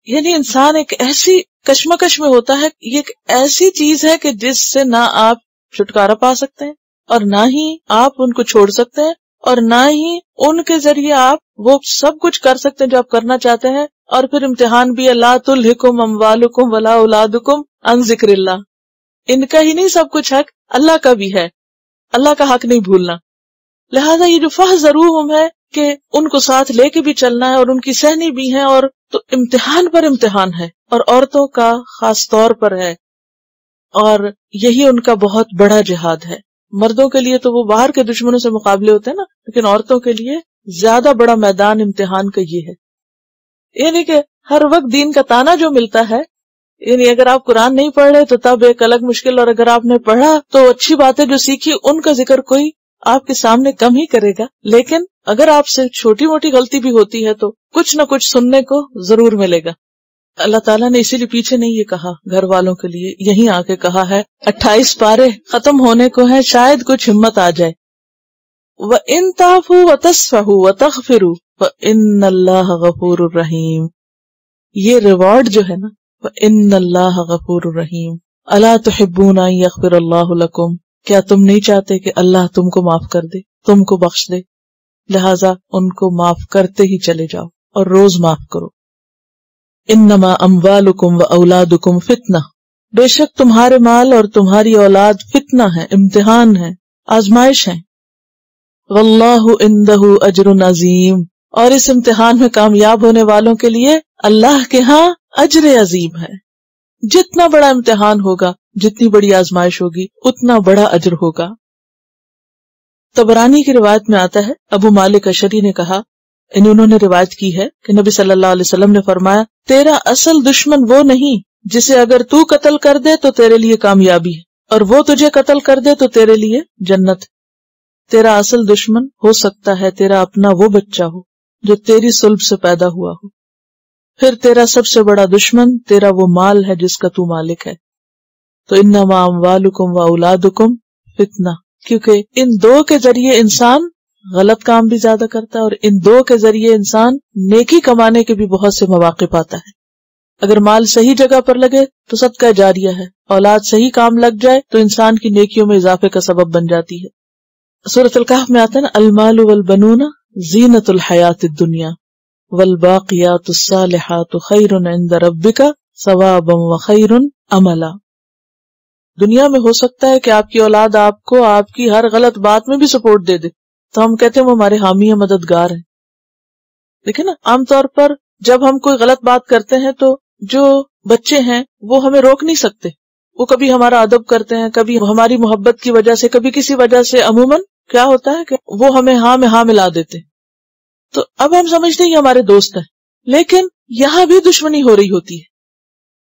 A: یعنی انسان ایک ایسی کشمکش میں ہوتا ہے، یہ ایک ایسی چیز ہے کہ جس سے نہ آپ چھٹکارا پا سکتے ہیں اور نہ ہی آپ ان کو چھوڑ سکتے ہیں اور نہ ہی ان کے ذریعے آپ وہ سب کچھ کر سکتے ہیں جو آپ کرنا چاہتے ہیں. اور پھر امتحان بھی ہے، لا تلہکم اموالکم ولا اولادکم عن ذکر اللہ. ان کا ہی نہیں سب کچھ حق، اللہ کا بھی ہے، اللہ کا حق نہیں بھولنا. لہذا یہ جو فاحذروہم ہے کہ ان کو ساتھ لے کے بھی چلنا ہے اور ان کی سہنی بھی ہے، اور تو امتحان پر امتحان ہے اور عورتوں کا خاص طور پر ہے، اور یہی ان کا بہت بڑا جہاد ہے. مردوں کے لیے تو وہ باہر کے دشمنوں سے مقابلے ہوتے ہیں نا، لیکن عورتوں کے لیے زیادہ بڑا میدان امتحان کا یہ ہے. یعنی کہ ہر وقت دین کا تانا جو ملتا ہے، یعنی اگر آپ قرآن نہیں پڑھ رہے تو تب ایک الگ مشکل، اور اگر آپ نے پڑھا تو اچھی باتیں جو سیکھی ان کا ذکر کوئی آپ کے سامنے کم ہی کرے گا. لیکن اگر آپ سے چھوٹی موٹی غلطی بھی ہوتی ہے تو کچھ نہ کچھ سننے کو ضرور ملے گا. اللہ تعالیٰ نے اسی لیے پیچھے نہیں یہ کہا گھر والوں کے لیے، یہیں آ کے کہا ہے 28 پارے ختم ہونے کو ہیں، شاید کچھ ہمت آ جائے. وَإِن تَعْفُوا وَتَصْفَحُوا وَتَغْفِرُوا فَإِنَّ اللَّهَ غَفُورٌ رَحِيمٌ. یہ ریوارڈ جو ہے نا، وَإِنَّ اللَّهَ غَفُورٌ رَحِيمٌ. أَلَا تُحِبُّونَ أَن يَغْفِرَ اللَّهُ لَكُمْ. کیا تم نہیں چاہتے کہ اللہ تم کو معاف کر دے، تم کو بخش دے؟ لہٰذا ان کو معاف کرتے ہی چلے جاؤ اور روز معاف کرو. انما اموالکم واولادکم فتنہ. بے شک تمہارے مال اور تمہاری اولاد فتنہ ہے، امتحان ہے، آزمائش ہے. واللہ عندہ اجر عظیم. اور اس امتحان میں کامیاب ہونے والوں کے لیے اللہ کے ہاں اجر عظیم ہے. جتنا بڑا امتحان ہوگا، جتنی بڑی آزمائش ہوگی، اتنا بڑا اجر ہوگا. طبرانی کی روایت میں آتا ہے، ابو مالک اشعری نے کہا، انہوں نے روایت کی ہے کہ نبی صلی اللہ علیہ وسلم نے فرمایا، تیرا اصل دشمن وہ نہیں جسے اگر تو قتل کر دے تو تیرے لیے کامیابی ہے، اور وہ تجھے قتل کر دے تو تیرے لیے جنت. تیرا اصل دشمن ہو سکتا ہے تیرا اپنا وہ بچہ ہو جو تیری صلب سے پیدا ہوا ہو. پھر تیرا سب سے بڑا دشمن تیرا وہ مال ہے جس کا تو مالک ہے. تو انما اموالکم واولادکم فتنہ. کیونکہ ان دو کے ذریعے انسان غلط کام بھی زیادہ کرتا ہے، اور ان دو کے ذریعے انسان نیکی کمانے کے بھی بہت سے مواقع پاتا ہے. اگر مال صحیح جگہ پر لگے تو صدقہ جاریہ ہے، اولاد صحیح کام لگ جائے تو انسان کی نیکیوں میں اضافے کا سبب بن جاتی ہے. سورۃ الکہف میں آتا ہے نا، المال والبنون زینۃ الحیات الدنیا والباقیات الصالحات خیر عند ربک ثوابا وخیر عملا. دنیا میں ہو سکتا ہے کہ آپ کی اولاد آپ کو آپ کی ہر غلط بات میں بھی سپورٹ دے دے، تو ہم کہتے ہیں وہ ہمارے حامی ہیں، مددگار ہیں. دیکھیں نا، عام طور پر جب ہم کوئی غلط بات کرتے ہیں تو جو بچے ہیں وہ ہمیں روک نہیں سکتے. وہ کبھی ہمارا ادب کرتے ہیں، کبھی ہماری محبت کی وجہ سے، کبھی کسی وجہ سے عموماً کیا ہوتا ہے کہ وہ ہمیں ہاں میں ہاں ملا دیتے. تو اب ہم سمجھتے ہیں یہ ہمارے دوست ہیں، لیکن یہاں بھی دشمنی ہو رہی ہوتی ہے،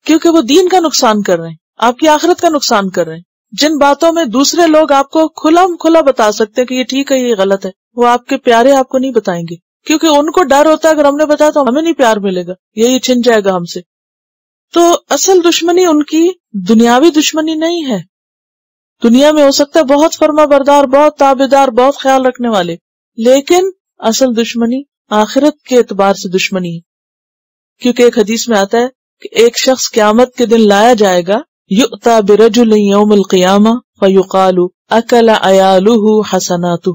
A: کیونکہ وہ دین کا نقصان کر رہے ہیں، آپ کی آخرت کا نقصان کر رہے ہیں. جن باتوں میں دوسرے لوگ آپ کو کھلا بتا سکتے ہیں کہ یہ ٹھیک ہے یہ غلط ہے، وہ آپ کے پیارے آپ کو نہیں بتائیں گے، کیونکہ ان کو ڈر ہوتا ہے اگر ہم نے بتایا تو ہمیں نہیں پیار ملے گا، یہی چھن جائے گا ہم سے. تو اصل دشمنی ان کی دنیاوی دشمنی نہیں ہے. دنیا میں ہو سکتا ہے بہت فرما بردار، بہت تابعدار، بہت خیال رکھنے والے، لیکن اصل دشمنی آخرت کے اعتبار سے دشمنی ہے. کیونکہ ایک حدیث میں آتا ہے کہ ایک شخص قیامت کے دن لایا جائے گا، یؤتی برجل یوم القیامہ فیقال اکل عیالہ حسناتہ،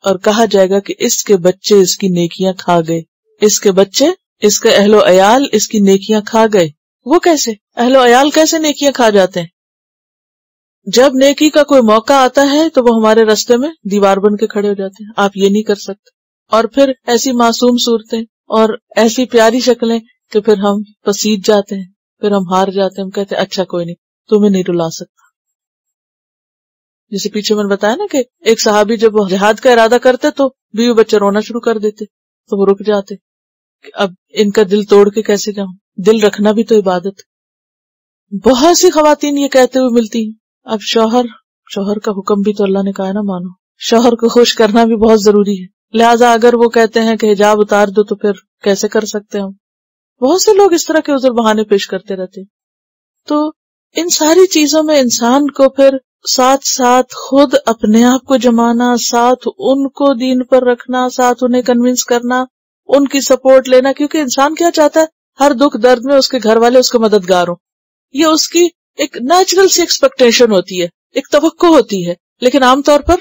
A: اور کہا جائے گا کہ اس کے بچے اس کی نیکیاں کھا گئے، اس کے بچے، اس کے اہل و عیال اس کی نیکیاں کھا گئے. وہ کیسے؟ اہل و عیال کیسے نیکیاں کھا جاتے ہیں؟ جب نیکی کا کوئی موقع آتا ہے تو وہ ہمارے راستے میں دیوار بن کے کھڑے ہو جاتے ہیں، آپ یہ نہیں کر سکتے. اور پھر ایسی معصوم صورتیں اور ایسی پیاری شکلیں کہ پھر ہم پسیج جاتے ہیں، پھر ہم ہار جاتے ہیں، ہم کہتے ہیں اچھا کوئی نہیں، تمہیں نہیں رلا سکتا. جیسے پیچھے میں نے بتایا نا کہ ایک صحابی جب وہ جہاد کا ارادہ کرتے تو بیوی بچے رونا شروع کر دیتے، تو وہ رک جاتے کہ اب ان کا دل توڑ کے کیسے جاؤں. دل رکھنا بھی تو عبادت. بہت سی خواتین یہ کہتے ہوئے ملتی ہیں، اب شوہر کا حکم بھی تو اللہ نے کہا ہے نا مانو، شوہر کو خوش کرنا بھی بہت ضروری ہے، لہٰذا اگر وہ کہتے ہیں کہ حجاب اتار دو تو پھر کیسے کر سکتے ہیں ہم؟ بہت سے لوگ اس طرح کے عذر بہانے پیش کرتے رہتے. تو ان ساری چیزوں میں انسان کو پھر ساتھ ساتھ خود اپنے آپ کو جمانا، ساتھ ان کو دین پر رکھنا، ساتھ انہیں کنونس کرنا، ان کی سپورٹ لینا، کیونکہ انسان کیا چاہتا ہے؟ ہر دکھ درد میں اس کے گھر والے اس کے مددگار ہوں. یہ اس کی ایک نیچرل سی ایکسپیکٹیشن ہوتی ہے، ایک توقع ہوتی ہے. لیکن عام طور پر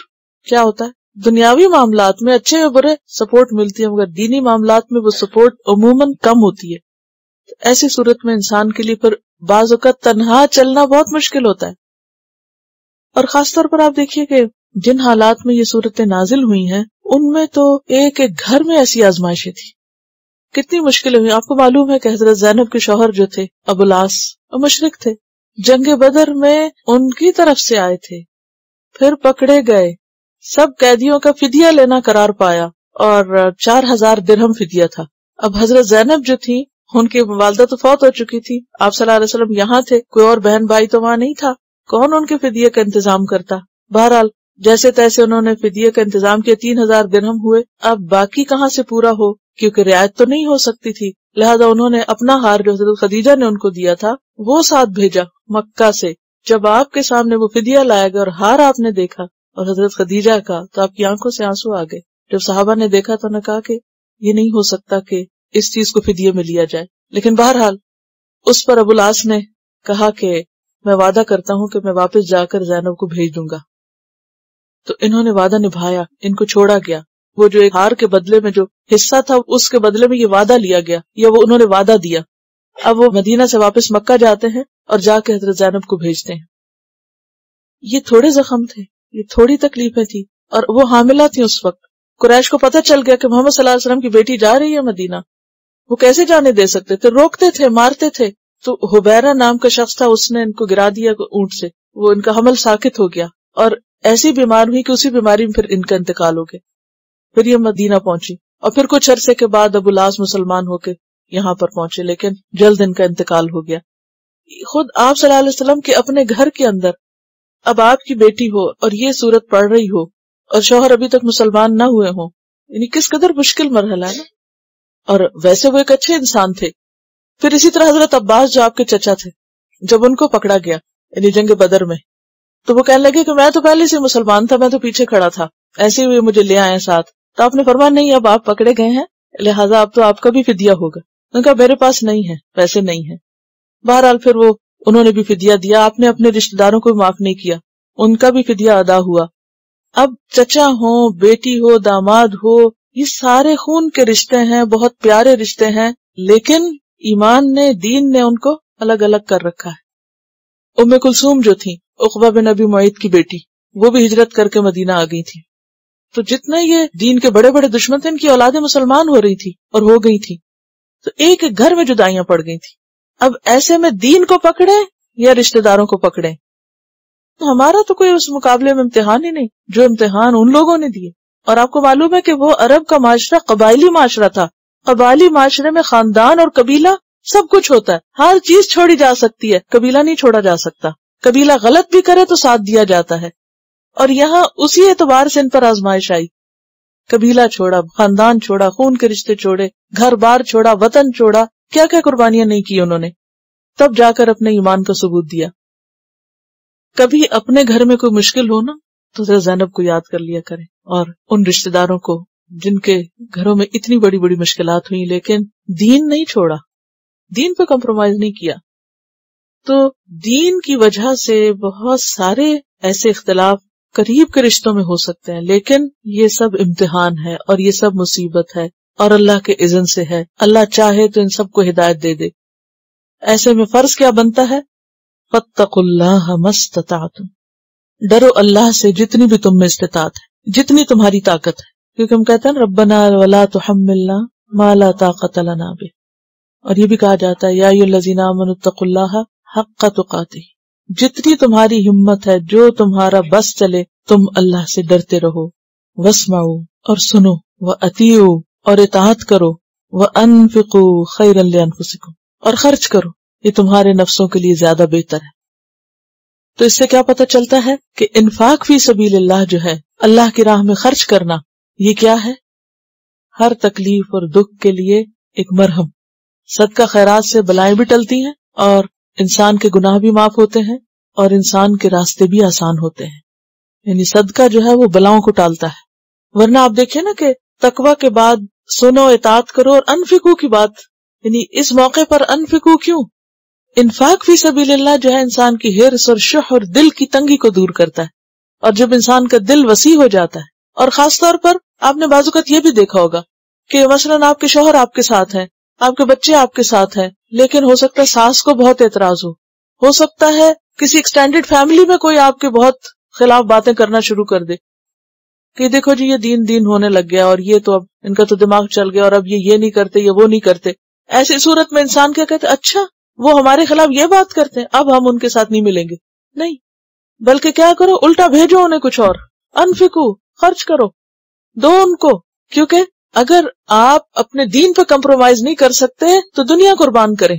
A: کیا ہوتا ہے؟ دنیاوی معاملات میں اچھے و برے سپورٹ ملتی ہے، مگر دینی معاملات میں وہ سپورٹ عموماً کم ہوتی ہے. ایسی صورت میں انسان کے لیے پھر بعض اوقات تنہا چلنا بہت مشکل ہوتا ہے. اور خاص طور پر آپ دیکھیے کہ جن حالات میں یہ صورتیں نازل ہوئی ہیں ان میں تو ایک ایک گھر میں ایسی آزمائشیں تھی، کتنی مشکلیں ہوئی. آپ کو معلوم ہے کہ حضرت زینب کے شوہر جو تھے ابو العاص، وہ مشرک تھے، جنگ بدر میں ان کی طرف سے آئے تھے، پھر پکڑے گئے، سب قیدیوں کا فدیہ لینا قرار پایا اور 4000 درہم فدیہ تھا. اب حضرت زینب جو تھی ان کی والدہ تو فوت ہو چکی تھی، آپ صلی اللہ علیہ وسلم یہاں تھے، کوئی اور بہن بھائی تو وہاں نہیں تھا، کون ان کے فدیے کا انتظام کرتا؟ بہرحال جیسے تیسے انہوں نے فدیے کا انتظام کیا، 3000 درہم ہوئے. اب باقی کہاں سے پورا ہو، کیونکہ رعایت تو نہیں ہو سکتی تھی. لہذا انہوں نے اپنا ہار جو حضرت خدیجہ نے ان کو دیا تھا وہ ساتھ بھیجا مکہ سے. جب آپ کے سامنے وہ فدیہ لایا گیا اور ہار آپ نے دیکھا اور حضرت خدیجہ کا، تو آپ کی آنکھوں سے آنسو آ گئے. جب صحابہ نے دیکھا تو انہوں نے کہا کہ یہ نہیں ہو سکتا کہ اس چیز کو فدیے میں لیا جائے. لیکن بہرحال اس پر ابو العاص نے کہا کہ میں وعدہ کرتا ہوں کہ میں واپس جا کر زینب کو بھیج دوں گا. تو انہوں نے وعدہ نبھایا، ان کو چھوڑا گیا. وہ جو ایک ہار کے بدلے میں جو حصہ تھا اس کے بدلے میں یہ وعدہ لیا گیا، یا وہ انہوں نے وعدہ دیا. اب وہ مدینہ سے واپس مکہ جاتے ہیں اور جا کے حضرت زینب کو بھیجتے ہیں. یہ تھوڑے زخم تھے، یہ تھوڑی تکلیفیں تھی، اور وہ حاملہ تھی اس وقت. قریش کو پتہ چل گیا کہ محمد صلی اللہ علیہ وسلم کی بیٹی جا رہی ہے مدینہ. وہ کیسے جانے دے سکتے تھے؟ روکتے تھے، مارتے تھے. تو حبیرہ نام کا شخص تھا، اس نے ان کو گرا دیا اونٹ سے، وہ ان کا حمل ساکت ہو گیا اور ایسی بیمار ہوئی کہ اسی بیماری میں پھر ان کا انتقال ہو گیا. پھر یہ مدینہ پہنچی اور پھر کچھ عرصے کے بعد ابو العاص مسلمان ہو کے یہاں پر پہنچے، لیکن جلد ان کا انتقال ہو گیا. خود آپ صلی اللہ علیہ وسلم کے اپنے گھر کے اندر اب آپ کی بیٹی ہو اور یہ صورت پڑ رہی ہو اور شوہر ابھی تک مسلمان نہ ہوئے ہوں، یعنی کس قدر مشکل مرحلہ ہے نا. اور ویسے وہ ایک اچھے انسان تھے. پھر اسی طرح حضرت عباس جو آپ کے چچا تھے، جب ان کو پکڑا گیا یعنی جنگ بدر میں، تو وہ کہنے لگے کہ میں تو پہلے سے مسلمان تھا، میں تو پیچھے کھڑا تھا، ایسے ہوئے مجھے لے آئے ساتھ. تو آپ نے فرمایا نہیں، اب آپ پکڑے گئے ہیں لہٰذا اب تو آپ کا بھی فدیہ ہوگا. ان کا میرے پاس نہیں ہے، پیسے نہیں ہیں. بہرحال پھر وہ انہوں نے بھی فدیہ دیا. آپ نے اپنے رشتہ داروں کو معاف نہیں کیا، ان کا بھی فدیہ ادا ہوا. اب چچا ہو، بیٹی ہو، داماد ہو، یہ سارے خون کے رشتے ہیں، بہت پیارے رشتے ہیں، لیکن ایمان نے، دین نے ان کو الگ الگ کر رکھا ہے. ام کلثوم جو تھی عقبہ بن ابی معیط کی بیٹی، وہ بھی ہجرت کر کے مدینہ آ گئی تھی. تو جتنے یہ دین کے بڑے بڑے دشمن تھے، ان کی اولادیں مسلمان ہو رہی تھی اور ہو گئی تھی. تو ایک ایک گھر میں جدائیاں پڑ گئی تھی. اب ایسے میں دین کو پکڑے یا رشتہ داروں کو پکڑے؟ ہمارا تو کوئی اس مقابلے میں امتحان ہی نہیں جو امتحان ان لوگوں نے دیے. اور آپ کو معلوم ہے کہ وہ عرب کا معاشرہ قبائلی معاشرہ تھا. قبائلی معاشرے میں خاندان اور قبیلہ سب کچھ ہوتا ہے، ہر چیز چھوڑی جا سکتی ہے، قبیلہ نہیں چھوڑا جا سکتا. قبیلہ غلط بھی کرے تو ساتھ دیا جاتا ہے. اور یہاں اسی اعتبار سے ان پر آزمائش آئی. قبیلہ چھوڑا، خاندان چھوڑا، خون کے رشتے چھوڑے، گھر بار چھوڑا، وطن چھوڑا، کیا کیا قربانیاں نہیں کی انہوں نے، تب جا کر اپنے ایمان کا ثبوت دیا. کبھی اپنے گھر میں کوئی مشکل ہو نا تو حضرت زینب کو یاد کر لیا کریں، اور ان رشتہ داروں کو جن کے گھروں میں اتنی بڑی بڑی مشکلات ہوئی لیکن دین نہیں چھوڑا، دین پہ کمپرومائز نہیں کیا. تو دین کی وجہ سے بہت سارے ایسے اختلاف قریب کے رشتوں میں ہو سکتے ہیں، لیکن یہ سب امتحان ہے اور یہ سب مصیبت ہے اور اللہ کے اذن سے ہے. اللہ چاہے تو ان سب کو ہدایت دے دے. ایسے میں فرض کیا بنتا ہے؟ فاتقوا اللہ ما استطعتم، ڈرو اللہ سے جتنی بھی تم میں استطاعت ہے، جتنی تمہاری طاقت ہے. کیونکہ ہم کہتے ہیں ربنا ولا تحملنا ما لا طاقت لنا بہ. اور یہ بھی کہا جاتا ہے یا ایھا الذین آمنوا اتقوا اللہ حق تقاتہ، جتنی تمہاری ہمت ہے، جو تمہارا بس چلے، تم اللہ سے ڈرتے رہو. واسمعوا، اور سنو، واطیعوا، اور اطاعت کرو، وانفقوا خیرا لانفسکم، اور خرچ کرو، یہ تمہارے نفسوں کے لیے زیادہ بہتر ہے. تو اس سے کیا پتہ چلتا ہے کہ انفاق فی سبیل اللہ جو ہے، اللہ کی راہ میں خرچ کرنا، یہ کیا ہے؟ ہر تکلیف اور دکھ کے لیے ایک مرہم. صدقہ خیرات سے بلائیں بھی ٹلتی ہیں اور انسان کے گناہ بھی معاف ہوتے ہیں اور انسان کے راستے بھی آسان ہوتے ہیں. یعنی صدقہ جو ہے وہ بلاؤں کو ٹالتا ہے. ورنہ آپ دیکھیں نا کہ تقوی کے بعد سنو اطاعت کرو اور انفقو کی بات، یعنی اس موقع پر انفقو کیوں؟ انفاق فی سبیل اللہ جو ہے انسان کی ہرس اور شح اور دل کی تنگی کو دور کرتا ہے. اور جب انسان کا دل وسیع ہو جاتا ہے، اور خاص طور پر آپ نے بعض اوقات یہ بھی دیکھا ہوگا کہ مثلاً آپ کے شوہر آپ کے ساتھ ہیں، آپ کے بچے آپ کے ساتھ ہیں، لیکن ہو سکتا ہے ساس کو بہت اعتراض ہو سکتا ہے کسی ایکسٹینڈڈ فیملی میں کوئی آپ کے بہت خلاف باتیں کرنا شروع کر دے کہ دیکھو جی یہ دین ہونے لگ گیا اور یہ تو اب ان کا تو دماغ چل گیا اور اب یہ نہیں کرتے یہ وہ نہیں کرتے. ایسی صورت میں انسان کیا کہتے اچھا وہ ہمارے خلاف یہ بات کرتے ہیں اب ہم ان کے ساتھ نہیں ملیں گے. نہیں، بلکہ کیا کرو الٹا بھیجو انہیں کچھ اور، انفقو، خرچ کرو، دو ان کو. کیونکہ اگر آپ اپنے دین پہ کمپرومائز نہیں کر سکتے تو دنیا قربان کریں.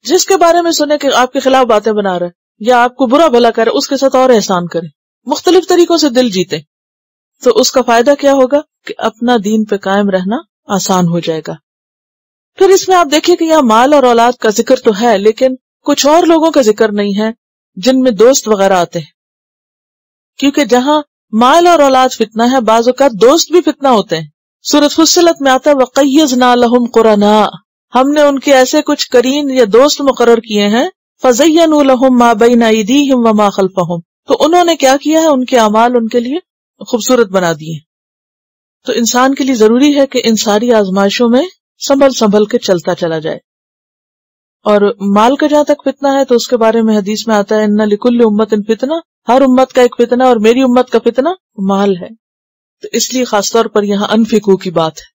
A: جس کے بارے میں سنے کہ آپ کے خلاف باتیں بنا رہے یا آپ کو برا بھلا کرے اس کے ساتھ اور احسان کریں، مختلف طریقوں سے دل جیتے، تو اس کا فائدہ کیا ہوگا کہ اپنا دین پہ قائم رہنا آسان ہو جائے گا. پھر اس میں آپ دیکھیں کہ یہاں مال اور اولاد کا ذکر تو ہے لیکن کچھ اور لوگوں کا ذکر نہیں ہے جن میں دوست وغیرہ آتے ہیں. کیونکہ جہاں مال اور اولاد فتنہ ہے بعض اوقات دوست بھی فتنہ ہوتے ہیں. سورۃ فصلت میں آتا ہے وَقَيَّزْنَا لَهُمْ قُرَنَاءَ، ہم نے ان کے ایسے کچھ قرین یا دوست مقرر کیے ہیں فَزَيَّنُوا لَهُمْ مَا بَيْنَ أَيْدِيهِمْ وَمَا خَلْفَهُمْ، تو انہوں نے کیا کیا ہے ان کے اعمال ان کے لیے خوبصورت بنا دیے. تو انسان کے لیے ضروری ہے کہ ان ساری آزمائشوں میں سنبھل کے چلتا چلا جائے. اور مال کا جہاں تک فتنہ ہے تو اس کے بارے میں حدیث میں آتا ہے ان لکل امت فتنہ، ہر امت کا ایک فتنہ اور میری امت کا فتنہ مال ہے. تو اس لیے خاص طور پر یہاں انفقو کی بات ہے.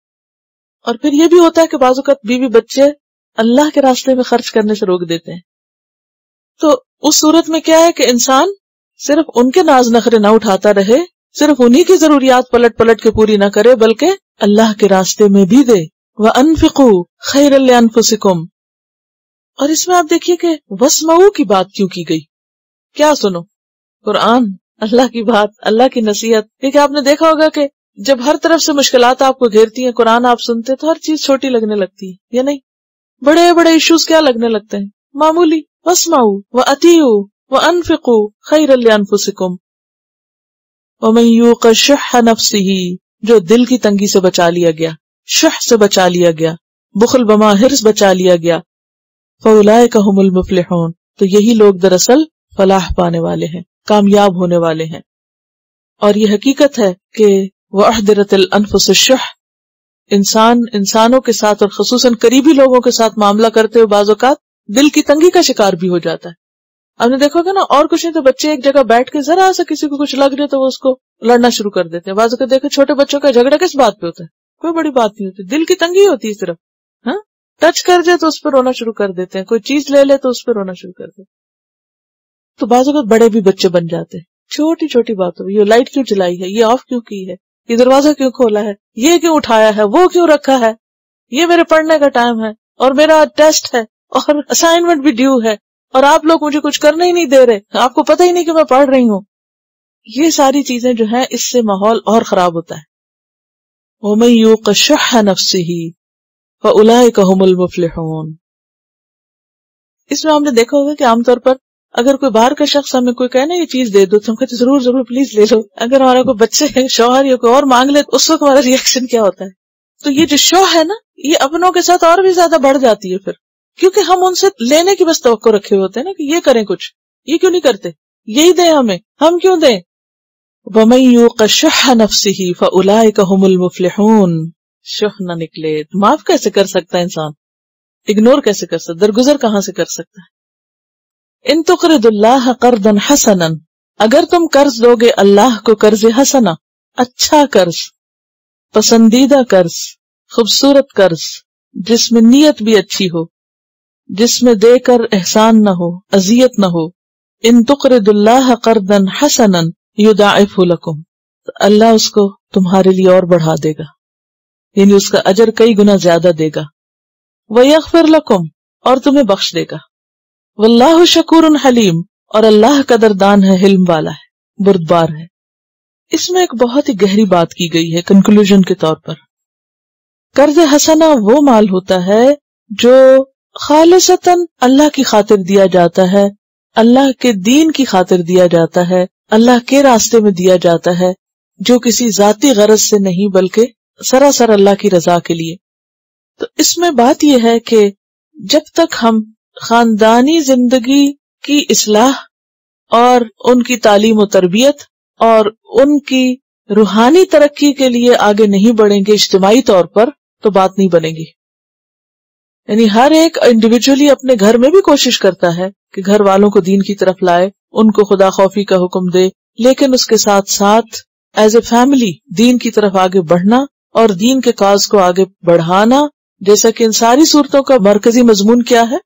A: اور پھر یہ بھی ہوتا ہے کہ بعض اوقات بیوی بچے اللہ کے راستے میں خرچ کرنے سے روک دیتے ہیں. تو اس صورت میں کیا ہے کہ انسان صرف ان کے ناز نخرے نہ اٹھاتا رہے، صرف انہی کی ضروریات پلٹ کے پوری نہ کرے بلکہ اللہ کے راستے میں بھی دے. وَأَنفِقُوا خَيْرًا لِأَنفُسِكُمْ. اور اس میں آپ دیکھیے کہ وَاسْمَعُوا کی بات کیوں کی گئی؟ کیا سنو؟ قرآن، اللہ کی بات، اللہ کی نصیحت. کیونکہ آپ نے دیکھا ہوگا کہ جب ہر طرف سے مشکلات آپ کو گھیرتی ہیں قرآن آپ سنتے تو ہر چیز چھوٹی لگنے لگتی ہے یا نہیں؟ بڑے بڑے ایشوز کیا لگنے لگتے ہیں؟ معمولی. وَاسْمَعُوا وَأَطِيعُوا وَأَنفِقُوا خَيْرًا لِأَنفُسِكُمْ وَمَن يُوقَ شُحَّ نَفْسِهِ، جو دل کی تنگی سے بچا لیا گیا، شح سے بچا لیا گیا، بخل بما ہرس بچا لیا گیا، فَأُولَئِكَ هُمُ الْمُفْلِحُونَ، تو یہی لوگ دراصل فلاح پانے والے ہیں، کامیاب ہونے والے ہیں. اور یہ حقیقت ہے کہ وَأُحْضِرَتِ الْأَنفُسُ الشُّحَّ، انسانوں کے ساتھ اور خصوصاً قریبی لوگوں کے ساتھ معاملہ کرتے ہوئے بعض اوقات دل کی تنگی کا شکار بھی ہو جاتا ہے. آپ نے دیکھو گا نا اور کچھ نہیں تو بچے ایک جگہ بیٹھ کے ذرا سا کسی کو کچھ لگ جائے تو وہ اس کو لڑنا شروع کر دیتے ہیں. بعض اوقات دیکھو چھوٹے بچوں کا جھگڑا کس بات پہ ہوتا ہے؟ کوئی بڑی بات نہیں ہوتی، دل کی تنگی ہوتی ہے صرف. ہاں، ٹچ کر جائے تو اس پہ رونا شروع کر دیتے ہیں، کوئی چیز لے لے تو اس پہ رونا شروع کر دیتے ہیں. تو بعض اوقات بڑے بھی بچے بن جاتے ہیں چھوٹی چھوٹی باتوں میں. یہ لائٹ کیوں جلائی ہے، یہ آف کیوں کی ہے، یہ دروازہ کیوں کھولا ہے، یہ کیوں اٹھایا ہے، وہ کیوں رکھا ہے، یہ میرے پڑھنے کا ٹائم ہے اور میرا ٹیسٹ ہے اور اسائنمنٹ بھی ڈیو ہے اور آپ لوگ مجھے کچھ کرنے ہی نہیں دے رہے، آپ کو پتہ ہی نہیں کہ میں پڑھ رہی ہوں. یہ ساری چیزیں جو ہیں اس سے ماحول اور خراب ہوتا ہے. وَمَن يُوقَ شُحَّ نَفْسِهِ فَأُولَئِكَ هُمُ الْمُفْلِحُونَ. اس میں ہم نے دیکھا ہوگا کہ عام طور پر اگر کوئی باہر کا شخص ہمیں کوئی کہے نا یہ چیز دے دو تو ہم کہتے ضرور پلیز لے لو. اگر ہمارا کوئی بچے ہے، شوہر یا کوئی اور مانگ لے اس وقت ہمارا ری ایکشن کیا ہوتا ہے؟ تو یہ جو شوہ ہے نا یہ اپنوں کے ساتھ اور بھی زیادہ بڑھ جاتی ہے پھر، کیونکہ ہم ان سے لینے کی بس توقع رکھے ہوتے ہیں نا کہ یہ کریں کچھ، یہ کیوں نہیں کرتے، یہی دیں ہمیں، ہم کیوں دیں. وَمَن يُوقَ شُحَّ نَفْسِهِ فَأُولَئِكَ هُمُ الْمُفْلِحُونَ. شح نہ نکلے، معاف کیسے کر سکتا ہے انسان، اگنور کیسے کر سکتا، درگزر کہاں سے کر سکتا ہے. ان تقرض اللہ قرضا حسنا، اگر تم قرض دو گے اللہ کو قرض حسنا، اچھا قرض، پسندیدہ قرض، خوبصورت قرض، جس میں نیت بھی اچھی ہو، جس میں دے کر احسان نہ ہو، اذیت نہ ہو. ان تقرض اللہ قرضا حسنا یضاعفہ لکم، تو اللہ اس کو تمہارے لیے اور بڑھا دے گا، یعنی اس کا اجر کئی گنا زیادہ دے گا. ویغفر لکم، اور تمہیں بخش دے گا. واللہ شکور حلیم، اور اللہ قدردان ہے، حلم والا ہے، بردبار ہے. اس میں ایک بہت ہی گہری بات کی گئی ہے کنکلوژن کے طور پر قرض حسنہ وہ مال ہوتا ہے جو خالصتاً اللہ کی خاطر دیا جاتا ہے، اللہ کے دین کی خاطر دیا جاتا ہے، اللہ کے راستے میں دیا جاتا ہے، جو کسی ذاتی غرض سے نہیں بلکہ سراسر اللہ کی رضا کے لیے۔ تو اس میں بات یہ ہے کہ جب تک ہم خاندانی زندگی کی اصلاح اور ان کی تعلیم و تربیت اور ان کی روحانی ترقی کے لیے آگے نہیں بڑھیں گے اجتماعی طور پر، تو بات نہیں بنے گی۔ یعنی ہر ایک انڈیویجولی اپنے گھر میں بھی کوشش کرتا ہے کہ گھر والوں کو دین کی طرف لائے، ان کو خدا خوفی کا حکم دے، لیکن اس کے ساتھ ساتھ ایز اے فیملی دین کی طرف آگے بڑھنا اور دین کے کاز کو آگے بڑھانا، جیسا کہ ان ساری صورتوں کا مرکزی مضمون کیا ہے؟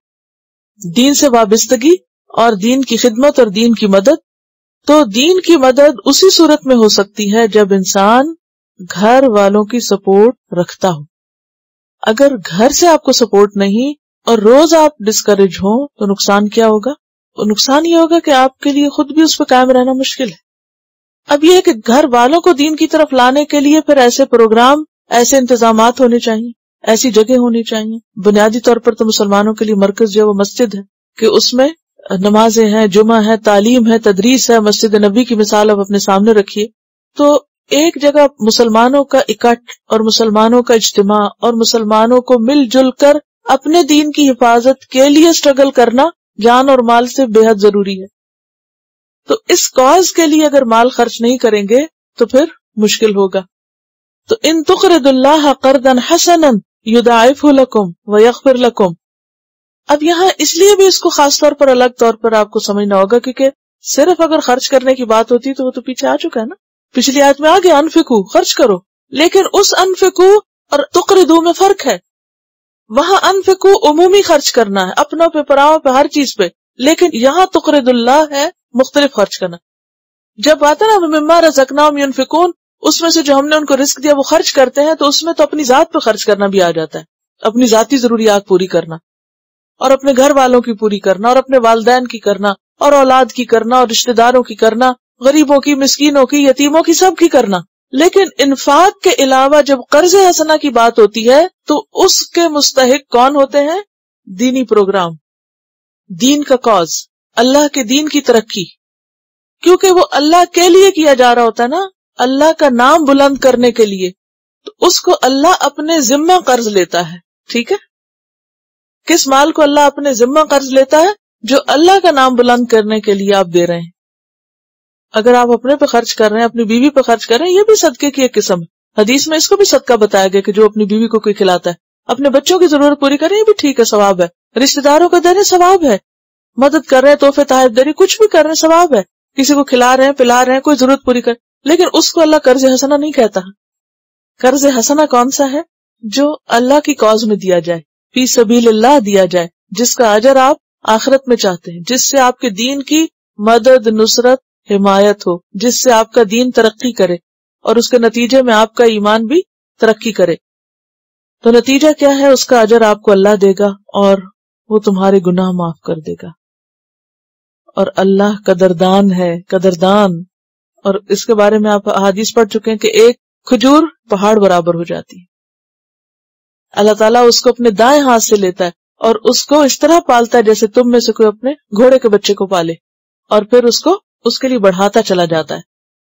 A: دین سے وابستگی اور دین کی خدمت اور دین کی مدد۔ تو دین کی مدد اسی صورت میں ہو سکتی ہے جب انسان گھر والوں کی سپورٹ رکھتا ہو۔ اگر گھر سے آپ کو سپورٹ نہیں اور روز آپ ڈسکریج ہوں تو نقصان کیا ہوگا؟ نقصان یہ ہوگا کہ آپ کے لیے خود بھی اس پہ قائم رہنا مشکل ہے۔ اب یہ ہے کہ گھر والوں کو دین کی طرف لانے کے لیے پھر ایسے پروگرام، ایسے انتظامات ہونے چاہیے، ایسی جگہ ہونی چاہیے۔ بنیادی طور پر تو مسلمانوں کے لیے مرکز جو ہے وہ مسجد ہے، کہ اس میں نمازیں ہیں، جمعہ ہے، تعلیم ہے، تدریس ہے۔ مسجد نبی کی مثال آپ اپنے سامنے رکھیے، تو ایک جگہ مسلمانوں کا اکٹھ اور مسلمانوں کا اجتماع اور مسلمانوں کو مل جل کر اپنے دین کی حفاظت کے لیے اسٹرگل کرنا جان اور مال سے بے حد ضروری ہے۔ تو اس کاز کے لیے اگر مال خرچ نہیں کریں گے تو پھر مشکل ہوگا۔ تو ان تقرضوا اللہ قرضا حسنا یضاعفہ لکم ویغفر لکم۔ اب یہاں اس لیے بھی اس کو خاص طور پر الگ طور پر آپ کو سمجھنا ہوگا، کیونکہ صرف اگر خرچ کرنے کی بات ہوتی تو وہ تو پیچھے آ چکا ہے نا، پچھلی آیت میں آگے انفقو، خرچ کرو، لیکن اس انفقو اور تقرضوا میں فرق ہے۔ وہاں انفقو عمومی خرچ کرنا ہے، اپنوں پہ، پراؤں پہ، ہر چیز پہ، لیکن یہاں تقرض اللہ ہے مختلف خرچ کرنا۔ جب آتا نا مما رزقناہم ينفقون، اس میں سے جو ہم نے ان کو رزق دیا وہ خرچ کرتے ہیں، تو اس میں تو اپنی ذات پہ خرچ کرنا بھی آ جاتا ہے، اپنی ذاتی ضروریات پوری کرنا اور اپنے گھر والوں کی پوری کرنا اور اپنے والدین کی کرنا اور اولاد کی کرنا اور رشتہ داروں کی کرنا، غریبوں کی، مسکینوں کی، یتیموں کی، سب کی کرنا۔ لیکن انفاق کے علاوہ جب قرض حسنہ کی بات ہوتی ہے تو اس کے مستحق کون ہوتے ہیں؟ دینی پروگرام، دین کا کاز، اللہ کے دین کی ترقی، کیونکہ وہ اللہ کے لیے کیا جا رہا ہوتا ہے نا، اللہ کا نام بلند کرنے کے لیے، تو اس کو اللہ اپنے ذمہ قرض لیتا ہے۔ ٹھیک ہے، کس مال کو اللہ اپنے ذمہ قرض لیتا ہے؟ جو اللہ کا نام بلند کرنے کے لیے آپ دے رہے ہیں۔ اگر آپ اپنے پہ خرچ کر رہے ہیں، اپنی بیوی پہ خرچ کر رہے ہیں، یہ بھی صدقے کی ایک قسم ہے۔ حدیث میں اس کو بھی صدقہ بتایا گیا کہ جو اپنی بیوی کو کوئی کھلاتا ہے، اپنے بچوں کی ضرورت پوری کریں، یہ بھی ٹھیک ہے، ثواب ہے۔ رشتہ داروں کو دے رہے، ثواب ہے۔ مدد کر رہے ہیں، تحفے تحائف دے رہے، کچھ بھی کر رہے ہیں، ثواب ہے۔ کسی کو کھلا رہے ہیں، پلا رہے ہیں، کوئی ضرورت پوری کر، لیکن اس کو اللہ قرض حسنہ نہیں کہتا۔ قرض حسنہ کون سا ہے؟ جو اللہ کی کاز میں دیا جائے، فی سبیل اللہ دیا جائے، جس کا اجر آپ آخرت میں چاہتے ہیں، جس سے آپ کے دین کی مدد، نصرت، حمایت ہو، جس سے آپ کا دین ترقی کرے اور اس کے نتیجے میں آپ کا ایمان بھی ترقی کرے۔ تو نتیجہ کیا ہے؟ اس کا اجر آپ کو اللہ دے گا اور وہ تمہارے گناہ معاف کر دے گا۔ اور اللہ قدردان ہے، قدردان۔ اور اس کے بارے میں آپ احادیث پڑھ چکے ہیں کہ ایک کھجور پہاڑ برابر ہو جاتی ہے۔ اللہ تعالیٰ اس کو اپنے دائیں ہاتھ سے لیتا ہے اور اس کو اس طرح پالتا ہے جیسے تم میں سے کوئی اپنے گھوڑے کے بچے کو پالے، اور پھر اس کو اس کے لیے بڑھاتا چلا جاتا ہے۔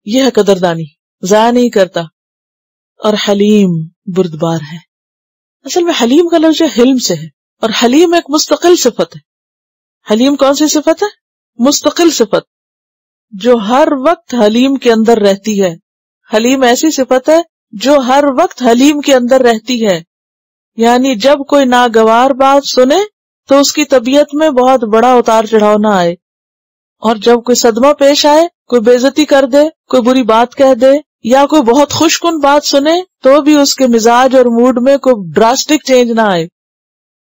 A: یہ ہے قدردانی، ضائع نہیں کرتا۔ اور حلیم، بردبار ہے۔ اصل میں حلیم کا لفظ حلم سے ہے، اور حلیم ایک مستقل صفت ہے۔ حلیم کون سی صفت ہے؟ مستقل صفت، جو ہر وقت حلیم کے اندر رہتی ہے۔ حلیم ایسی صفت ہے جو ہر وقت حلیم کے اندر رہتی ہے، یعنی جب کوئی ناگوار بات سنے تو اس کی طبیعت میں بہت بڑا اتار چڑھاؤ نہ آئے، اور جب کوئی صدمہ پیش آئے، کوئی بے عزتی کر دے، کوئی بری بات کہہ دے، یا کوئی بہت خوش کن بات سنے، تو بھی اس کے مزاج اور موڈ میں کوئی ڈراسٹک چینج نہ آئے،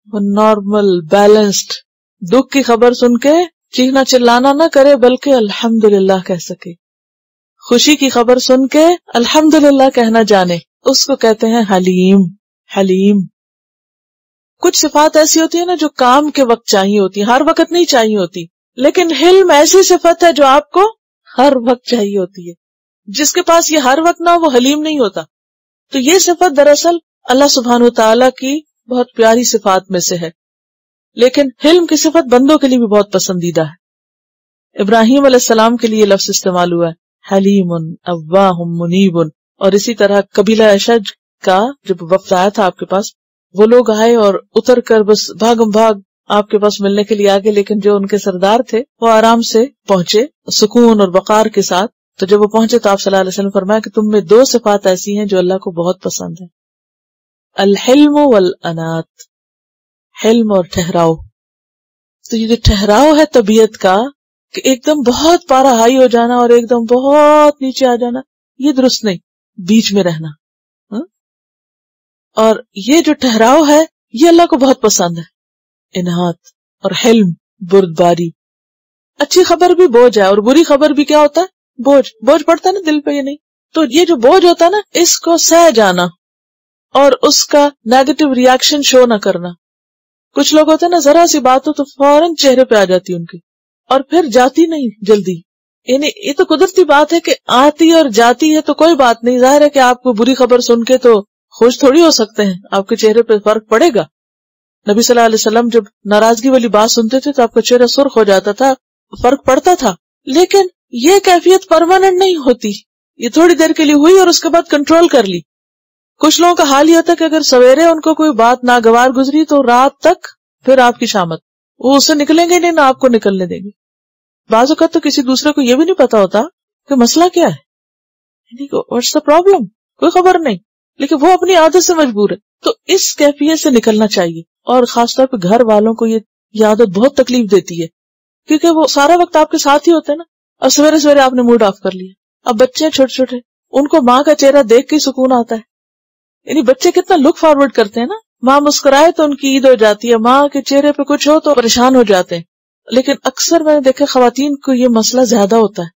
A: وہ نارمل، بیلنسڈ، دکھ کی خبر سن کے چیخنا چلانا نہ کرے بلکہ الحمدللہ کہہ سکے، خوشی کی خبر سن کے الحمدللہ کہنا جانے، اس کو کہتے ہیں حلیم۔ حلیم۔ کچھ صفات ایسی ہوتی ہے نا جو کام کے وقت چاہیے ہوتی ہیں، ہر وقت نہیں چاہیے ہوتی، لیکن حلم ایسی صفت ہے جو آپ کو ہر وقت چاہیے ہوتی ہے۔ جس کے پاس یہ ہر وقت نہ ہو وہ حلیم نہیں ہوتا۔ تو یہ صفت دراصل اللہ سبحانہ وتعالی کی بہت پیاری صفات میں سے ہے، لیکن حلم کی صفت بندوں کے لیے بھی بہت پسندیدہ ہے۔ ابراہیم علیہ السلام کے لیے یہ لفظ استعمال ہوا ہے، حلیم اواہ منیب، اور اسی طرح قبیلہ اشج کا جب وفد آیا تھا آپ کے پاس، وہ لوگ آئے اور اتر کر بس بھاگم بھاگ آپ کے پاس ملنے کے لیے آگے، لیکن جو ان کے سردار تھے وہ آرام سے پہنچے سکون اور وقار کے ساتھ۔ تو جب وہ پہنچے تو آپ صلی اللہ علیہ وسلم فرمایا کہ تم میں دو صفات ایسی ہیں جو اللہ کو بہت پسند ہے، الحلم والانات، حلم اور ٹھہراؤ۔ تو یہ جو ٹھہراؤ ہے طبیعت کا، کہ ایک دم بہت پارا ہائی ہو جانا اور ایک دم بہت نیچے آ جانا، یہ درست نہیں، بیچ میں رہنا۔ اور یہ جو ٹھہراؤ ہے یہ اللہ کو بہت پسند ہے، انات اور حلم، بردباری۔ اچھی خبر بھی بوجھ ہے اور بری خبر بھی کیا ہوتا ہے؟ بوجھ پڑتا ہے نا دل پہ، یہ نہیں تو یہ جو بوجھ ہوتا ہے نا، اس کو سہ جانا اور اس کا نیگیٹو ریاکشن شو نہ کرنا۔ کچھ لوگ ہوتے ہیں نا، ذرا سی بات ہو تو فوراً چہرے پہ آ جاتی ان کی، اور پھر جاتی نہیں جلدی۔ یعنی یہ تو قدرتی بات ہے کہ آتی اور جاتی ہے تو کوئی بات نہیں، ظاہر ہے کہ آپ کو بری خبر سن کے تو خوش تھوڑی ہو سکتے ہیں، آپ کے چہرے پہ فرق پڑے گا۔ نبی صلی اللہ علیہ وسلم جب ناراضگی والی بات سنتے تھے تو آپ کا چہرہ سرخ ہو جاتا تھا، فرق پڑتا تھا، لیکن یہ کیفیت پرماننٹ نہیں ہوتی، یہ تھوڑی دیر کے لیے ہوئی اور اس کے بعد کنٹرول کر لی۔ کچھ لوگوں کا حال یہ ہوتا ہے کہ اگر سویرے ان کو کوئی بات ناگوار گزری تو رات تک پھر آپ کی شامت، وہ اسے نکلیں گے نہیں، نہ آپ کو نکلنے دیں گے۔ بعض اوقات تو کسی دوسرے کو یہ بھی نہیں پتا ہوتا کہ مسئلہ کیا ہے، واٹس دا پرابلم، کوئی خبر نہیں، لیکن وہ اپنی عادت سے مجبور ہے۔ تو اس کیفیت سے نکلنا چاہیے، اور خاص طور پہ گھر والوں کو یہ عادت بہت تکلیف دیتی ہے، کیونکہ وہ سارا وقت آپ کے ساتھ ہی ہوتے ہیں نا، اور سویرے سویرے آپ نے موڈ آف کر لیا۔ اب بچے چھوٹے چھوٹے، ان کو ماں کا چہرہ دیکھ کے سکون آتا ہے، یعنی بچے کتنا لک فارورڈ کرتے ہیں نا، ماں مسکرائے تو ان کی عید ہو جاتی ہے، ماں کے چہرے پہ کچھ ہو تو پریشان ہو جاتے ہیں۔ لیکن اکثر میں نے دیکھا خواتین کو یہ مسئلہ زیادہ ہوتا ہے،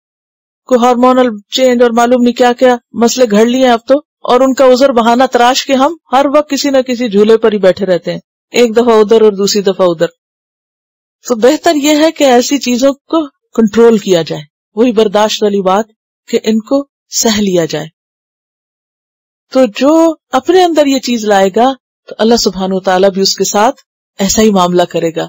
A: کوئی ہارمونل چینج اور معلوم نہیں کیا کیا مسئلے گھڑ لیے اب تو، اور ان کا عذر بہانہ تراش کے ہم ہر وقت کسی نہ کسی جھولے پر ہی بیٹھے رہتے ہیں، ایک دفعہ ادھر اور دوسری دفعہ ادھر۔ تو بہتر یہ ہے کہ ایسی چیزوں کو کنٹرول کیا جائے، وہی برداشت والی بات کہ ان کو سہ لیا جائے۔ تو جو اپنے اندر یہ چیز لائے گا تو اللہ سبحانہ و تعالیٰ بھی اس کے ساتھ ایسا ہی معاملہ کرے گا۔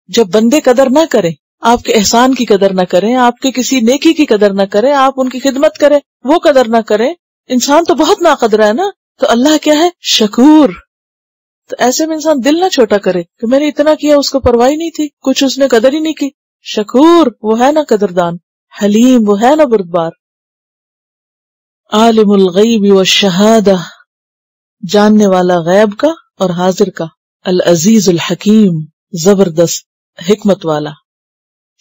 A: جب بندے قدر نہ کریں، آپ کے احسان کی قدر نہ کریں، آپ کے کسی نیکی کی قدر نہ کریں، آپ ان کی خدمت کریں، وہ قدر نہ کریں، انسان تو بہت ناقدر ہے نا، تو اللہ کیا ہے؟ شکور۔ تو ایسے میں انسان دل نہ چھوٹا کرے کہ میں نے اتنا کیا، اس کو پرواہ نہیں تھی، کچھ اس نے قدر ہی نہیں کی۔ شکور وہ ہے نا قدردان، حلیم وہ ہے نا بردبار۔ عالم الغیب والشہادہ، جاننے والا غیب کا اور حاضر کا، العزیز الحکیم، زبردست حکمت والا،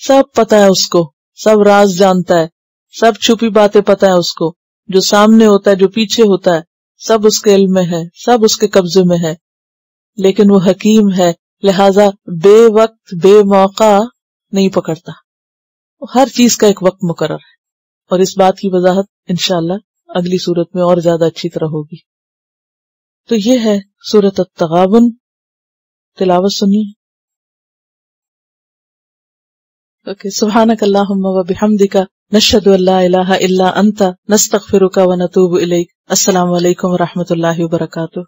A: سب پتا ہے اس کو، سب راز جانتا ہے، سب چھپی باتیں پتا ہے اس کو، جو سامنے ہوتا ہے جو پیچھے ہوتا ہے سب اس کے علم میں ہے، سب اس کے قبضے میں ہے، لیکن وہ حکیم ہے، لہذا بے وقت بے موقع نہیں پکڑتا، ہر چیز کا ایک وقت مقرر ہے۔ اور اس بات کی وضاحت انشاءاللہ اگلی صورت میں اور زیادہ اچھی طرح ہوگی۔ تو یہ ہے سورۃ التغابن، تلاوت سنیے۔ اوکے، سبحانک اللہم و بحمدک، نشہد ان لا الہ الا انت، نستغفرک و نتوب الیک۔ السلام علیکم و رحمۃ اللہ وبرکاتہ۔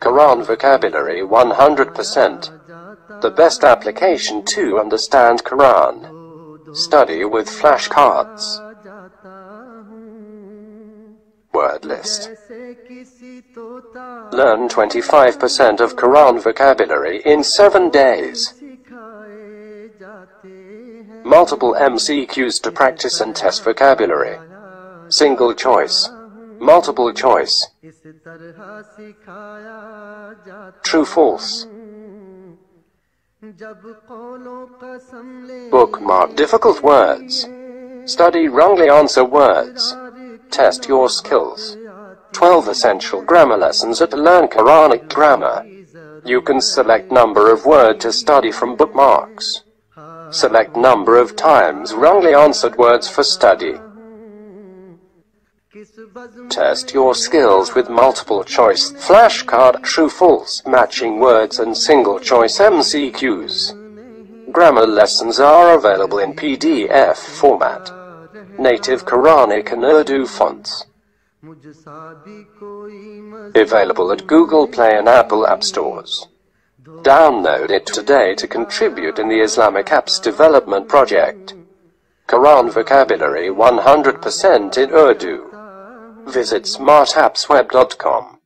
B: Quran vocabulary 100%. The best application to understand Quran. Study with flashcards. Word list. Learn 25% of Quran vocabulary in 7 days. Multiple MCQs to practice and test vocabulary. Single choice. Multiple choice. True, false. Bookmark difficult words. Study wrongly answer words. Test your skills. 12 essential grammar lessons at Learn Quranic Grammar. You can select number of word to study from bookmarks. Select number of times wrongly answered words for study. Test your skills with multiple choice flashcard, true, false, matching words and single choice MCQs. Grammar lessons are available in PDF format. Native Quranic and Urdu fonts. Available at Google Play and Apple App Stores. Download it today to contribute in the Islamic Apps Development Project. Quran Vocabulary 100% in Urdu. Visit smartappsweb.com.